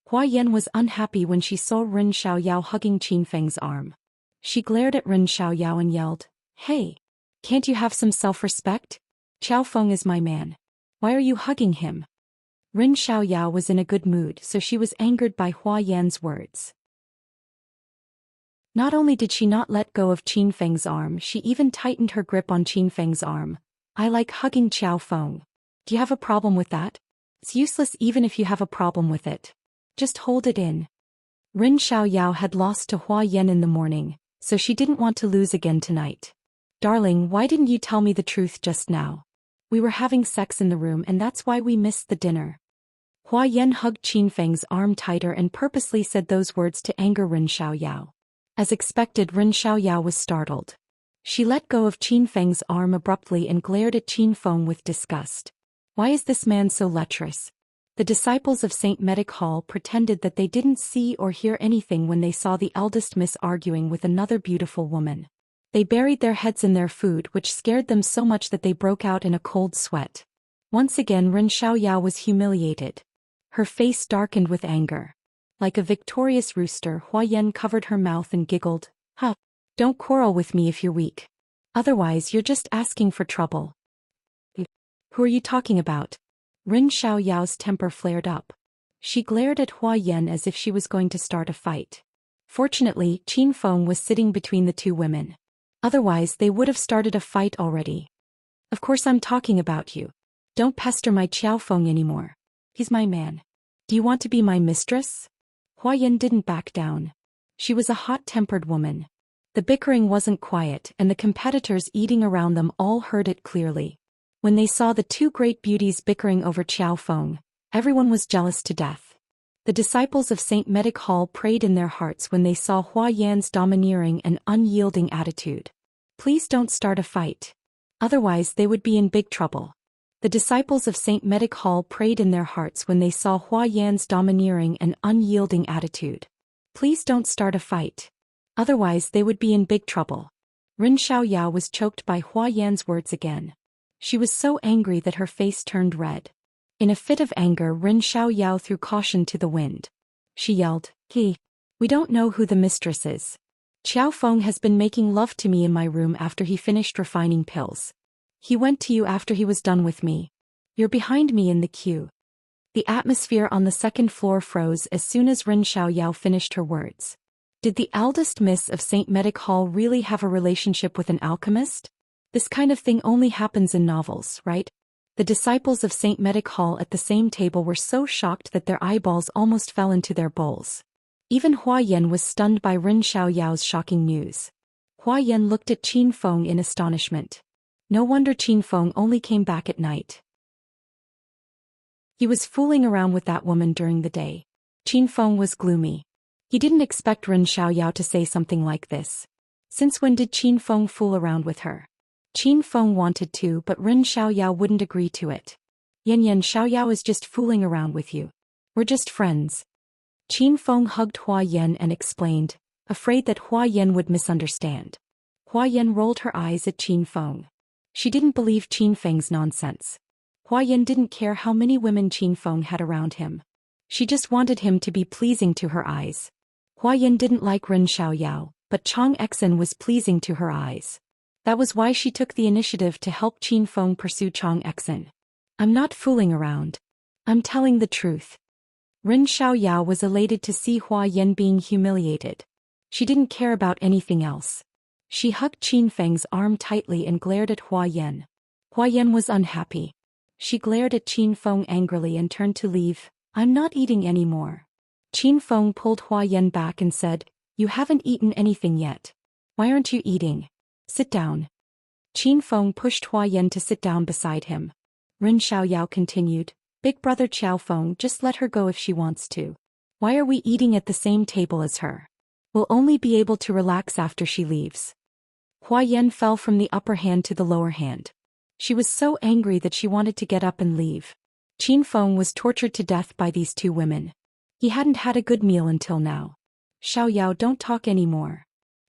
Hua Yan was unhappy when she saw Rin Xiaoyao hugging Qin Feng's arm. She glared at Rin Xiaoyao and yelled, "Hey! Can't you have some self-respect? Qiao Feng is my man. Why are you hugging him?" Rin Xiaoyao was in a good mood, so she was angered by Hua Yan's words. Not only did she not let go of Qin Feng's arm, she even tightened her grip on Qin Feng's arm. "I like hugging Qiao Feng. Do you have a problem with that? It's useless even if you have a problem with it. Just hold it in." Rin Xiaoyao had lost to Hua Yan in the morning, so she didn't want to lose again tonight. "Darling, why didn't you tell me the truth just now? We were having sex in the room and that's why we missed the dinner." Hua Yan hugged Qin Feng's arm tighter and purposely said those words to anger Rin Xiaoyao. As expected, Rin Xiaoyao was startled. She let go of Qin Feng's arm abruptly and glared at Qin Feng with disgust. Why is this man so lecherous? The disciples of Saint Medic Hall pretended that they didn't see or hear anything when they saw the eldest miss arguing with another beautiful woman. They buried their heads in their food, which scared them so much that they broke out in a cold sweat. Once again, Rin Xiaoyao was humiliated. Her face darkened with anger. Like a victorious rooster, Hua Yan covered her mouth and giggled. "Huh. Don't quarrel with me if you're weak. Otherwise, you're just asking for trouble." "Who are you talking about?" Rin Xiaoyao's temper flared up. She glared at Hua Yan as if she was going to start a fight. Fortunately, Qin Feng was sitting between the two women. Otherwise, they would have started a fight already. Of course I'm talking about you. Don't pester my Qiao Feng anymore. He's my man. Do you want to be my mistress? Hua Yan didn't back down. She was a hot-tempered woman. The bickering wasn't quiet, and the competitors eating around them all heard it clearly. When they saw the two great beauties bickering over Qiao Feng, everyone was jealous to death. The disciples of St. Medic Hall prayed in their hearts when they saw Hua Yan's domineering and unyielding attitude. Please don't start a fight. Otherwise they would be in big trouble. The disciples of St. Medic Hall prayed in their hearts when they saw Hua Yan's domineering and unyielding attitude. Please don't start a fight. Otherwise they would be in big trouble. Rin Xiaoyao was choked by Hua Yan's words again. She was so angry that her face turned red. In a fit of anger, Rin Xiaoyao threw caution to the wind. She yelled, We don't know who the mistress is. Qiao Feng has been making love to me in my room after he finished refining pills. He went to you after he was done with me. You're behind me in the queue. The atmosphere on the second floor froze as soon as Rin Xiaoyao finished her words. Did the eldest miss of St. Medic Hall really have a relationship with an alchemist? This kind of thing only happens in novels, right? The disciples of St. Medic Hall at the same table were so shocked that their eyeballs almost fell into their bowls. Even Hua Yan was stunned by Rin Xiaoyao's shocking news. Hua Yan looked at Qin Feng in astonishment. No wonder Qin Feng only came back at night. He was fooling around with that woman during the day. Qin Feng was gloomy. He didn't expect Rin Xiaoyao to say something like this. Since when did Qin Feng fool around with her? Qin Feng wanted to, but Rin Xiaoyao wouldn't agree to it. Yan Xiaoyao is just fooling around with you. We're just friends. Qin Feng hugged Hua Yan and explained, afraid that Hua Yan would misunderstand. Hua Yan rolled her eyes at Qin Feng. She didn't believe Qin Feng's nonsense. Hua Yan didn't care how many women Qin Feng had around him. She just wanted him to be pleasing to her eyes. Hua Yan didn't like Rin Xiaoyao, but Chang Exen was pleasing to her eyes. That was why she took the initiative to help Qin Feng pursue Chang Exen. I'm not fooling around. I'm telling the truth. Rin Xiaoyao was elated to see Hua Yan being humiliated. She didn't care about anything else. She hugged Qin Feng's arm tightly and glared at Hua Yan. Hua Yan was unhappy. She glared at Qin Feng angrily and turned to leave. I'm not eating anymore. Qin Feng pulled Hua Yan back and said, You haven't eaten anything yet. Why aren't you eating? Sit down. Qin Feng pushed Hua Yan to sit down beside him. Rin Xiaoyao continued, Big brother Qiao Feng, just let her go if she wants to. Why are we eating at the same table as her? We'll only be able to relax after she leaves. Hua Yan fell from the upper hand to the lower hand. She was so angry that she wanted to get up and leave. Qin Feng was tortured to death by these two women. He hadn't had a good meal until now. Xiaoyao, don't talk anymore.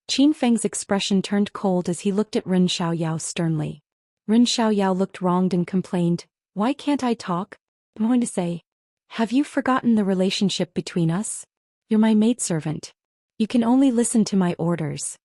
Qin Feng's expression turned cold as he looked at Rin Xiaoyao sternly. Rin Xiaoyao looked wronged and complained, Why can't I talk? I'm going to say. Have you forgotten the relationship between us? You're my maidservant. You can only listen to my orders.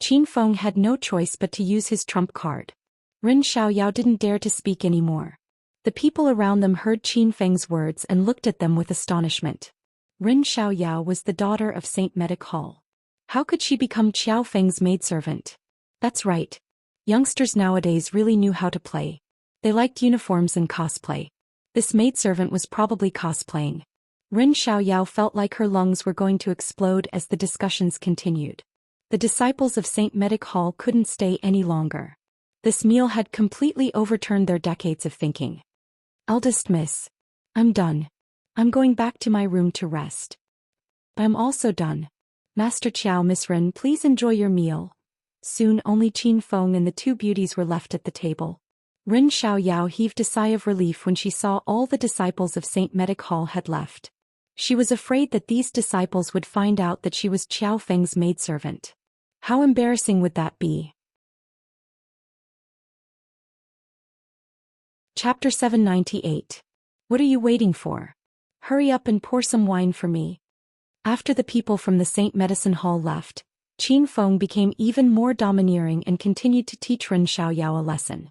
Qin Feng had no choice but to use his trump card. Rin Xiaoyao didn't dare to speak anymore. The people around them heard Qin Feng's words and looked at them with astonishment. Rin Xiaoyao was the daughter of St. Medic Hall. How could she become Qiao Feng's maidservant? That's right. Youngsters nowadays really knew how to play. They liked uniforms and cosplay. This maidservant was probably cosplaying. Rin Xiaoyao felt like her lungs were going to explode as the discussions continued. The disciples of St. Medic Hall couldn't stay any longer. This meal had completely overturned their decades of thinking. Eldest miss. I'm done. I'm going back to my room to rest. I'm also done. Master Qiao, Miss Rin, please enjoy your meal. Soon only Qin Feng and the two beauties were left at the table. Rin Xiaoyao heaved a sigh of relief when she saw all the disciples of St. Medic Hall had left. She was afraid that these disciples would find out that she was Qiao Feng's maidservant. How embarrassing would that be? Chapter 798. What are you waiting for? Hurry up and pour some wine for me. After the people from the St. Medicine Hall left, Qin Feng became even more domineering and continued to teach Rin Xiaoyao a lesson.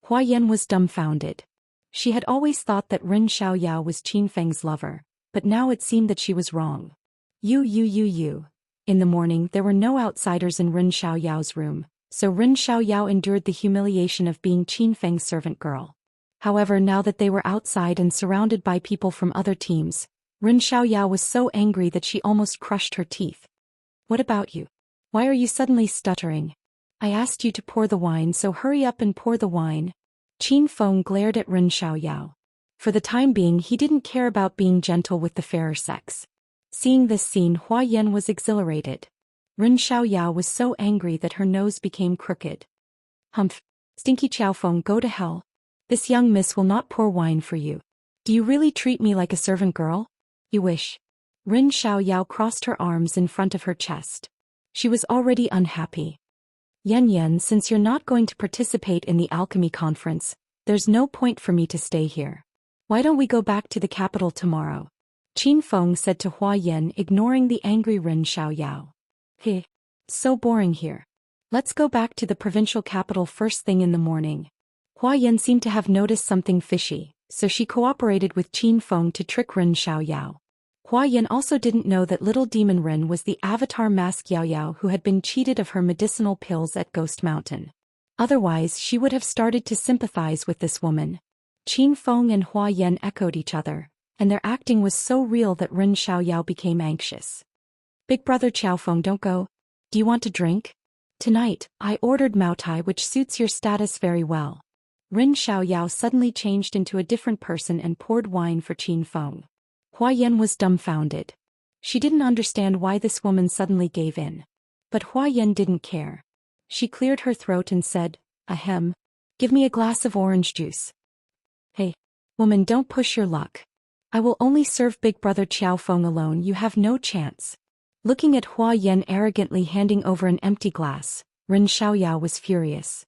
Hua Yan was dumbfounded. She had always thought that Ren Xiaoyao was Qin Feng's lover, but now it seemed that she was wrong. You. In the morning there were no outsiders in Ren Xiaoyao's room, so Ren Xiaoyao endured the humiliation of being Qin Feng's servant girl. However, now that they were outside and surrounded by people from other teams, Ren Xiaoyao was so angry that she almost crushed her teeth. What about you? Why are you suddenly stuttering? I asked you to pour the wine, so hurry up and pour the wine. Qin Feng glared at Ren Xiaoyao. For the time being he didn't care about being gentle with the fairer sex. Seeing this scene, Hua Yan was exhilarated. Ren Xiaoyao was so angry that her nose became crooked. Humph! Stinky Qiao Feng, go to hell. This young miss will not pour wine for you. Do you really treat me like a servant girl? You wish. Ren Xiaoyao crossed her arms in front of her chest. She was already unhappy. Yan, since you're not going to participate in the alchemy conference, there's no point for me to stay here. Why don't we go back to the capital tomorrow? Qin Feng said to Hua Yan, ignoring the angry Ren Xiaoyao. Hey, so boring here. Let's go back to the provincial capital first thing in the morning. Hua Yan seemed to have noticed something fishy, so she cooperated with Qin Feng to trick Ren Xiaoyao. Hua Yan also didn't know that little demon Ren was the avatar mask Yao Yao who had been cheated of her medicinal pills at Ghost Mountain. Otherwise she would have started to sympathize with this woman. Qin Feng and Hua Yan echoed each other, and their acting was so real that Ren Xiaoyao became anxious. Big brother Qiao Feng, don't go. Do you want to drink? Tonight, I ordered Maotai, which suits your status very well. Ren Xiaoyao suddenly changed into a different person and poured wine for Qin Feng. Hua Yan was dumbfounded. She didn't understand why this woman suddenly gave in. But Hua Yan didn't care. She cleared her throat and said, Ahem. Give me a glass of orange juice. Hey, woman, don't push your luck. I will only serve big brother Qiao Feng alone, you have no chance. Looking at Hua Yan arrogantly handing over an empty glass, Ren Xiaoyao was furious.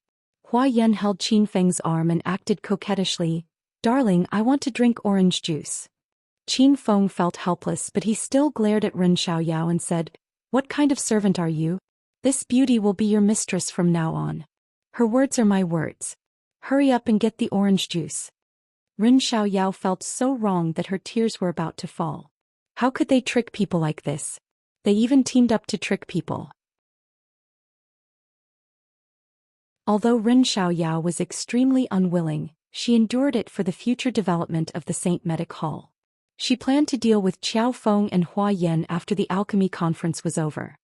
Hua Yan held Qin Feng's arm and acted coquettishly, Darling, I want to drink orange juice. Qin Feng felt helpless, but he still glared at Ren Xiaoyao and said, What kind of servant are you? This beauty will be your mistress from now on. Her words are my words. Hurry up and get the orange juice. Ren Xiaoyao felt so wrong that her tears were about to fall. How could they trick people like this? They even teamed up to trick people. Although Ren Xiaoyao was extremely unwilling, she endured it for the future development of the Saint Medic Hall. She planned to deal with Qiao Feng and Hua Yan after the alchemy conference was over.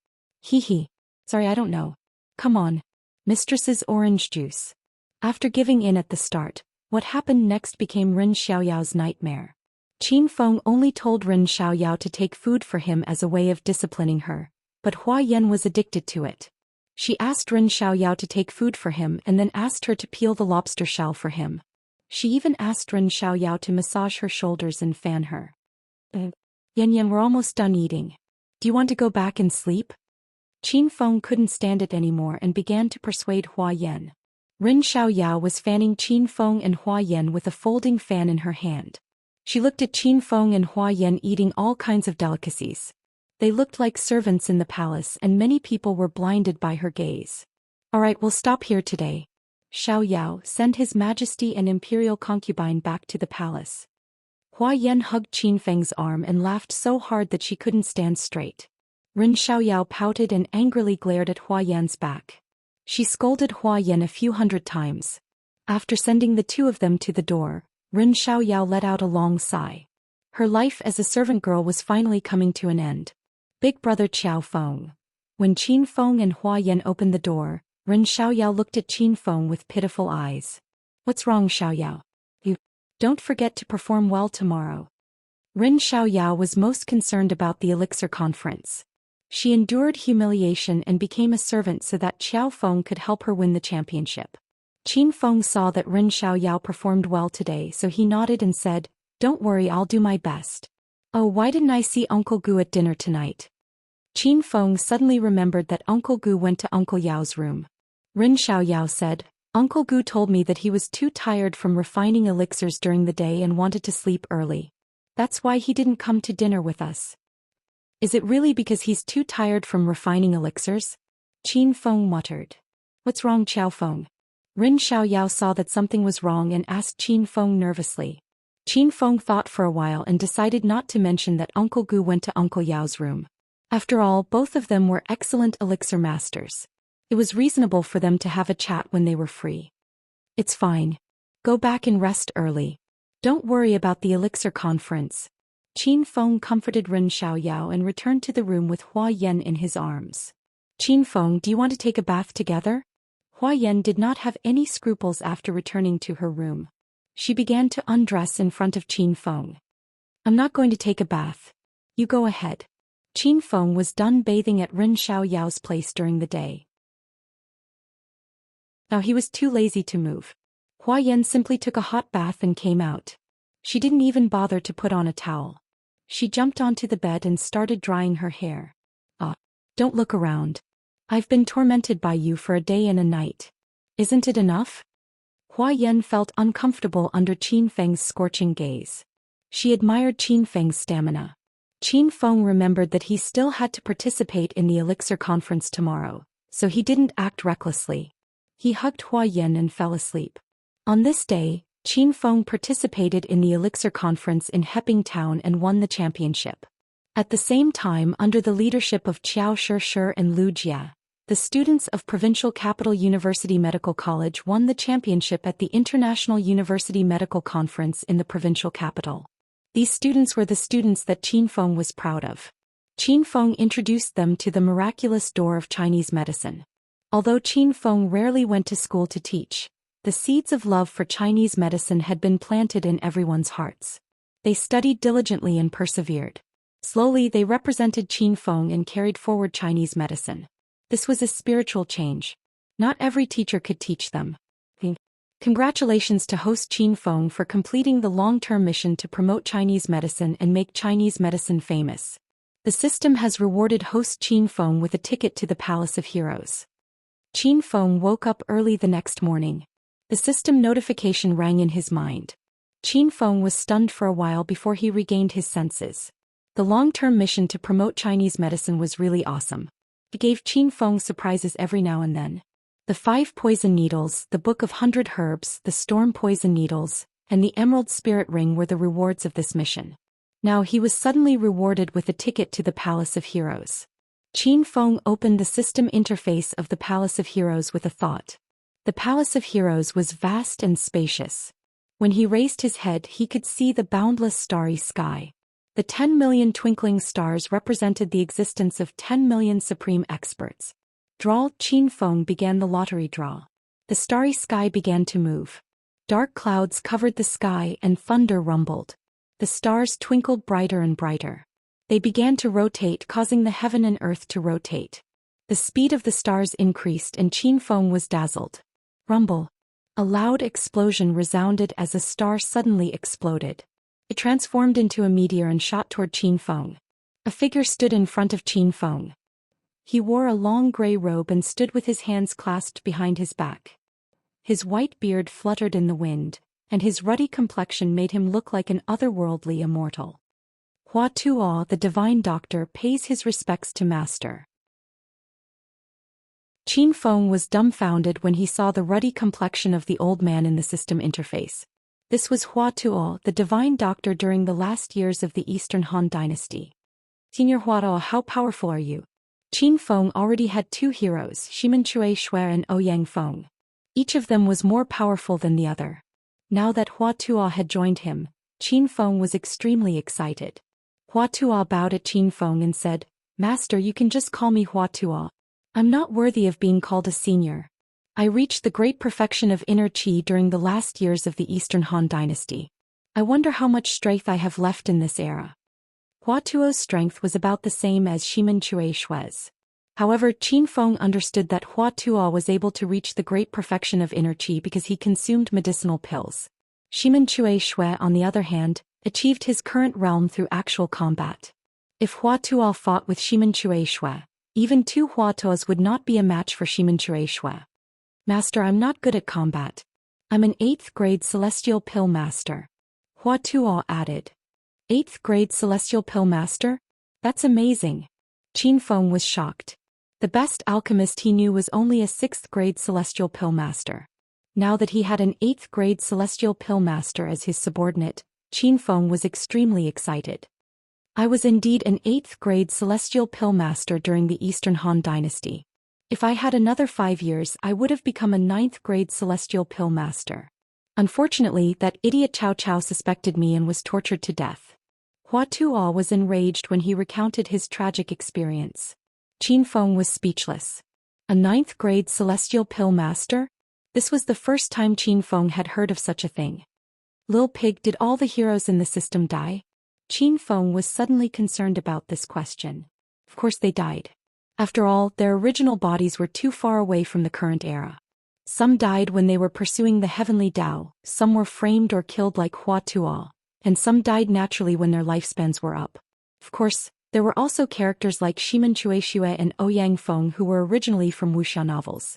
Sorry, I don't know. Come on. Mistress's orange juice. After giving in at the start, what happened next became Ren Xiaoyao's nightmare. Qin Feng only told Ren Xiaoyao to take food for him as a way of disciplining her, but Hua Yan was addicted to it. She asked Ren Xiaoyao to take food for him and then asked her to peel the lobster shell for him. She even asked Ren Xiaoyao to massage her shoulders and fan her. Yan, we're almost done eating. Do you want to go back and sleep? Qin Feng couldn't stand it anymore and began to persuade Hua Yan. Ren Xiaoyao was fanning Qin Feng and Hua Yan with a folding fan in her hand. She looked at Qin Feng and Hua Yan eating all kinds of delicacies. They looked like servants in the palace and many people were blinded by her gaze. Alright, we'll stop here today. Xiaoyao, send His Majesty and Imperial concubine back to the palace. Hua Yan hugged Qin Feng's arm and laughed so hard that she couldn't stand straight. Ren Xiaoyao pouted and angrily glared at Hua Yan's back. She scolded Hua Yan a few hundred times. After sending the two of them to the door, Ren Xiaoyao let out a long sigh. Her life as a servant girl was finally coming to an end. Big brother Qiao Feng. When Qin Feng and Hua Yan opened the door, Ren Xiaoyao looked at Qin Feng with pitiful eyes. What's wrong, Xiaoyao? You don't forget to perform well tomorrow. Ren Xiaoyao was most concerned about the elixir conference. She endured humiliation and became a servant so that Qiao Feng could help her win the championship. Qin Feng saw that Ren Xiaoyao performed well today, so he nodded and said, Don't worry, I'll do my best. Oh, why didn't I see Uncle Gu at dinner tonight? Qin Feng suddenly remembered that Uncle Gu went to Uncle Yao's room. Ren Xiaoyao said, Uncle Gu told me that he was too tired from refining elixirs during the day and wanted to sleep early. That's why he didn't come to dinner with us. Is it really because he's too tired from refining elixirs? Qin Feng muttered. What's wrong, Qiao Feng? Rin Xiaoyao saw that something was wrong and asked Qin Feng nervously. Qin Feng thought for a while and decided not to mention that Uncle Gu went to Uncle Yao's room. After all, both of them were excellent elixir masters. It was reasonable for them to have a chat when they were free. It's fine. Go back and rest early. Don't worry about the elixir conference. Qin Feng comforted Rin Xiaoyao and returned to the room with Hua Yan in his arms. Qin Feng, do you want to take a bath together? Hua Yan did not have any scruples after returning to her room. She began to undress in front of Qin Feng. I'm not going to take a bath. You go ahead. Qin Feng was done bathing at Rin Xiaoyao's place during the day. Now he was too lazy to move. Hua Yan simply took a hot bath and came out. She didn't even bother to put on a towel. She jumped onto the bed and started drying her hair. Don't look around. I've been tormented by you for a day and a night. Isn't it enough? Hua Yan felt uncomfortable under Qin Feng's scorching gaze. She admired Qin Feng's stamina. Qin Feng remembered that he still had to participate in the elixir conference tomorrow, so he didn't act recklessly. He hugged Hua Yan and fell asleep. On this day, Qin Feng participated in the elixir conference in Heping Town and won the championship. At the same time, under the leadership of Qiao Shishir and Lu Jia, the students of Provincial Capital University Medical College won the championship at the International University Medical Conference in the provincial capital. These students were the students that Qin Feng was proud of. Qin Feng introduced them to the miraculous door of Chinese medicine. Although Qin Feng rarely went to school to teach, the seeds of love for Chinese medicine had been planted in everyone's hearts. They studied diligently and persevered. Slowly they represented Qin Feng and carried forward Chinese medicine. This was a spiritual change. Not every teacher could teach them. Congratulations to host Qin Feng for completing the long-term mission to promote Chinese medicine and make Chinese medicine famous. The system has rewarded host Qin Feng with a ticket to the Palace of Heroes. Qin Feng woke up early the next morning. The system notification rang in his mind. Qin Feng was stunned for a while before he regained his senses. The long-term mission to promote Chinese medicine was really awesome. It gave Qin Feng surprises every now and then. The 5 poison needles, the Book of 100 Herbs, the storm poison needles, and the Emerald Spirit Ring were the rewards of this mission. Now he was suddenly rewarded with a ticket to the Palace of Heroes. Qin Feng opened the system interface of the Palace of Heroes with a thought. The Palace of Heroes was vast and spacious. When he raised his head, he could see the boundless starry sky. The 10 million twinkling stars represented the existence of 10 million supreme experts. Qin Feng began the lottery draw. The starry sky began to move. Dark clouds covered the sky and thunder rumbled. The stars twinkled brighter and brighter. They began to rotate, causing the heaven and earth to rotate. The speed of the stars increased and Qin Feng was dazzled. Rumble. A loud explosion resounded as a star suddenly exploded. It transformed into a meteor and shot toward Qin Feng. A figure stood in front of Qin Feng. He wore a long gray robe and stood with his hands clasped behind his back. His white beard fluttered in the wind, and his ruddy complexion made him look like an otherworldly immortal. Hua Tuo, the divine doctor, pays his respects to Master. Qin Feng was dumbfounded when he saw the ruddy complexion of the old man in the system interface. This was Hua Tuo, the divine doctor during the last years of the Eastern Han dynasty. Senior Hua Tuo, how powerful are you? Qin Feng already had 2 heroes, Shimen Chui Shui and Ouyang Feng. Each of them was more powerful than the other. Now that Hua Tuo had joined him, Qin Feng was extremely excited. Hua Tuo bowed at Qin Feng and said, Master, you can just call me Hua Tuo. I'm not worthy of being called a senior. I reached the great perfection of inner qi during the last years of the Eastern Han dynasty. I wonder how much strength I have left in this era. Hua Tuo's strength was about the same as Shimen Chui Shui's. However, Qin Feng understood that Hua Tuo was able to reach the great perfection of inner qi because he consumed medicinal pills. Shimen Chui Shui, on the other hand, achieved his current realm through actual combat. If Hua Tuo fought with Shimen Chui Shui, even 2 Hua Tuos would not be a match for Shimen Chui Shui. Master, I'm not good at combat. I'm an 8th grade celestial pill master. Hua Tuo added. 8th grade celestial pill master? That's amazing. Qin Feng was shocked. The best alchemist he knew was only a 6th grade celestial pill master. Now that he had an 8th grade celestial pill master as his subordinate, Qin Feng was extremely excited. I was indeed an 8th grade celestial pill master during the Eastern Han Dynasty. If I had another 5 years, I would have become a 9th grade celestial pill master. Unfortunately, that idiot Cao Cao suspected me and was tortured to death. Hua Tuo was enraged when he recounted his tragic experience. Qin Feng was speechless. A 9th grade celestial pill master? This was the first time Qin Feng had heard of such a thing. Lil Pig, did all the heroes in the system die? Qin Feng was suddenly concerned about this question. Of course they died. After all, their original bodies were too far away from the current era. Some died when they were pursuing the heavenly Tao, some were framed or killed like Hua Tuo, and some died naturally when their lifespans were up. Of course, there were also characters like Shimen Chuexue and Ouyang Feng who were originally from wuxia novels.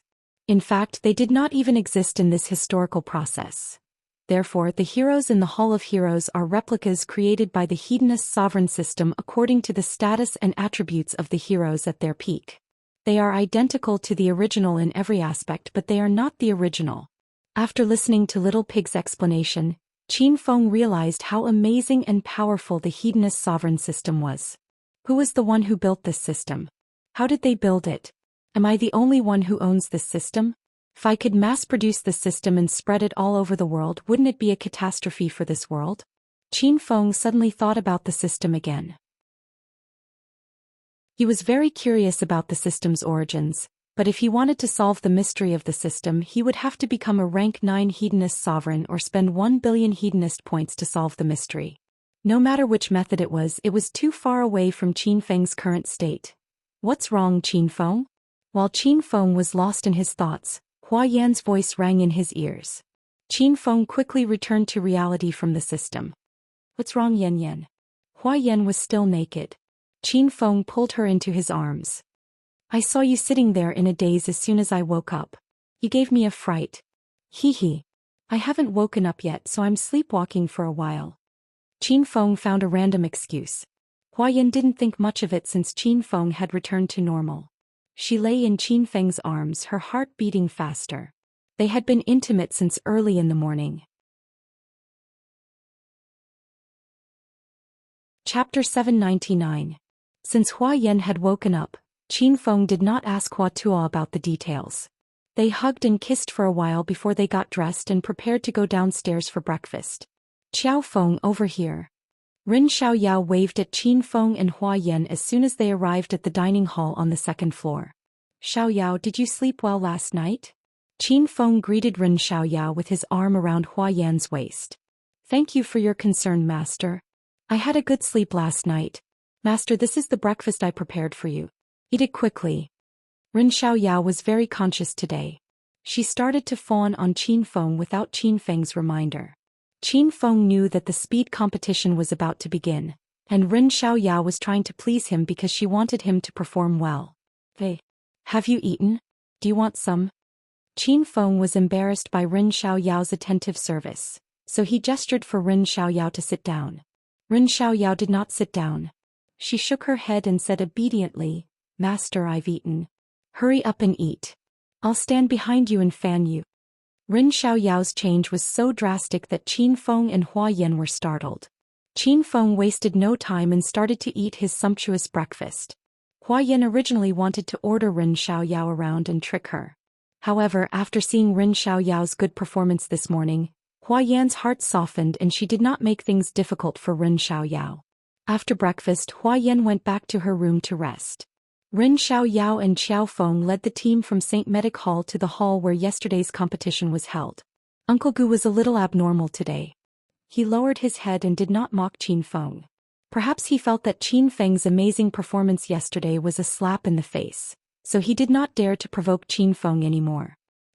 In fact, they did not even exist in this historical process. Therefore, the heroes in the Hall of Heroes are replicas created by the hedonist sovereign system according to the status and attributes of the heroes at their peak. They are identical to the original in every aspect, but they are not the original. After listening to Little Pig's explanation, Qin Feng realized how amazing and powerful the hedonist sovereign system was. Who was the one who built this system? How did they build it? Am I the only one who owns this system? If I could mass-produce the system and spread it all over the world, wouldn't it be a catastrophe for this world? Qin Feng suddenly thought about the system again. He was very curious about the system's origins, but if he wanted to solve the mystery of the system, he would have to become a rank 9 hedonist sovereign or spend 1 billion hedonist points to solve the mystery. No matter which method it was too far away from Qin Feng's current state. What's wrong, Qin Feng? While Qin Feng was lost in his thoughts, Hua Yan's voice rang in his ears. Qin Feng quickly returned to reality from the system. What's wrong, Yan Yan? Hua Yan was still naked. Qin Feng pulled her into his arms. I saw you sitting there in a daze as soon as I woke up. You gave me a fright. Hee hee. I haven't woken up yet, so I'm sleepwalking for a while. Qin Feng found a random excuse. Hua Yan didn't think much of it since Qin Feng had returned to normal. She lay in Qin Feng's arms, her heart beating faster. They had been intimate since early in the morning. Chapter 799. Since Hua Yan had woken up, Qin Feng did not ask Hua Tuo about the details. They hugged and kissed for a while before they got dressed and prepared to go downstairs for breakfast. Xiao Feng, over here. Rin Xiaoyao waved at Qin Feng and Hua Yan as soon as they arrived at the dining hall on the 2nd floor. Xiaoyao, did you sleep well last night? Qin Feng greeted Rin Xiaoyao with his arm around Hua Yan's waist. Thank you for your concern, Master. I had a good sleep last night. Master, this is the breakfast I prepared for you. Eat it quickly. Rin Xiaoyao was very conscious today. She started to fawn on Qin Feng without Qin Feng's reminder. Qin Feng knew that the speed competition was about to begin, and Rin Xiaoyao was trying to please him because she wanted him to perform well. Hey, have you eaten? Do you want some? Qin Feng was embarrassed by Rin Xiaoyao's attentive service, so he gestured for Rin Xiaoyao to sit down. Rin Xiaoyao did not sit down. She shook her head and said obediently, Master, I've eaten. Hurry up and eat. I'll stand behind you and fan you. Rin Xiaoyao's change was so drastic that Qin Feng and Hua Yan were startled. Qin Feng wasted no time and started to eat his sumptuous breakfast. Hua Yan originally wanted to order Rin Xiaoyao around and trick her. However, after seeing Rin Xiaoyao's good performance this morning, Hua Yan's heart softened and she did not make things difficult for Rin Xiaoyao. After breakfast, Hua Yan went back to her room to rest. Rin Xiaoyao and Xiao Feng led the team from St. Medic Hall to the hall where yesterday's competition was held. Uncle Gu was a little abnormal today. He lowered his head and did not mock Qin Feng. Perhaps he felt that Qin Feng's amazing performance yesterday was a slap in the face, so he did not dare to provoke Qin Feng anymore.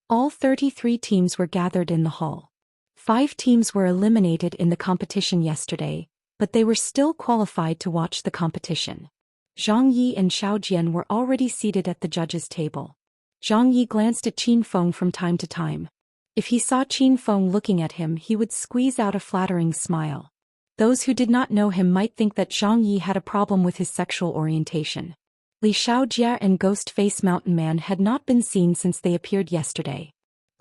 All 33 teams were gathered in the hall. 5 teams were eliminated in the competition yesterday, but they were still qualified to watch the competition. Zhang Yi and Xiao Jian were already seated at the judges' table. Zhang Yi glanced at Qin Feng from time to time. If he saw Qin Feng looking at him, he would squeeze out a flattering smile. Those who did not know him might think that Zhang Yi had a problem with his sexual orientation. Li Xiaojia and Ghost Face Mountain Man had not been seen since they appeared yesterday.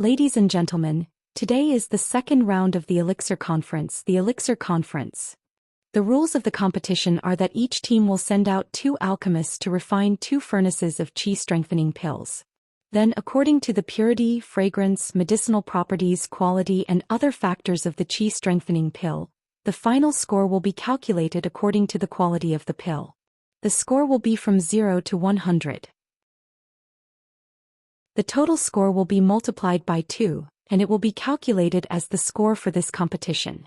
Ladies and gentlemen, today is the second round of the Elixir Conference, The rules of the competition are that each team will send out 2 alchemists to refine 2 furnaces of qi-strengthening pills. Then, according to the purity, fragrance, medicinal properties, quality and other factors of the qi-strengthening pill, the final score will be calculated according to the quality of the pill. The score will be from 0 to 100. The total score will be multiplied by 2, and it will be calculated as the score for this competition.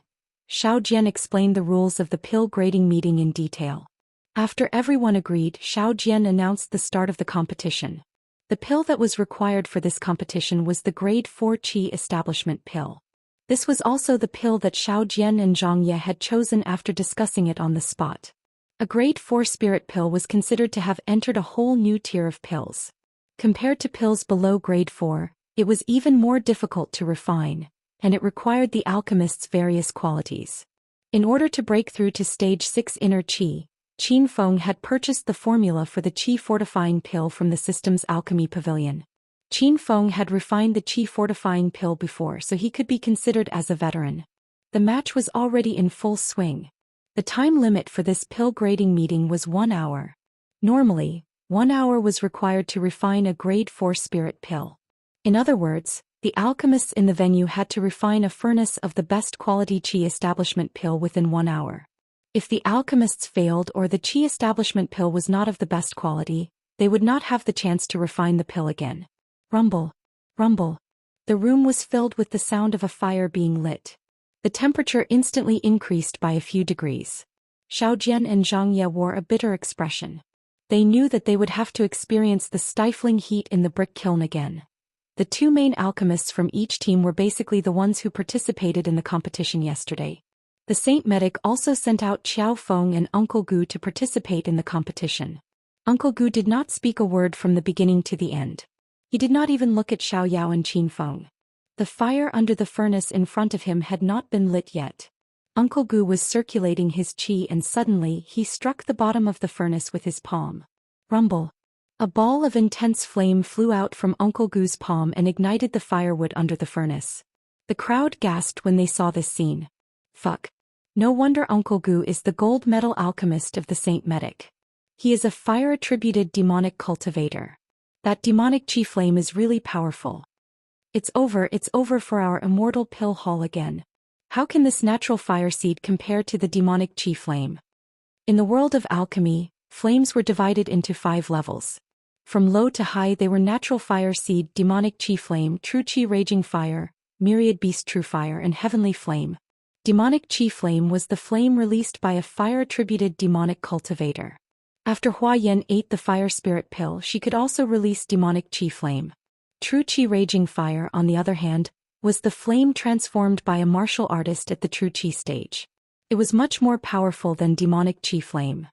Xiao Jian explained the rules of the pill grading meeting in detail. After everyone agreed, Xiao Jian announced the start of the competition. The pill that was required for this competition was the Grade 4 Qi Establishment pill. This was also the pill that Xiao Jian and Zhang Ye had chosen after discussing it on the spot. A Grade 4 Spirit pill was considered to have entered a whole new tier of pills. Compared to pills below Grade 4, it was even more difficult to refine, and it required the alchemist's various qualities. In order to break through to Stage 6 Inner Qi, Qin Feng had purchased the formula for the Qi Fortifying Pill from the Systems Alchemy Pavilion. Qin Feng had refined the Qi Fortifying Pill before, so he could be considered as a veteran. The match was already in full swing. The time limit for this pill grading meeting was 1 hour. Normally, 1 hour was required to refine a Grade 4 Spirit pill. In other words, the alchemists in the venue had to refine a furnace of the best quality Qi Establishment pill within 1 hour. If the alchemists failed or the Qi Establishment pill was not of the best quality, they would not have the chance to refine the pill again. Rumble. Rumble. The room was filled with the sound of a fire being lit. The temperature instantly increased by a few degrees. Xiao Jian and Zhang Ye wore a bitter expression. They knew that they would have to experience the stifling heat in the brick kiln again. The 2 main alchemists from each team were basically the ones who participated in the competition yesterday. The Saint Medic also sent out Qiao Feng and Uncle Gu to participate in the competition. Uncle Gu did not speak a word from the beginning to the end. He did not even look at Xiao Yao and Qin Feng. The fire under the furnace in front of him had not been lit yet. Uncle Gu was circulating his qi and suddenly he struck the bottom of the furnace with his palm. Rumble. A ball of intense flame flew out from Uncle Gu's palm and ignited the firewood under the furnace. The crowd gasped when they saw this scene. Fuck. No wonder Uncle Gu is the gold medal alchemist of the Saint Medic. He is a fire-attributed demonic cultivator. That demonic qi flame is really powerful. It's over for our immortal pill haul again. How can this natural fire seed compare to the demonic qi flame? In the world of alchemy, flames were divided into 5 levels. From low to high they were natural fire seed, demonic qi flame, true qi raging fire, myriad beast true fire and heavenly flame. Demonic qi flame was the flame released by a fire-attributed demonic cultivator. After Hua Yan ate the fire spirit pill, she could also release demonic qi flame. True qi raging fire, on the other hand, was the flame transformed by a martial artist at the true qi stage. It was much more powerful than demonic qi flame.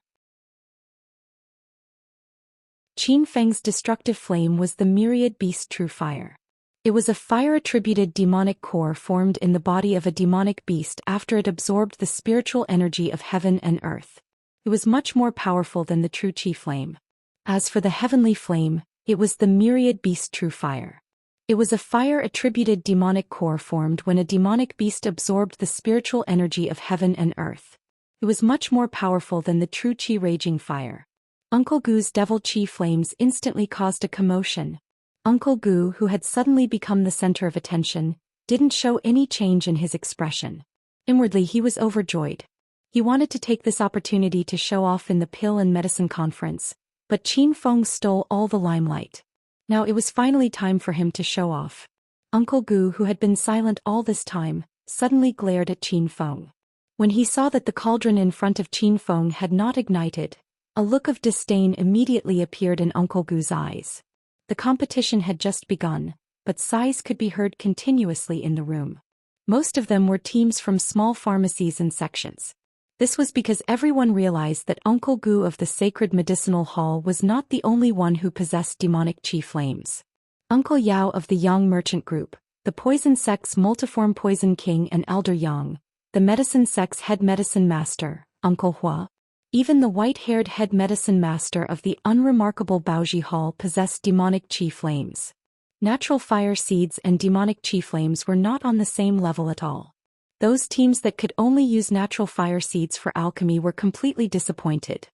Qin Feng's destructive flame was the myriad beast true fire. It was a fire-attributed demonic core formed in the body of a demonic beast after it absorbed the spiritual energy of heaven and earth. It was much more powerful than the true qi flame. As for the heavenly flame, it was the myriad beast true fire. It was a fire-attributed demonic core formed when a demonic beast absorbed the spiritual energy of heaven and earth. It was much more powerful than the true qi raging fire. Uncle Gu's devil qi flames instantly caused a commotion. Uncle Gu, who had suddenly become the center of attention, didn't show any change in his expression. Inwardly he was overjoyed. He wanted to take this opportunity to show off in the pill and medicine conference, but Qin Feng stole all the limelight. Now it was finally time for him to show off. Uncle Gu, who had been silent all this time, suddenly glared at Qin Feng. When he saw that the cauldron in front of Qin Feng had not ignited, a look of disdain immediately appeared in Uncle Gu's eyes. The competition had just begun, but sighs could be heard continuously in the room. Most of them were teams from small pharmacies and sections. This was because everyone realized that Uncle Gu of the Sacred Medicinal Hall was not the only one who possessed demonic qi flames. Uncle Yao of the Yang Merchant Group, the Poison Sect's Multiform Poison King and Elder Yang, the Medicine Sect's Head Medicine Master, Uncle Hua, even the white-haired Head Medicine Master of the unremarkable Baoji Hall possessed demonic qi flames. Natural fire seeds and demonic chi flames were not on the same level at all. Those teams that could only use natural fire seeds for alchemy were completely disappointed.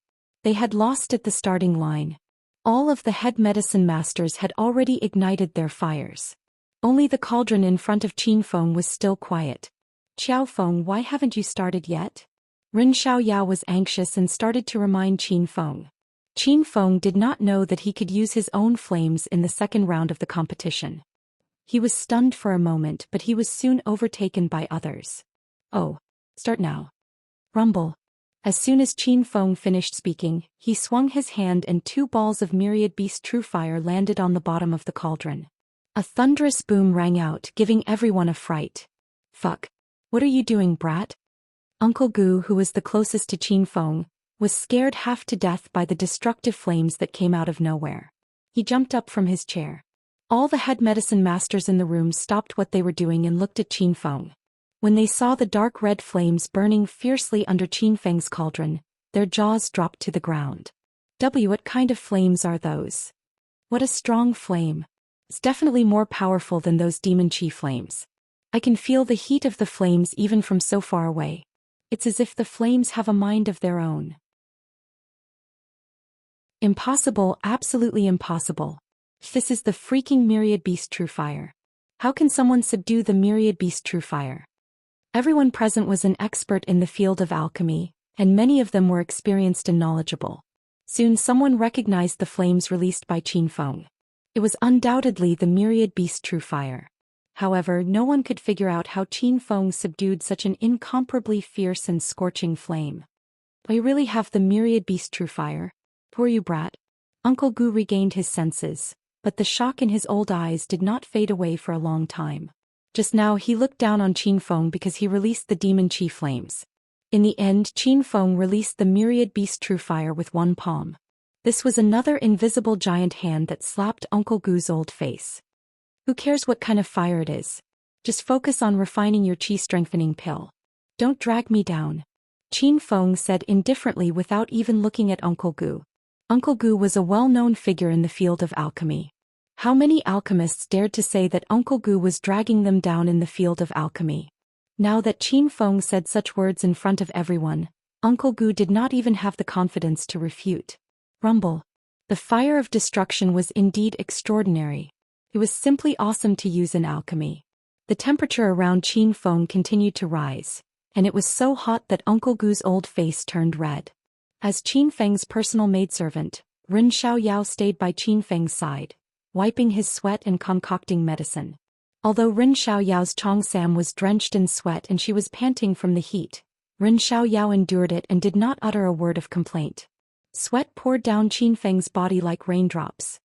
They had lost at the starting line. All of the head medicine masters had already ignited their fires. Only the cauldron in front of Qin Feng was still quiet. Qiao Feng, why haven't you started yet? Ren Xiaoyao was anxious and started to remind Qin Feng. Qin Feng did not know that he could use his own flames in the second round of the competition. He was stunned for a moment, but he was soon overtaken by others. Oh, start now. Rumble. As soon as Qin Feng finished speaking, he swung his hand and 2 balls of myriad beast true fire landed on the bottom of the cauldron. A thunderous boom rang out, giving everyone a fright. Fuck. What are you doing, brat? Uncle Gu, who was the closest to Qin Feng, was scared half to death by the destructive flames that came out of nowhere. He jumped up from his chair. All the head medicine masters in the room stopped what they were doing and looked at Qin Feng. When they saw the dark red flames burning fiercely under Qin Feng's cauldron, their jaws dropped to the ground. What kind of flames are those? What a strong flame. It's definitely more powerful than those demon chi flames. I can feel the heat of the flames even from so far away. It's as if the flames have a mind of their own. Impossible, absolutely impossible. This is the freaking myriad beast true fire. How can someone subdue the myriad beast true fire? Everyone present was an expert in the field of alchemy, and many of them were experienced and knowledgeable. Soon someone recognized the flames released by Qin Feng. It was undoubtedly the myriad beast true fire. However, no one could figure out how Qin Feng subdued such an incomparably fierce and scorching flame. I really have the myriad beast true fire? Poor you, brat. Uncle Gu regained his senses, but the shock in his old eyes did not fade away for a long time. Just now he looked down on Qin Feng because he released the demon chi flames. In the end, Qin Feng released the myriad beast true fire with one palm. This was another invisible giant hand that slapped Uncle Gu's old face. Who cares what kind of fire it is? Just focus on refining your chi strengthening pill. Don't drag me down. Qin Feng said indifferently without even looking at Uncle Gu. Uncle Gu was a well-known figure in the field of alchemy. How many alchemists dared to say that Uncle Gu was dragging them down in the field of alchemy? Now that Qin Feng said such words in front of everyone, Uncle Gu did not even have the confidence to refute. Rumble. The fire of destruction was indeed extraordinary. It was simply awesome to use in alchemy. The temperature around Qin Feng continued to rise, and it was so hot that Uncle Gu's old face turned red. As Qin Feng's personal maidservant, Ren Xiaoyao stayed by Qin Feng's side, wiping his sweat and concocting medicine. Although Ren Xiaoyao's Cheongsam was drenched in sweat and she was panting from the heat, Ren Xiaoyao endured it and did not utter a word of complaint. Sweat poured down Qin Feng's body like raindrops.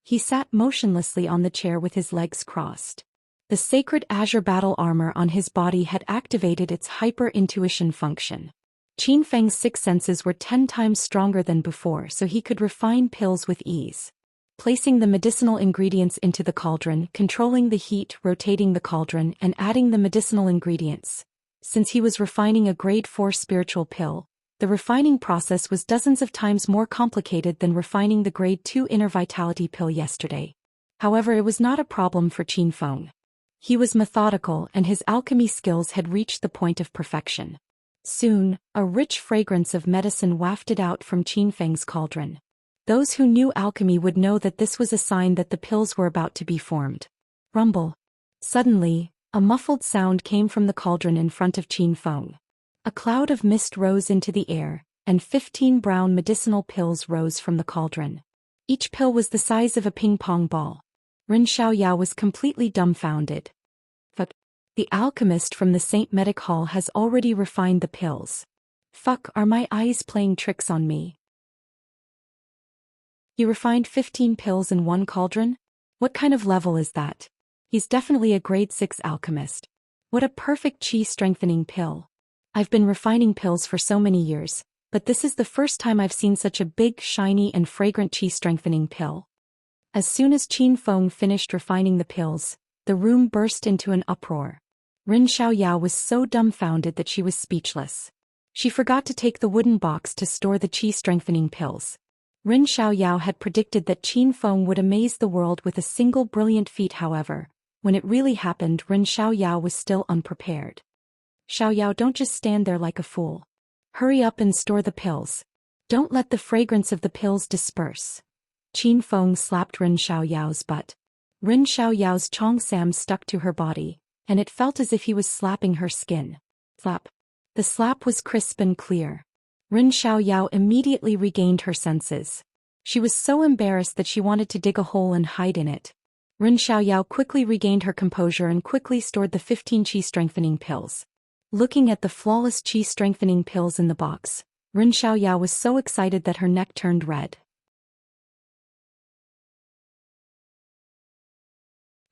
He sat motionlessly on the chair with his legs crossed. The sacred azure battle armor on his body had activated its hyper-intuition function. Qin Feng's 6 senses were 10 times stronger than before, so he could refine pills with ease. Placing the medicinal ingredients into the cauldron, controlling the heat, rotating the cauldron, and adding the medicinal ingredients. Since he was refining a grade 4 spiritual pill, the refining process was dozens of times more complicated than refining the grade 2 inner vitality pill yesterday. However, it was not a problem for Qin Feng. He was methodical and his alchemy skills had reached the point of perfection. Soon, a rich fragrance of medicine wafted out from Qin Feng's cauldron. Those who knew alchemy would know that this was a sign that the pills were about to be formed. Rumble. Suddenly, a muffled sound came from the cauldron in front of Qin Feng. A cloud of mist rose into the air, and 15 brown medicinal pills rose from the cauldron. Each pill was the size of a ping-pong ball. Ren Xiaoyao was completely dumbfounded. Fuck. The alchemist from the Saint Medic Hall has already refined the pills. Fuck, are my eyes playing tricks on me? He refined 15 pills in one cauldron? What kind of level is that? He's definitely a grade 6 alchemist. What a perfect chi strengthening pill. I've been refining pills for so many years, but this is the first time I've seen such a big, shiny and fragrant chi strengthening pill. As soon as Qin Feng finished refining the pills, the room burst into an uproar. Ren Xiaoyao was so dumbfounded that she was speechless. She forgot to take the wooden box to store the chi strengthening pills. Rin Xiaoyao had predicted that Qin Feng would amaze the world with a single brilliant feat. However, when it really happened, Rin Xiaoyao was still unprepared. Xiaoyao, don't just stand there like a fool. Hurry up and store the pills. Don't let the fragrance of the pills disperse. Qin Feng slapped Rin Xiaoyao's butt. Rin Xiaoyao's Cheongsam stuck to her body, and it felt as if he was slapping her skin. Slap. The slap was crisp and clear. Rin Xiaoyao immediately regained her senses. She was so embarrassed that she wanted to dig a hole and hide in it. Rin Xiaoyao quickly regained her composure and quickly stored the 15 qi-strengthening pills. Looking at the flawless qi-strengthening pills in the box, Rin Xiaoyao was so excited that her neck turned red.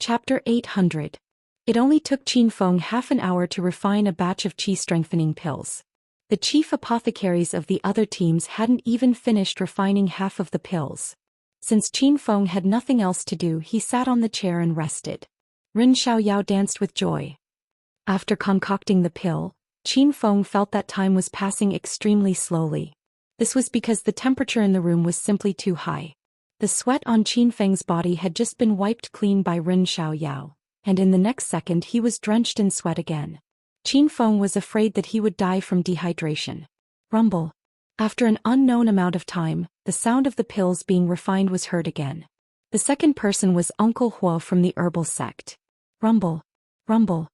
Chapter 800. It only took Qin Feng half an hour to refine a batch of qi-strengthening pills. The chief apothecaries of the other teams hadn't even finished refining half of the pills. Since Qin Feng had nothing else to do, he sat on the chair and rested. Rin Xiaoyao danced with joy. After concocting the pill, Qin Feng felt that time was passing extremely slowly. This was because the temperature in the room was simply too high. The sweat on Qin Feng's body had just been wiped clean by Rin Xiaoyao, and in the next second he was drenched in sweat again. Qin Feng was afraid that he would die from dehydration. Rumble. After an unknown amount of time, the sound of the pills being refined was heard again. The second person was Uncle Huo from the herbal sect. Rumble. Rumble.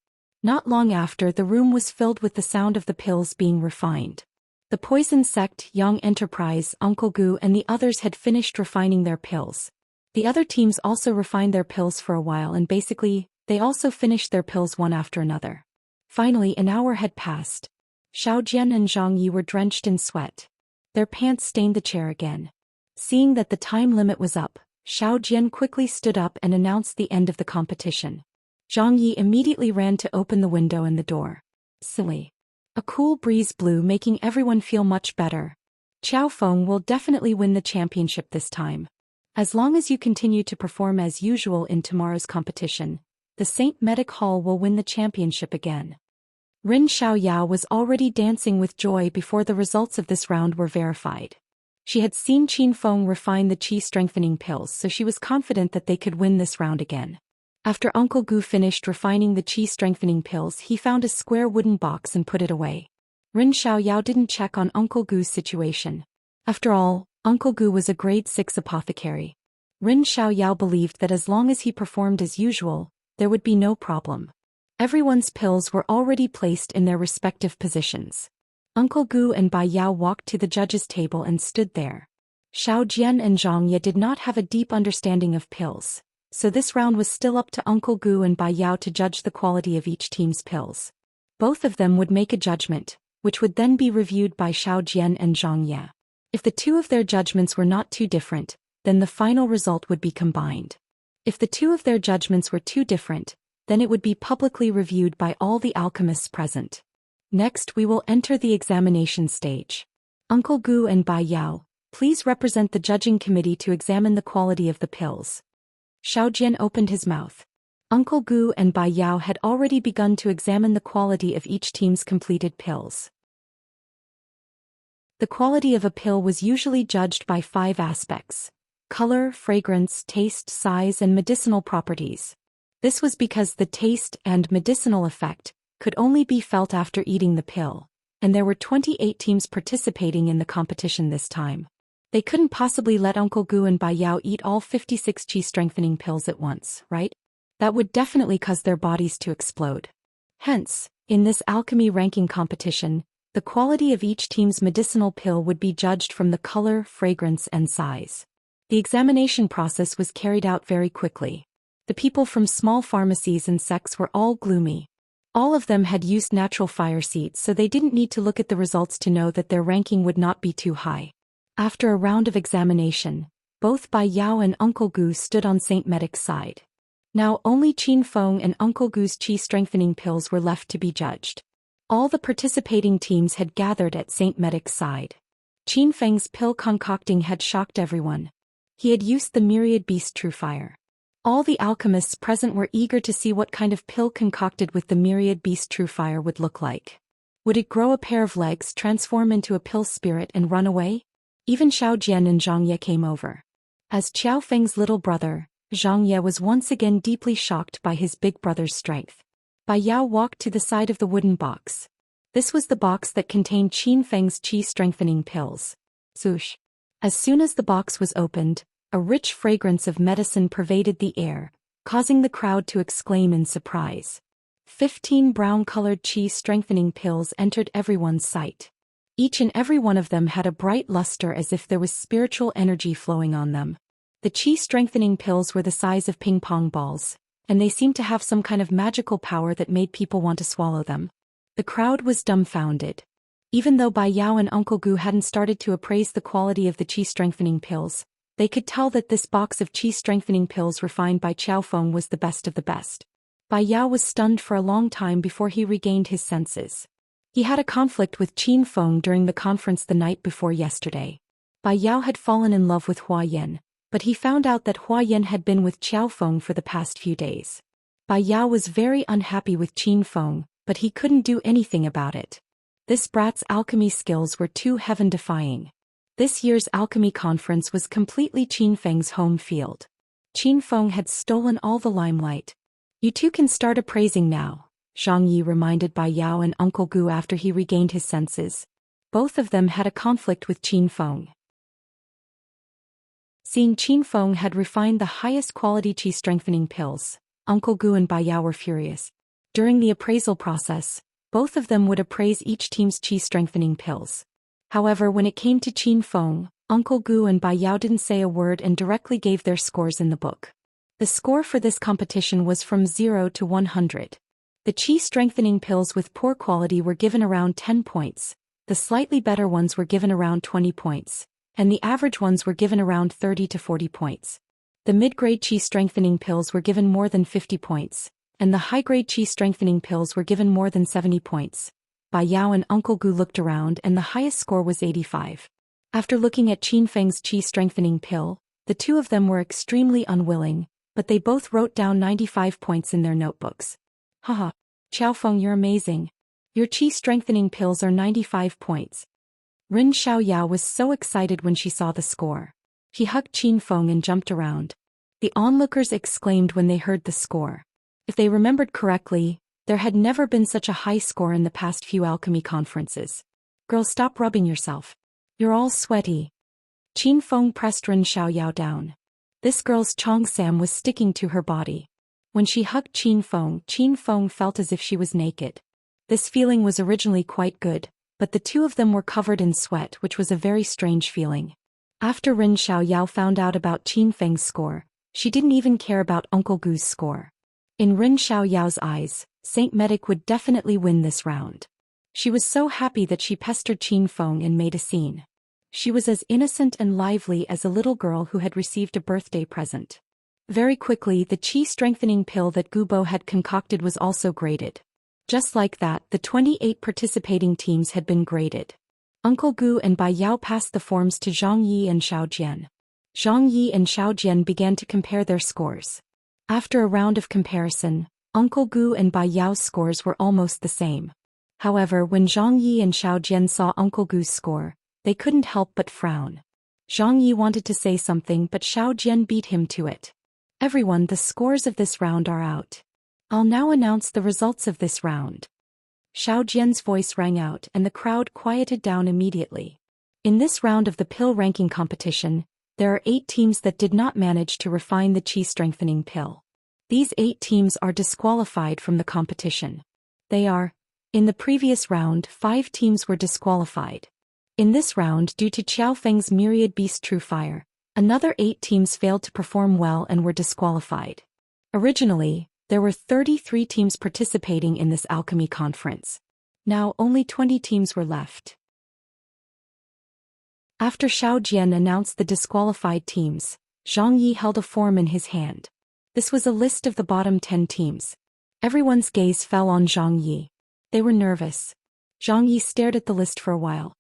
Not long after, the room was filled with the sound of the pills being refined. The poison sect, Young Enterprise, Uncle Gu and the others had finished refining their pills. The other teams also refined their pills for a while, and basically, they also finished their pills one after another. Finally, an hour had passed. Xiao Jian and Zhang Yi were drenched in sweat. Their pants stained the chair again. Seeing that the time limit was up, Xiao Jian quickly stood up and announced the end of the competition. Zhang Yi immediately ran to open the window and the door. Silly. A cool breeze blew, making everyone feel much better. Qiao Feng will definitely win the championship this time. As long as you continue to perform as usual in tomorrow's competition, the Saint Medic Hall will win the championship again. Rin Xiaoyao was already dancing with joy before the results of this round were verified. She had seen Qin Feng refine the qi-strengthening pills, so she was confident that they could win this round again. After Uncle Gu finished refining the qi-strengthening pills, he found a square wooden box and put it away. Rin Xiaoyao didn't check on Uncle Gu's situation. After all, Uncle Gu was a grade 6 apothecary. Rin Xiaoyao believed that as long as he performed as usual, there would be no problem. Everyone's pills were already placed in their respective positions. Uncle Gu and Bai Yao walked to the judges' table and stood there. Xiao Jian and Zhang Ye did not have a deep understanding of pills, so this round was still up to Uncle Gu and Bai Yao to judge the quality of each team's pills. Both of them would make a judgment, which would then be reviewed by Xiao Jian and Zhang Ye. If the two of their judgments were not too different, then the final result would be combined. If the two of their judgments were too different, then it would be publicly reviewed by all the alchemists present. Next, we will enter the examination stage. Uncle Gu and Bai Yao, please represent the judging committee to examine the quality of the pills. Xiao Jian opened his mouth. Uncle Gu and Bai Yao had already begun to examine the quality of each team's completed pills. The quality of a pill was usually judged by 5 aspects: color, fragrance, taste, size, and medicinal properties. This was because the taste and medicinal effect could only be felt after eating the pill, and there were 28 teams participating in the competition this time. They couldn't possibly let Uncle Gu and Bai Yao eat all 56 qi-strengthening pills at once, right? That would definitely cause their bodies to explode. Hence, in this alchemy ranking competition, the quality of each team's medicinal pill would be judged from the color, fragrance, and size. The examination process was carried out very quickly. The people from small pharmacies and sects were all gloomy. All of them had used natural fire seeds, so they didn't need to look at the results to know that their ranking would not be too high. After a round of examination, both Bai Yao and Uncle Gu stood on Saint Medic's side. Now only Qin Feng and Uncle Gu's qi-strengthening pills were left to be judged. All the participating teams had gathered at Saint Medic's side. Qin Feng's pill concocting had shocked everyone. He had used the myriad beast true fire. All the alchemists present were eager to see what kind of pill concocted with the myriad beast true fire would look like. Would it grow a pair of legs, transform into a pill spirit, and run away? Even Xiao Jian and Zhang Ye came over. As Qiao Feng's little brother, Zhang Ye was once again deeply shocked by his big brother's strength. Bai Yao walked to the side of the wooden box. This was the box that contained Qin Feng's qi-strengthening pills. Swoosh. As soon as the box was opened, a rich fragrance of medicine pervaded the air, causing the crowd to exclaim in surprise. 15 brown-colored qi-strengthening pills entered everyone's sight. Each and every one of them had a bright luster as if there was spiritual energy flowing on them. The qi-strengthening pills were the size of ping-pong balls, and they seemed to have some kind of magical power that made people want to swallow them. The crowd was dumbfounded. Even though Bai Yao and Uncle Gu hadn't started to appraise the quality of the qi-strengthening pills, they could tell that this box of qi-strengthening pills refined by Qiao Feng was the best of the best. Bai Yao was stunned for a long time before he regained his senses. He had a conflict with Qin Feng during the conference the night before yesterday. Bai Yao had fallen in love with Hua Yan, but he found out that Hua Yan had been with Qiao Feng for the past few days. Bai Yao was very unhappy with Qin Feng, but he couldn't do anything about it. This brat's alchemy skills were too heaven-defying. This year's alchemy conference was completely Qin Feng's home field. Qin Feng had stolen all the limelight. You two can start appraising now, Zhang Yi reminded Bai Yao and Uncle Gu after he regained his senses. Both of them had a conflict with Qin Feng. Seeing Qin Feng had refined the highest quality qi-strengthening pills, Uncle Gu and Bai Yao were furious. During the appraisal process, both of them would appraise each team's qi-strengthening pills. However, when it came to Qin Feng, Uncle Gu and Bai Yao didn't say a word and directly gave their scores in the book. The score for this competition was from 0 to 100. The qi-strengthening pills with poor quality were given around 10 points, the slightly better ones were given around 20 points, and the average ones were given around 30 to 40 points. The mid-grade qi-strengthening pills were given more than 50 points, and the high-grade qi-strengthening pills were given more than 70 points. Bai Yao and Uncle Gu looked around and the highest score was 85. After looking at Qin Feng's qi-strengthening pill, the two of them were extremely unwilling, but they both wrote down 95 points in their notebooks. Haha, Qiao Feng, you're amazing. Your qi-strengthening pills are 95 points. Rin Xiaoyao was so excited when she saw the score. She hugged Qin Feng and jumped around. The onlookers exclaimed when they heard the score. If they remembered correctly, there had never been such a high score in the past few alchemy conferences. Girl, stop rubbing yourself. You're all sweaty. Qin Feng pressed Rin Xiaoyao down. This girl's Cheongsam was sticking to her body. When she hugged Qin Feng felt as if she was naked. This feeling was originally quite good, but the two of them were covered in sweat, which was a very strange feeling. After Rin Xiaoyao found out about Qin Feng's score, she didn't even care about Uncle Gu's score. In Rin Xiaoyao's eyes, Saint Medic would definitely win this round. She was so happy that she pestered Qin Feng and made a scene. She was as innocent and lively as a little girl who had received a birthday present. Very quickly, the qi-strengthening pill that Gubo had concocted was also graded. Just like that, the 28 participating teams had been graded. Uncle Gu and Bai Yao passed the forms to Zhang Yi and Xiao Jian. Zhang Yi and Xiao Jian began to compare their scores. After a round of comparison, Uncle Gu and Bai Yao's scores were almost the same. However, when Zhang Yi and Xiao Jian saw Uncle Gu's score, they couldn't help but frown. Zhang Yi wanted to say something, but Xiao Jian beat him to it. Everyone, the scores of this round are out. I'll now announce the results of this round. Xiao Jian's voice rang out and the crowd quieted down immediately. In this round of the pill ranking competition, there are 8 teams that did not manage to refine the qi-strengthening pill. These 8 teams are disqualified from the competition. They are: in the previous round, 5 teams were disqualified. In this round, due to Qiao Feng's myriad beast true fire, another 8 teams failed to perform well and were disqualified. Originally, there were 33 teams participating in this alchemy conference. Now only 20 teams were left. After Xiao Jian announced the disqualified teams, Zhang Yi held a form in his hand. This was a list of the bottom 10 teams. Everyone's gaze fell on Zhang Yi. They were nervous. Zhang Yi stared at the list for a while.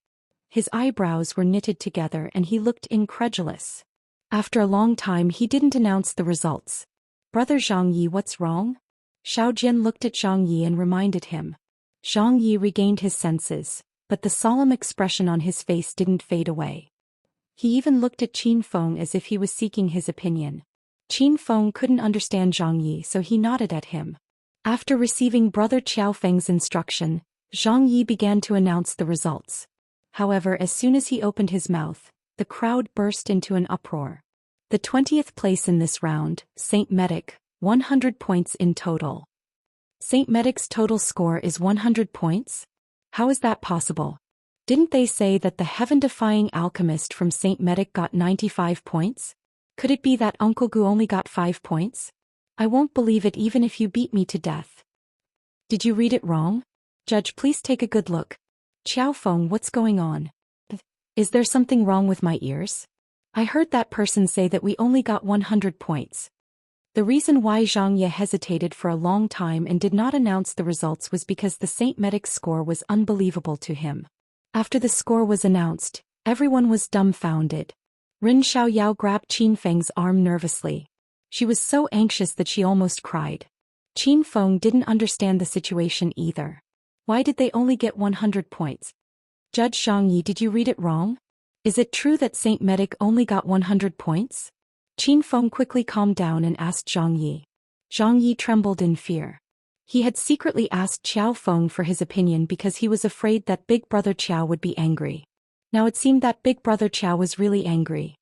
His eyebrows were knitted together and he looked incredulous. After a long time, he didn't announce the results. Brother Zhang Yi, what's wrong? Xiao Jian looked at Zhang Yi and reminded him. Zhang Yi regained his senses, but the solemn expression on his face didn't fade away. He even looked at Qin Feng as if he was seeking his opinion. Qin Feng couldn't understand Zhang Yi, so he nodded at him. After receiving Brother Qiao Feng's instruction, Zhang Yi began to announce the results. However, as soon as he opened his mouth, the crowd burst into an uproar. The 20th place in this round, Saint Medic, 100 points in total. Saint Medic's total score is 100 points? How is that possible? Didn't they say that the heaven-defying alchemist from Saint Medic got 95 points? Could it be that Uncle Gu only got 5 points? I won't believe it even if you beat me to death. Did you read it wrong? Judge, please take a good look. Qiao Feng, what's going on? Is there something wrong with my ears? I heard that person say that we only got 100 points. The reason why Zhang Ye hesitated for a long time and did not announce the results was because the Saint Medic score was unbelievable to him. After the score was announced, everyone was dumbfounded. Rin Xiaoyao grabbed Qin Feng's arm nervously. She was so anxious that she almost cried. Qin Feng didn't understand the situation either. Why did they only get 100 points? Judge Zhang Yi, did you read it wrong? Is it true that Saint Medic only got 100 points? Qin Feng quickly calmed down and asked Zhang Yi. Zhang Yi trembled in fear. He had secretly asked Qiao Feng for his opinion because he was afraid that Big Brother Qiao would be angry. Now it seemed that Big Brother Qiao was really angry.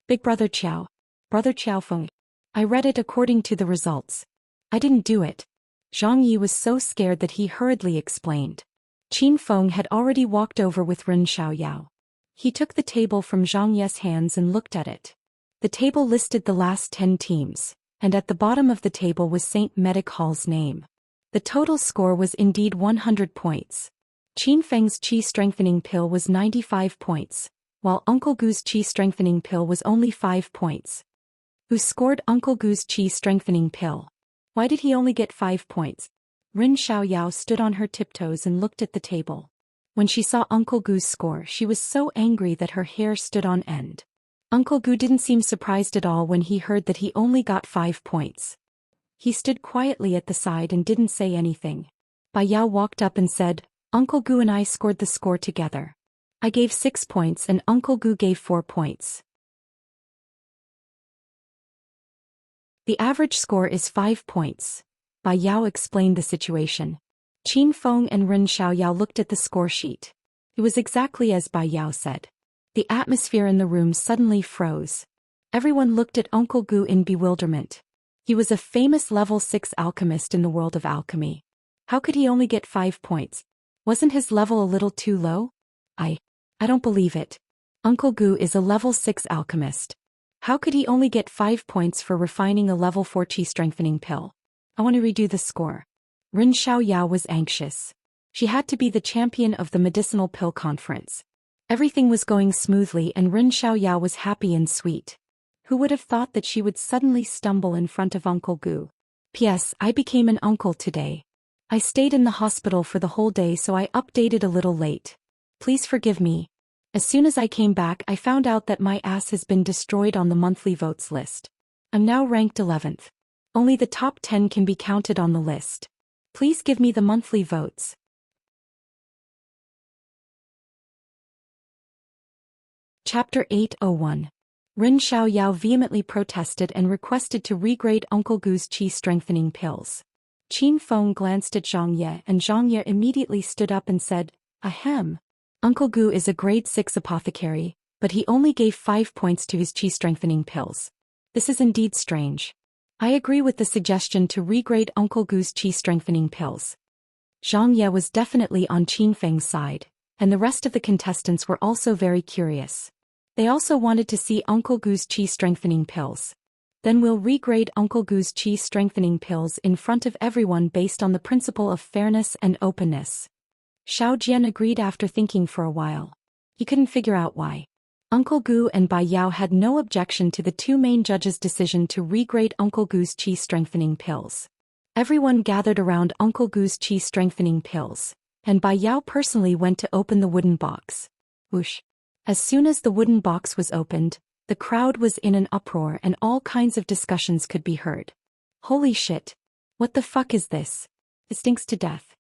Big Brother Qiao. Brother Qiao Feng. I read it according to the results. I didn't do it. Zhang Yi was so scared that he hurriedly explained. Qin Feng had already walked over with Rin Xiaoyao. He took the table from Zhang Ye's hands and looked at it. The table listed the last 10 teams, and at the bottom of the table was Saint Medic Hall's name. The total score was indeed 100 points. Qin Feng's Qi Strengthening Pill was 95 points, while Uncle Gu's Qi Strengthening Pill was only 5 points. Who scored Uncle Gu's Qi Strengthening Pill? Why did he only get 5 points? Rin Xiaoyao stood on her tiptoes and looked at the table. When she saw Uncle Gu's score, she was so angry that her hair stood on end. Uncle Gu didn't seem surprised at all when he heard that he only got 5 points. He stood quietly at the side and didn't say anything. Bai Yao walked up and said, Uncle Gu and I scored the score together. I gave 6 points and Uncle Gu gave 4 points. The average score is 5 points. Bai Yao explained the situation. Qin Feng and Rin Xiaoyao looked at the score sheet. It was exactly as Bai Yao said. The atmosphere in the room suddenly froze. Everyone looked at Uncle Gu in bewilderment. He was a famous level 6 alchemist in the world of alchemy. How could he only get 5 points? Wasn't his level a little too low? I don't believe it. Uncle Gu is a level 6 alchemist. How could he only get 5 points for refining a level 4 Qi Strengthening Pill? I want to redo the score. Rin Xiaoyao was anxious. She had to be the champion of the medicinal pill conference. Everything was going smoothly and Rin Xiaoyao was happy and sweet. Who would have thought that she would suddenly stumble in front of Uncle Gu? P.S. I became an uncle today. I stayed in the hospital for the whole day, so I updated a little late. Please forgive me. As soon as I came back, I found out that my ass has been destroyed on the monthly votes list. I'm now ranked 11th. Only the top 10 can be counted on the list. Please give me the monthly votes. Chapter 801. Rin Xiaoyao vehemently protested and requested to regrade Uncle Gu's Qi Strengthening Pills. Qin Feng glanced at Zhang Ye and Zhang Ye immediately stood up and said, Ahem. Uncle Gu is a grade 6 apothecary, but he only gave 5 points to his Qi Strengthening Pills. This is indeed strange. I agree with the suggestion to regrade Uncle Gu's Qi Strengthening Pills. Zhang Ye was definitely on Qin Feng's side, and the rest of the contestants were also very curious. They also wanted to see Uncle Gu's Qi Strengthening Pills. Then we'll regrade Uncle Gu's Qi Strengthening Pills in front of everyone based on the principle of fairness and openness. Xiao Jian agreed after thinking for a while. He couldn't figure out why. Uncle Gu and Bai Yao had no objection to the two main judges' decision to regrade Uncle Gu's Qi Strengthening Pills. Everyone gathered around Uncle Gu's Qi Strengthening Pills, and Bai Yao personally went to open the wooden box. Whoosh. As soon as the wooden box was opened, the crowd was in an uproar and all kinds of discussions could be heard. Holy shit. What the fuck is this? It stinks to death.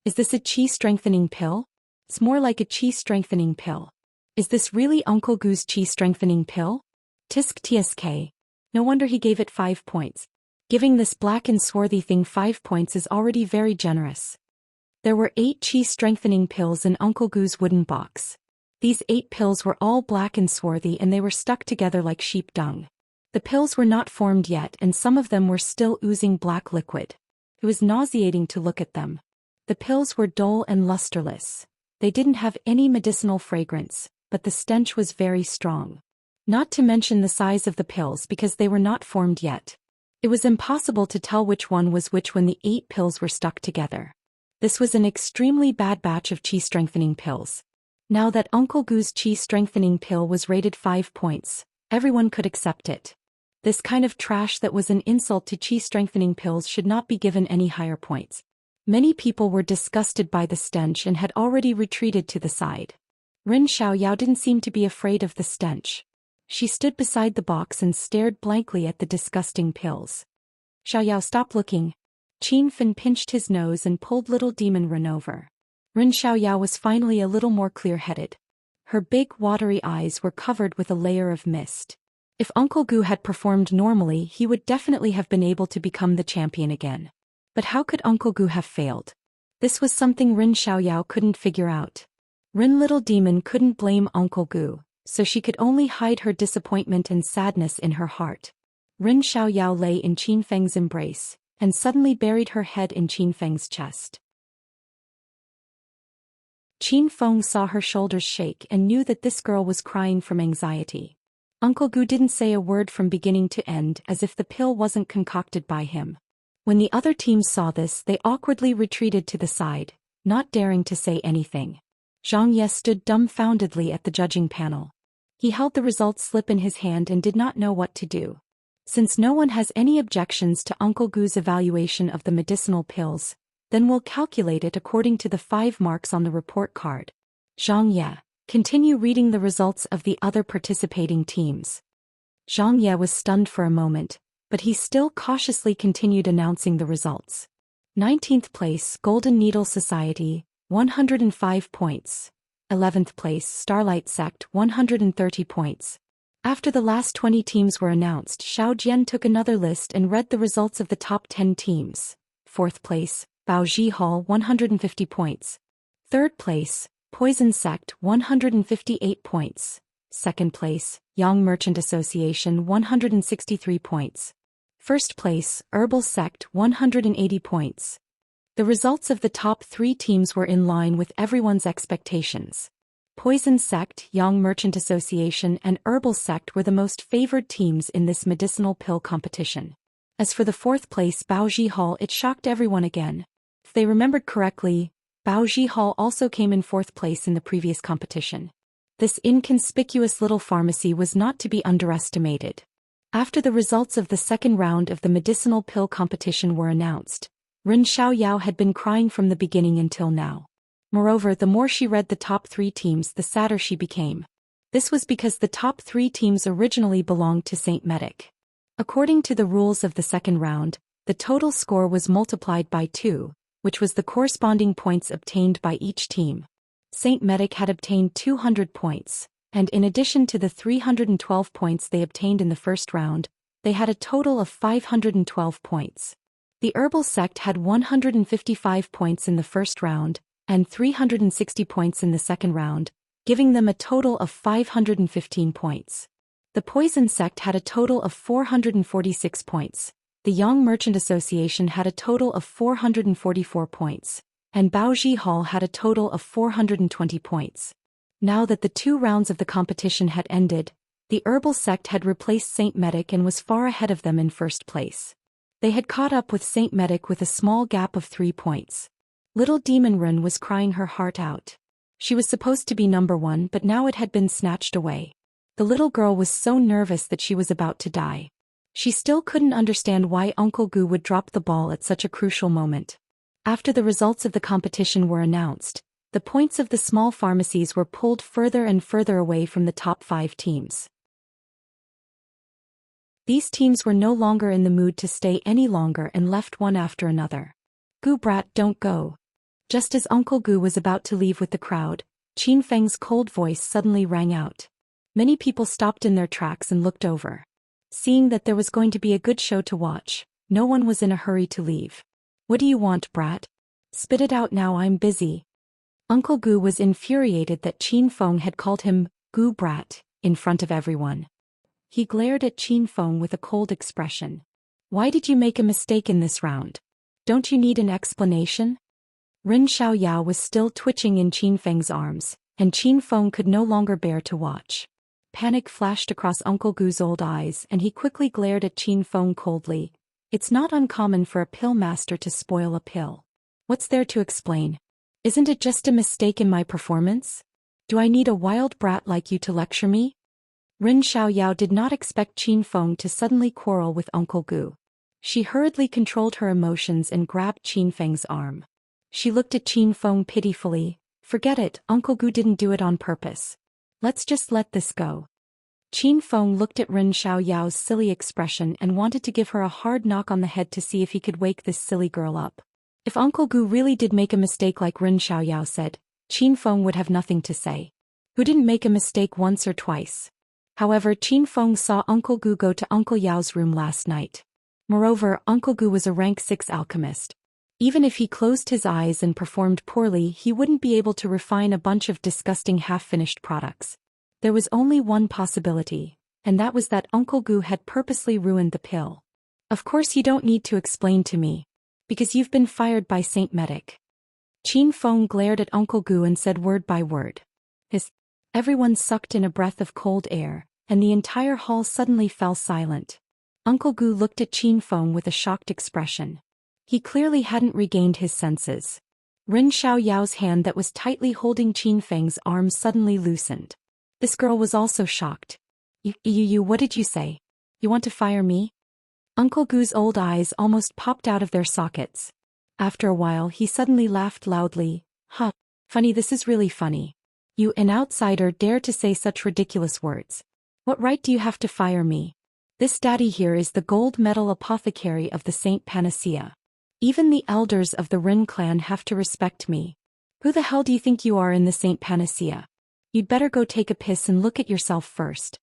Is this a Qi Strengthening Pill? It's more like a Qi Strengthening Pill. Is this really Uncle Goo's chi strengthening pill? Tisk tsk. No wonder he gave it 5 points. Giving this black and swarthy thing 5 points is already very generous. There were 8 chi strengthening pills in Uncle Goo's wooden box. These 8 pills were all black and swarthy and they were stuck together like sheep dung. The pills were not formed yet and some of them were still oozing black liquid. It was nauseating to look at them. The pills were dull and lusterless. They didn't have any medicinal fragrance, but the stench was very strong. Not to mention the size of the pills because they were not formed yet. It was impossible to tell which one was which when the 8 pills were stuck together. This was an extremely bad batch of chi strengthening pills. Now that Uncle Goo's chi strengthening pill was rated 5 points, everyone could accept it. This kind of trash that was an insult to chi strengthening pills should not be given any higher points. Many people were disgusted by the stench and had already retreated to the side. Rin Xiaoyao didn't seem to be afraid of the stench. She stood beside the box and stared blankly at the disgusting pills. Xiaoyao, stop looking. Qin Fin pinched his nose and pulled little demon Rin over. Rin Xiaoyao was finally a little more clear-headed. Her big, watery eyes were covered with a layer of mist. If Uncle Goo had performed normally, he would definitely have been able to become the champion again. But how could Uncle Goo have failed? This was something Rin Xiaoyao couldn't figure out. Rin Little Demon couldn't blame Uncle Goo, so she could only hide her disappointment and sadness in her heart. Rin Xiaoyao lay in Qin Feng's embrace, and suddenly buried her head in Qin Feng's chest. Qin Feng saw her shoulders shake and knew that this girl was crying from anxiety. Uncle Goo didn't say a word from beginning to end as if the pill wasn't concocted by him. When the other teams saw this, they awkwardly retreated to the side, not daring to say anything. Zhang Ye stood dumbfoundedly at the judging panel. He held the results slip in his hand and did not know what to do. Since no one has any objections to Uncle Goo's evaluation of the medicinal pills, then we'll calculate it according to the 5 marks on the report card. Zhang Ye, continue reading the results of the other participating teams. Zhang Ye was stunned for a moment, but he still cautiously continued announcing the results. 19th place, Golden Needle Society, 105 points. 11th place, Starlight Sect, 130 points. After the last 20 teams were announced, Xiao Jian took another list and read the results of the top 10 teams. 4th place, Baoji Hall, 150 points. 3rd place, Poison Sect, 158 points. 2nd place, Yang Merchant Association, 163 points. 1st place, Herbal Sect, 180 points. The results of the top 3 teams were in line with everyone's expectations. Poison Sect, Yang Merchant Association and Herbal Sect were the most favored teams in this medicinal pill competition. As for the 4th place Baoji Hall, it shocked everyone again. If they remembered correctly, Baoji Hall also came in 4th place in the previous competition. This inconspicuous little pharmacy was not to be underestimated. After the results of the 2nd round of the medicinal pill competition were announced, Rin Xiaoyao had been crying from the beginning until now. Moreover, the more she read the top 3 teams, the sadder she became. This was because the top 3 teams originally belonged to Saint Medic. According to the rules of the 2nd round, the total score was multiplied by 2, which was the corresponding points obtained by each team. Saint Medic had obtained 200 points, and in addition to the 312 points they obtained in the 1st round, they had a total of 512 points. The Herbal Sect had 155 points in the 1st round, and 360 points in the 2nd round, giving them a total of 515 points. The Poison Sect had a total of 446 points, the Yang Merchant Association had a total of 444 points, and Baoji Hall had a total of 420 points. Now that the 2 rounds of the competition had ended, the Herbal Sect had replaced Saint Medic and was far ahead of them in 1st place. They had caught up with Saint Medic with a small gap of 3 points. Little Demon Rin was crying her heart out. She was supposed to be number 1, but now it had been snatched away. The little girl was so nervous that she was about to die. She still couldn't understand why Uncle Goo would drop the ball at such a crucial moment. After the results of the competition were announced, the points of the small pharmacies were pulled further and further away from the top 5 teams. These teams were no longer in the mood to stay any longer and left one after another. Goo brat, don't go. Just as Uncle Goo was about to leave with the crowd, Qin Feng's cold voice suddenly rang out. Many people stopped in their tracks and looked over. Seeing that there was going to be a good show to watch, no one was in a hurry to leave. What do you want, brat? Spit it out now, I'm busy. Uncle Gu was infuriated that Qin Feng had called him Gu brat in front of everyone. He glared at Qin Feng with a cold expression. Why did you make a mistake in this round? Don't you need an explanation? Ren Xiaoyao was still twitching in Qin Feng's arms, and Qin Feng could no longer bear to watch. Panic flashed across Uncle Gu's old eyes and he quickly glared at Qin Feng coldly. It's not uncommon for a pill master to spoil a pill. What's there to explain? Isn't it just a mistake in my performance? Do I need a wild brat like you to lecture me? Ren Xiaoyao did not expect Qin Feng to suddenly quarrel with Uncle Gu. She hurriedly controlled her emotions and grabbed Qin Feng's arm. She looked at Qin Feng pitifully. Forget it, Uncle Gu didn't do it on purpose. Let's just let this go. Qin Feng looked at Ren Xiaoyao's silly expression and wanted to give her a hard knock on the head to see if he could wake this silly girl up. If Uncle Gu really did make a mistake like Ren Xiaoyao said, Qin Feng would have nothing to say. Who didn't make a mistake once or twice? However, Qin Feng saw Uncle Gu go to Uncle Yao's room last night. Moreover, Uncle Gu was a rank 6 alchemist. Even if he closed his eyes and performed poorly, he wouldn't be able to refine a bunch of disgusting half-finished products. There was only one possibility, and that was that Uncle Gu had purposely ruined the pill. Of course you don't need to explain to me. Because you've been fired by Saint Medic. Qin Feng glared at Uncle Gu and said word by word. Everyone sucked in a breath of cold air, and the entire hall suddenly fell silent. Uncle Gu looked at Qin Feng with a shocked expression. He clearly hadn't regained his senses. Ren Xiaoyao's hand that was tightly holding Qin Feng's arm suddenly loosened. This girl was also shocked. What did you say? You want to fire me? Uncle Gu's old eyes almost popped out of their sockets. After a while he suddenly laughed loudly. Funny, this is really funny. You, an outsider, dare to say such ridiculous words. What right do you have to fire me? This daddy here is the gold medal apothecary of the Saint Panacea. Even the elders of the Rin clan have to respect me. Who the hell do you think you are in the Saint Panacea? You'd better go take a piss and look at yourself first.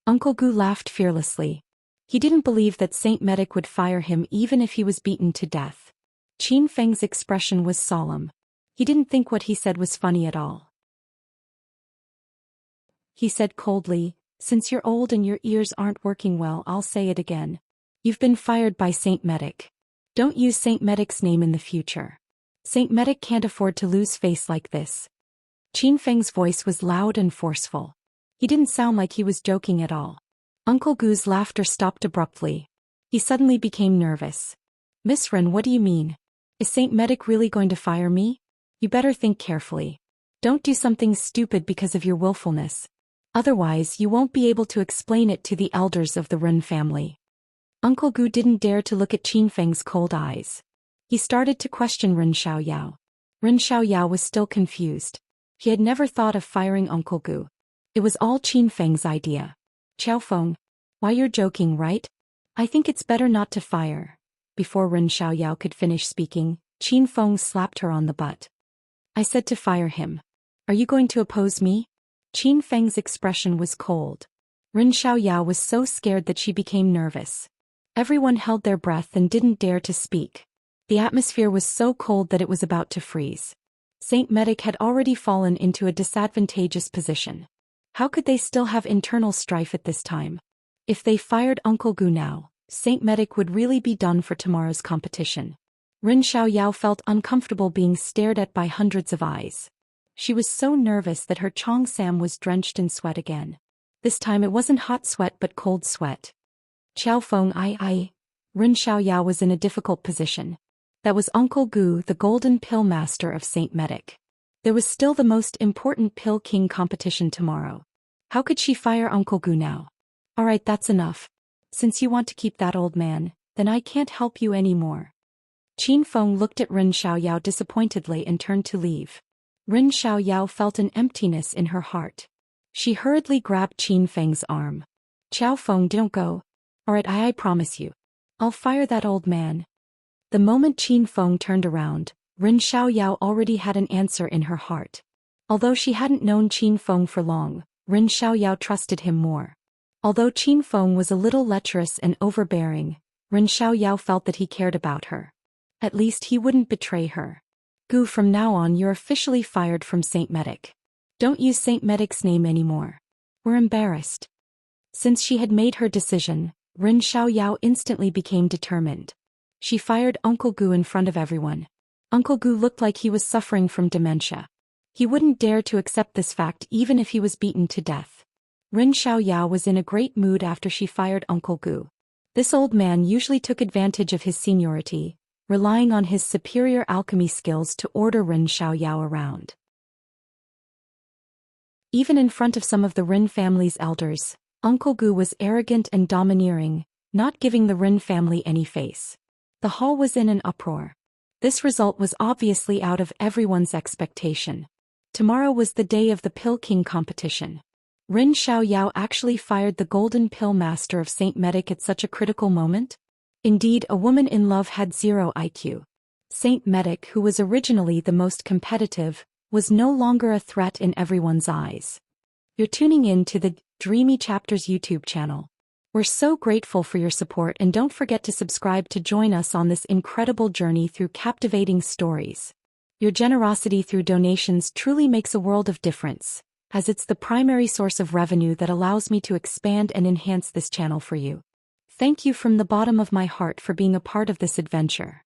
Uncle Gu laughed fearlessly. He didn't believe that Saint Medic would fire him even if he was beaten to death. Qin Feng's expression was solemn. He didn't think what he said was funny at all. He said coldly, since you're old and your ears aren't working well, I'll say it again. You've been fired by Saint Medic. Don't use Saint Medic's name in the future. Saint Medic can't afford to lose face like this. Qin Feng's voice was loud and forceful. He didn't sound like he was joking at all. Uncle Gu's laughter stopped abruptly. He suddenly became nervous. Miss Ren, what do you mean? Is Saint Medic really going to fire me? You better think carefully. Don't do something stupid because of your willfulness. Otherwise, you won't be able to explain it to the elders of the Ren family. Uncle Gu didn't dare to look at Qin Feng's cold eyes. He started to question Ren Xiaoyao. Ren Xiaoyao was still confused. He had never thought of firing Uncle Gu. It was all Qin Feng's idea. Qiao Feng, why, you're joking, right? I think it's better not to fire. Before Ren Xiaoyao could finish speaking, Qin Feng slapped her on the butt. I said to fire him. Are you going to oppose me? Qin Feng's expression was cold. Ren Xiaoyao was so scared that she became nervous. Everyone held their breath and didn't dare to speak. The atmosphere was so cold that it was about to freeze. Saint Medic had already fallen into a disadvantageous position. How could they still have internal strife at this time? If they fired Uncle Gu now, Saint Medic would really be done for tomorrow's competition. Ren Xiaoyao felt uncomfortable being stared at by hundreds of eyes. She was so nervous that her cheongsam was drenched in sweat again. This time it wasn't hot sweat but cold sweat. Qiao Feng, Ren Xiaoyao was in a difficult position. That was Uncle Gu, the golden pill master of Saint Medic. There was still the most important Pill King competition tomorrow. How could she fire Uncle Gu now? Alright, that's enough. Since you want to keep that old man, then I can't help you anymore. Qin Feng looked at Ren Xiaoyao disappointedly and turned to leave. Ren Xiaoyao felt an emptiness in her heart. She hurriedly grabbed Qin Feng's arm. Qiao Feng, don't go. Alright, I promise you. I'll fire that old man. The moment Qin Feng turned around, Ren Xiaoyao already had an answer in her heart. Although she hadn't known Qin Feng for long, Ren Xiaoyao trusted him more. Although Qin Feng was a little lecherous and overbearing, Ren Xiaoyao felt that he cared about her. At least he wouldn't betray her. Gu, from now on you're officially fired from Saint Medic. Don't use Saint Medic's name anymore. We're embarrassed. Since she had made her decision, Ren Xiaoyao instantly became determined. She fired Uncle Gu in front of everyone. Uncle Gu looked like he was suffering from dementia. He wouldn't dare to accept this fact even if he was beaten to death. Ren Xiaoyao was in a great mood after she fired Uncle Gu. This old man usually took advantage of his seniority, relying on his superior alchemy skills to order Ren Xiaoyao around. Even in front of some of the Ren family's elders, Uncle Gu was arrogant and domineering, not giving the Ren family any face. The hall was in an uproar. This result was obviously out of everyone's expectation. Tomorrow was the day of the Pill King competition. Ren Xiaoyao actually fired the Golden Pill Master of Saint Medic at such a critical moment? Indeed, a woman in love had 0 IQ. Saint Medic, who was originally the most competitive, was no longer a threat in everyone's eyes. You're tuning in to the Dreamy Chapters YouTube channel. We're so grateful for your support, and don't forget to subscribe to join us on this incredible journey through captivating stories. Your generosity through donations truly makes a world of difference, as it's the primary source of revenue that allows me to expand and enhance this channel for you. Thank you from the bottom of my heart for being a part of this adventure.